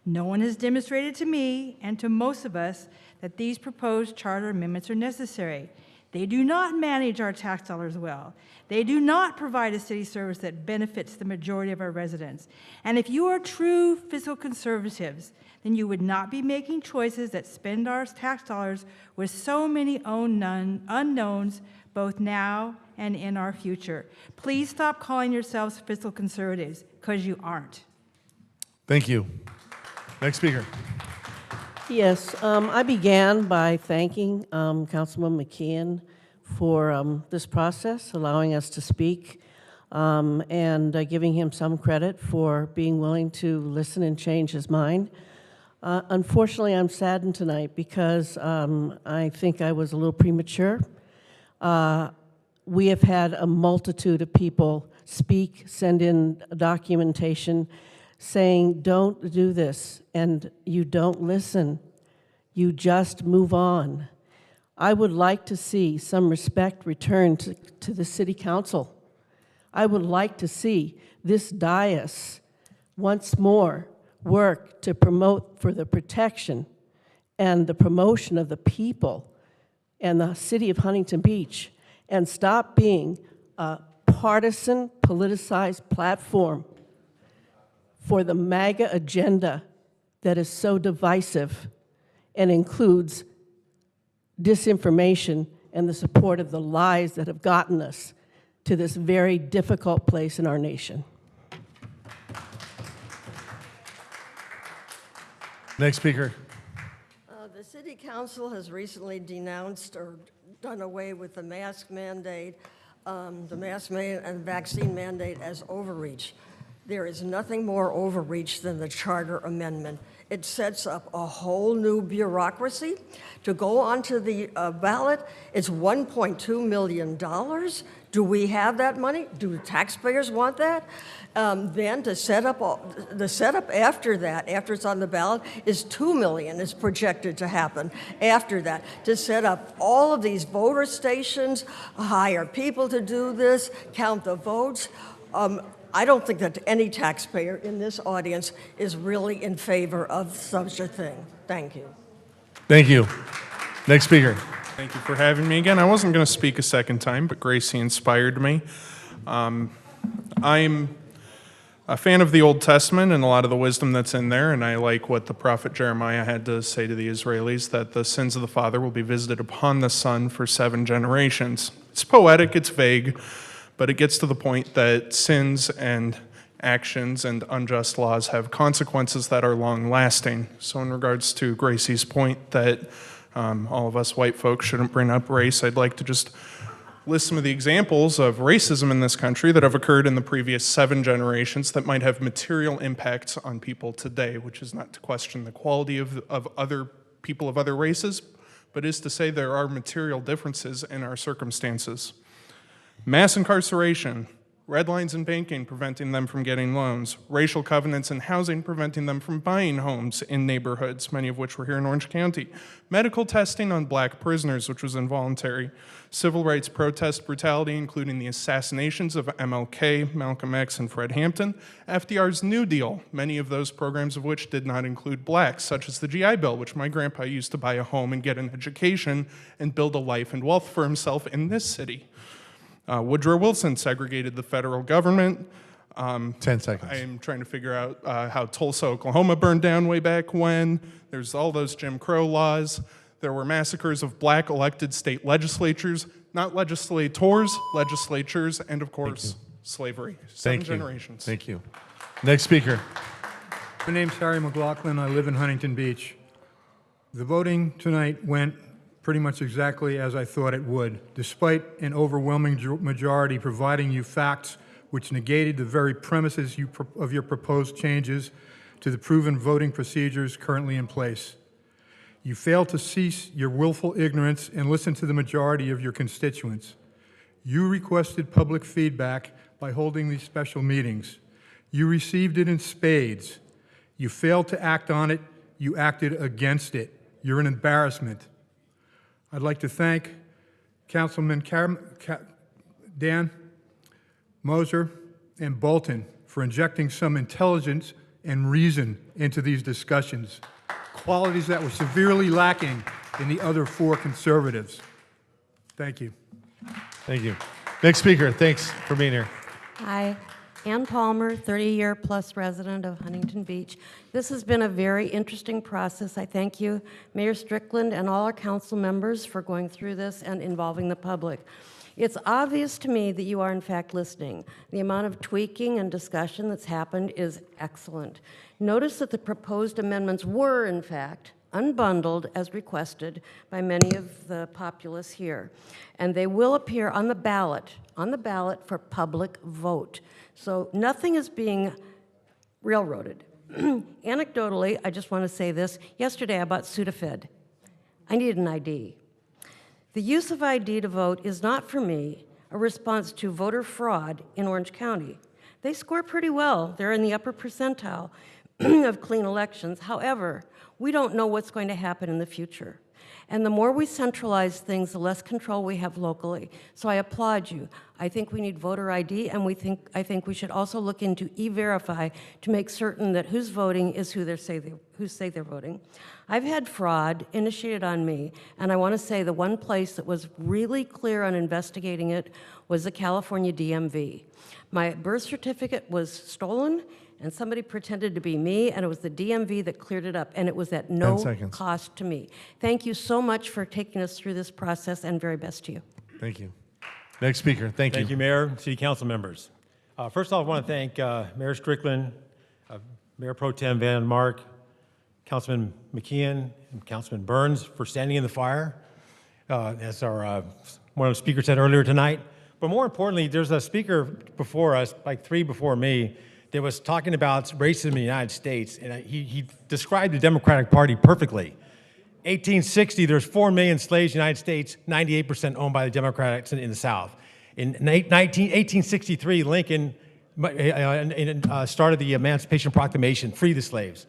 No one has demonstrated to me and to most of us that these proposed charter amendments are necessary. They do not manage our tax dollars well. They do not provide a city service that benefits the majority of our residents. And if you are true fiscal conservatives, then you would not be making choices that spend our tax dollars with so many unknowns, both now and in our future. Please stop calling yourselves fiscal conservatives, because you aren't. Thank you. Next speaker. Yes, I began by thanking Councilman McKeon for this process, allowing us to speak, and giving him some credit for being willing to listen and change his mind. Unfortunately, I'm saddened tonight because I think I was a little premature. We have had a multitude of people speak, send in documentation, saying, don't do this, and you don't listen. You just move on. I would like to see some respect returned to the city council. I would like to see this dais once more work to promote for the protection and the promotion of the people and the city of Huntington Beach, and stop being a partisan, politicized platform for the MAGA agenda that is so divisive and includes disinformation and the support of the lies that have gotten us to this very difficult place in our nation. Next speaker. The City Council has recently denounced or done away with the mask mandate, and vaccine mandate as overreach. There is nothing more overreach than the charter amendment. It sets up a whole new bureaucracy. To go onto the ballot, it's $1.2 million. Do we have that money? Do taxpayers want that? Then to set up, the setup after that, after it's on the ballot, is $2 million is projected to happen after that. To set up all of these voter stations, hire people to do this, count the votes. I don't think that any taxpayer in this audience is really in favor of such a thing. Thank you. Thank you. Next speaker. Thank you for having me again. I wasn't going to speak a second time, but Gracie inspired me. I'm a fan of the Old Testament and a lot of the wisdom that's in there, and I like what the prophet Jeremiah had to say to the Israelis, that the sins of the father will be visited upon the son for 7 generations. It's poetic, it's vague, but it gets to the point that sins and actions and unjust laws have consequences that are long-lasting. So in regards to Gracie's point that all of us white folks shouldn't bring up race, I'd like to just list some of the examples of racism in this country that have occurred in the previous 7 generations that might have material impacts on people today, which is not to question the quality of other people of other races, but is to say there are material differences in our circumstances. Mass incarceration, red lines in banking preventing them from getting loans, racial covenants in housing preventing them from buying homes in neighborhoods, many of which were here in Orange County, medical testing on black prisoners, which was involuntary, civil rights protest brutality, including the assassinations of MLK, Malcolm X, and Fred Hampton, FDR's New Deal, many of those programs of which did not include blacks, such as the GI Bill, which my grandpa used to buy a home and get an education and build a life and wealth for himself in this city. Woodrow Wilson segregated the federal government. 10 seconds. I am trying to figure out how Tulsa, Oklahoma burned down way back when. There's all those Jim Crow laws. There were massacres of black elected state legislatures, not legislators, legislatures, and of course, slavery. 7 generations. Thank you. Next speaker. My name's Harry McLaughlin. I live in Huntington Beach. The voting tonight went pretty much exactly as I thought it would, despite an overwhelming majority providing you facts which negated the very premises of your proposed changes to the proven voting procedures currently in place. You failed to cease your willful ignorance and listen to the majority of your constituents. You requested public feedback by holding these special meetings. You received it in spades. You failed to act on it. You acted against it. You're an embarrassment. I'd like to thank Councilman Dan Moser and Bolton for injecting some intelligence and reason into these discussions, qualities that were severely lacking in the other 4 conservatives. Thank you. Thank you. Next speaker, thanks for being here. Hi, Ann Palmer, 30-year-plus resident of Huntington Beach. This has been a very interesting process. I thank you, Mayor Strickland, and all our council members for going through this and involving the public. It's obvious to me that you are in fact listening. The amount of tweaking and discussion that's happened is excellent. Notice that the proposed amendments were in fact unbundled as requested by many of the populace here. And they will appear on the ballot for public vote. So nothing is being railroaded. Anecdotally, I just want to say this. Yesterday I bought Sudafed. I needed an ID. The use of ID to vote is not, for me, a response to voter fraud in Orange County. They score pretty well. They're in the upper percentile of clean elections. However, we don't know what's going to happen in the future. And the more we centralize things, the less control we have locally. So I applaud you. I think we need voter ID, and I think we should also look into E-Verify to make certain that who's voting is who say they're voting. I've had fraud initiated on me, and I want to say the one place that was really clear on investigating it was the California DMV. My birth certificate was stolen, and somebody pretended to be me, and it was the DMV that cleared it up, and it was at no 10 seconds. cost to me. Thank you so much for taking us through this process, and very best to you. Thank you. Next speaker. Thank you. Thank you, Mayor, City Council members. First off, I want to thank Mayor Strickland, Mayor Pro Tem Van Mark, Councilman McKeon, and Councilman Burns for standing in the fire, as our one of the speakers said earlier tonight. But more importantly, there's a speaker before us, like three before me, that was talking about racism in the United States, and he described the Democratic Party perfectly. 1860, there's 4 million slaves in the United States, 98% owned by the Democrats in the South. In 1863, Lincoln started the Emancipation Proclamation, free the slaves.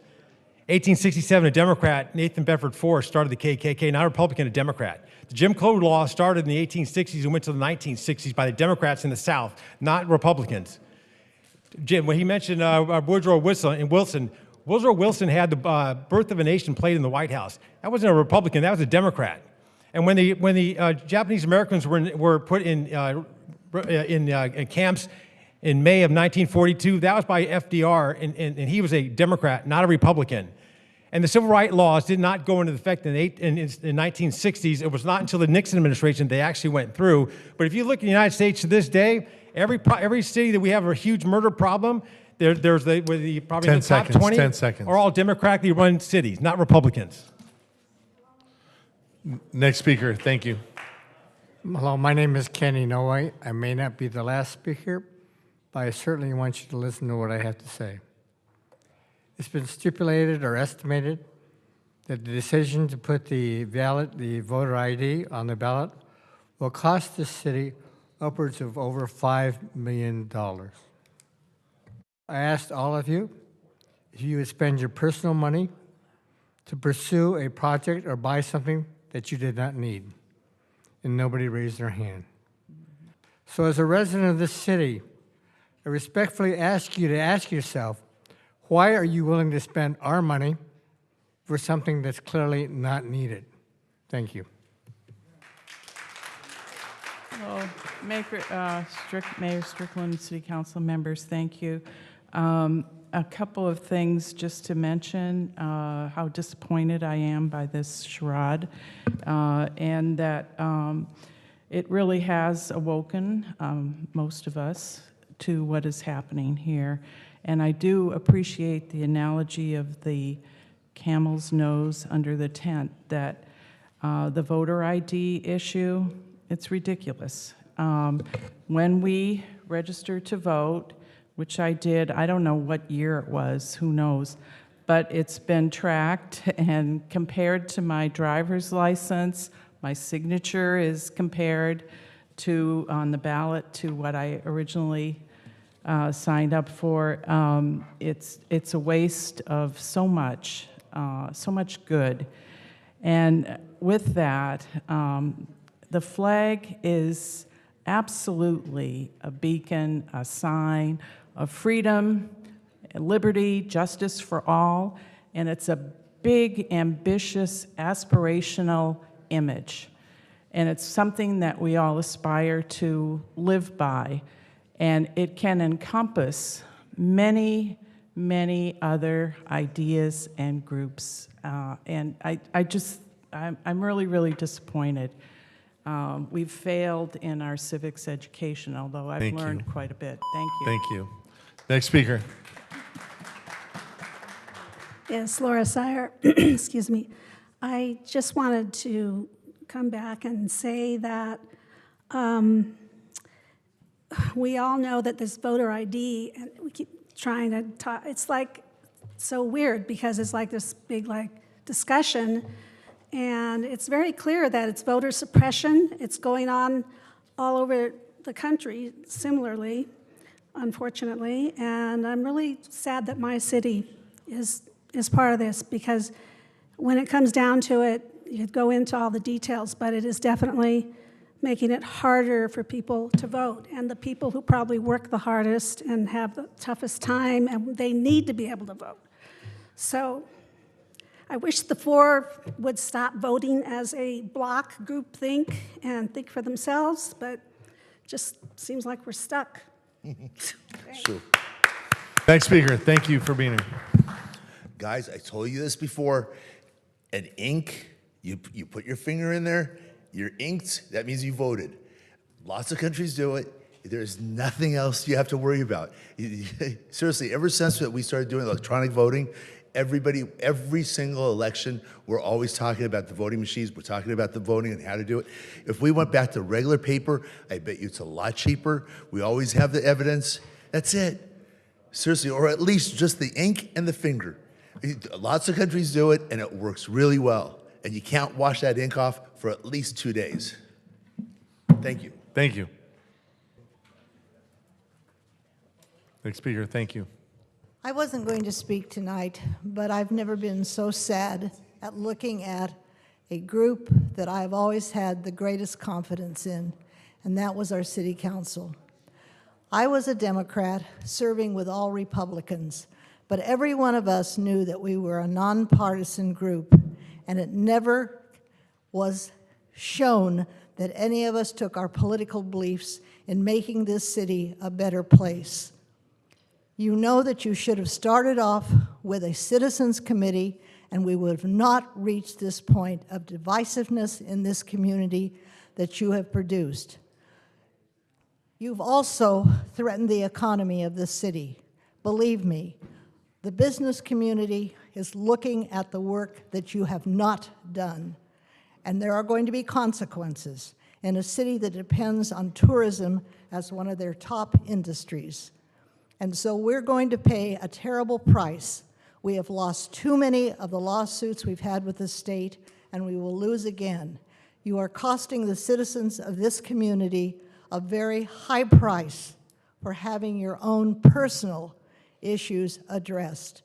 1867, a Democrat, Nathan Bedford Forrest, started the KKK, not a Republican, a Democrat. The Jim Crow law started in the 1860s and went to the 1960s by the Democrats in the South, not Republicans. Jim, when he mentioned Woodrow Wilson, Woodrow Wilson had the Birth of a Nation played in the White House. That wasn't a Republican, that was a Democrat. And when the Japanese Americans were put in camps in May of 1942, that was by FDR, and he was a Democrat, not a Republican. And the civil rights laws did not go into effect in the 1960s. It was not until the Nixon administration they actually went through. But if you look in the United States to this day, every city that we have a huge murder problem, there's probably 10 the top seconds, 20 10 seconds. are all democratically run cities, not Republicans. Next speaker. Thank you. Hello, my name is Kenny Noe. I may not be the last speaker, but I certainly want you to listen to what I have to say. It's been stipulated or estimated that the decision to put the voter ID on the ballot will cost the city upwards of over $5 million. I asked all of you if you would spend your personal money to pursue a project or buy something that you did not need, and nobody raised their hand. So as a resident of this city, I respectfully ask you to ask yourself, why are you willing to spend our money for something that's clearly not needed? Thank you. Well, Mayor Strickland, City Council members, thank you. A couple of things just to mention, how disappointed I am by this charade, and that it really has awoken most of us to what is happening here. And I do appreciate the analogy of the camel's nose under the tent, that the voter ID issue, it's ridiculous. When we register to vote, which I did, I don't know what year it was, who knows, but it's been tracked and compared to my driver's license. My signature is compared to, on the ballot, to what I originally signed up for. It's a waste of so much good. And with that, the flag is absolutely a beacon, a sign of freedom, liberty, justice for all, and it's a big, ambitious, aspirational image. And it's something that we all aspire to live by. And it can encompass many, many other ideas and groups. And I'm really, really disappointed. We've failed in our civics education, although I've learned quite a bit. Thank you. Thank you. Next speaker. Yes, Laura Sire. Excuse me. I just wanted to come back and say that we all know that this voter ID, and we keep trying to talk, it's like so weird because it's like this big discussion, and it's very clear that it's voter suppression. It's going on all over the country similarly, unfortunately, and I'm really sad that my city is part of this, because when it comes down to it, you'd go into all the details, but it is definitely making it harder for people to vote. And the people who probably work the hardest and have the toughest time, and they need to be able to vote. So I wish the four would stop voting as a block group think and think for themselves, but just seems like we're stuck. Sure. Next speaker, thank you for being here. Guys, I told you this before. An ink, you put your finger in there, you're inked, that means you voted. Lots of countries do it. There's nothing else you have to worry about. Seriously, ever since that we started doing electronic voting, every single election, we're always talking about the voting machines, we're talking about the voting and how to do it. If we went back to regular paper, I bet you it's a lot cheaper. We always have the evidence. That's it. Seriously, or at least just the ink and the finger. Lots of countries do it, and it works really well. And you can't wash that ink off for at least 2 days. Thank you. Thank you. Next speaker, thank you. I wasn't going to speak tonight, but I've never been so sad at looking at a group that I've always had the greatest confidence in, and that was our city council. I was a Democrat serving with all Republicans, but every one of us knew that we were a nonpartisan group, and it never was shown that any of us took our political beliefs in making this city a better place. You know that you should have started off with a citizens committee, and we would have not reached this point of divisiveness in this community that you have produced. You've also threatened the economy of this city. Believe me, the business community is looking at the work that you have not done, and there are going to be consequences in a city that depends on tourism as one of their top industries. And so we're going to pay a terrible price. We have lost too many of the lawsuits we've had with the state, and we will lose again. You are costing the citizens of this community a very high price for having your own personal issues addressed.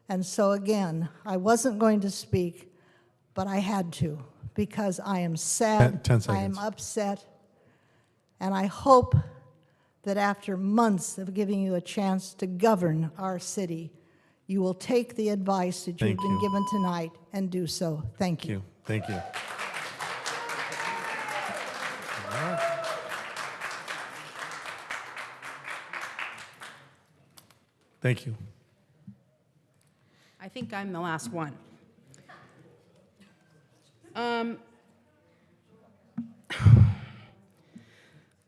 And so again, I wasn't going to speak, but I had to, because I am sad, 10 I am seconds. upset, and I hope that after months of giving you a chance to govern our city, you will take the advice that you've Thank been you. given tonight and do so. Thank you. Thank you. Thank you. I think I'm the last one. I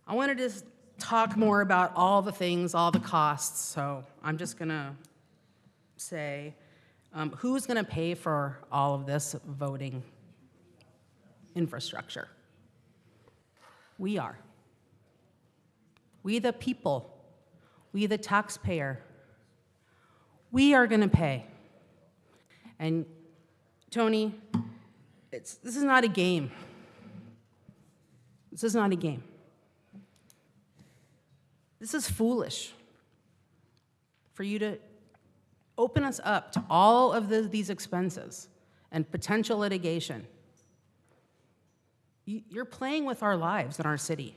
wanted to talk more about all the things, all the costs, so I'm just gonna say, who's gonna pay for all of this voting infrastructure? We are. We the people, we the taxpayer, we are gonna pay. And Tony, this is not a game. This is not a game. This is foolish for you to open us up to all of these expenses and potential litigation. You're playing with our lives in our city.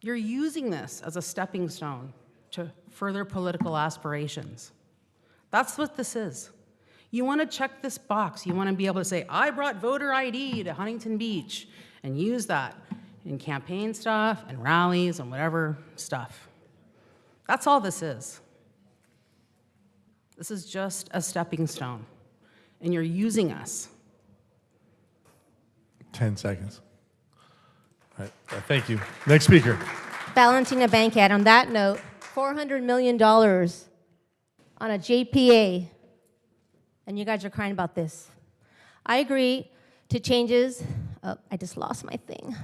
You're using this as a stepping stone to further political aspirations. That's what this is. You want to check this box. You want to be able to say, I brought voter ID to Huntington Beach, and use that in campaign stuff and rallies and whatever stuff. That's all this is. This is just a stepping stone, and you're using us. 10 seconds. All right, thank you. Next speaker. Valentina Bankhead. On that note, $400 million on a JPA, and you guys are crying about this. I agree to changes. Oh, I just lost my thing.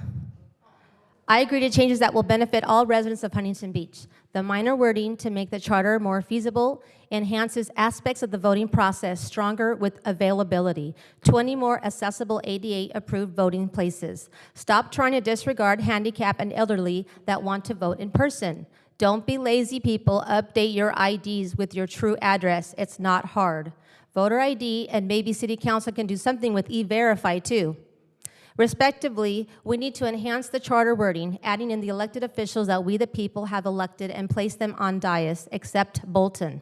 I agree to changes that will benefit all residents of Huntington Beach. The minor wording to make the charter more feasible enhances aspects of the voting process stronger with availability. 20 more accessible ADA-approved voting places. Stop trying to disregard handicapped and elderly that want to vote in person. Don't be lazy, people. Update your IDs with your true address. It's not hard. voter ID, and maybe City Council can do something with E-Verify too. Respectively, we need to enhance the charter wording, adding in the elected officials that we the people have elected and place them on dais, except Bolton.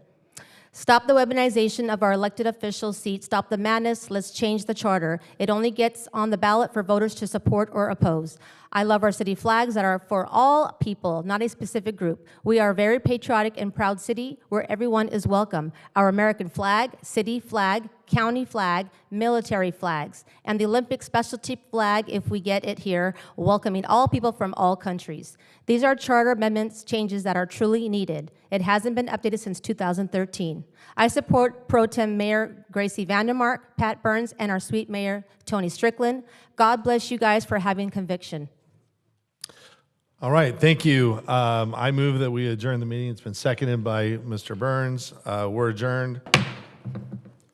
Stop the weaponization of our elected officials' seats. Stop the madness. Let's change the charter. It only gets on the ballot for voters to support or oppose. I love our city flags that are for all people, not a specific group. We are a very patriotic and proud city where everyone is welcome. Our American flag, city flag, county flag, military flags, and the Olympic specialty flag, if we get it here, welcoming all people from all countries. These are charter amendments changes that are truly needed. It hasn't been updated since 2013. I support Pro Tem Mayor Gracie Vandermark, Pat Burns, and our sweet Mayor Tony Strickland. God bless you guys for having conviction. All right, thank you. I move that we adjourn the meeting. It's been seconded by Mr. Burns. We're adjourned.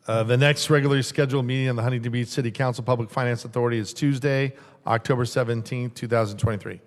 The next regularly scheduled meeting of the Huntington Beach City Council Public Finance Authority is Tuesday, October 17th, 2023.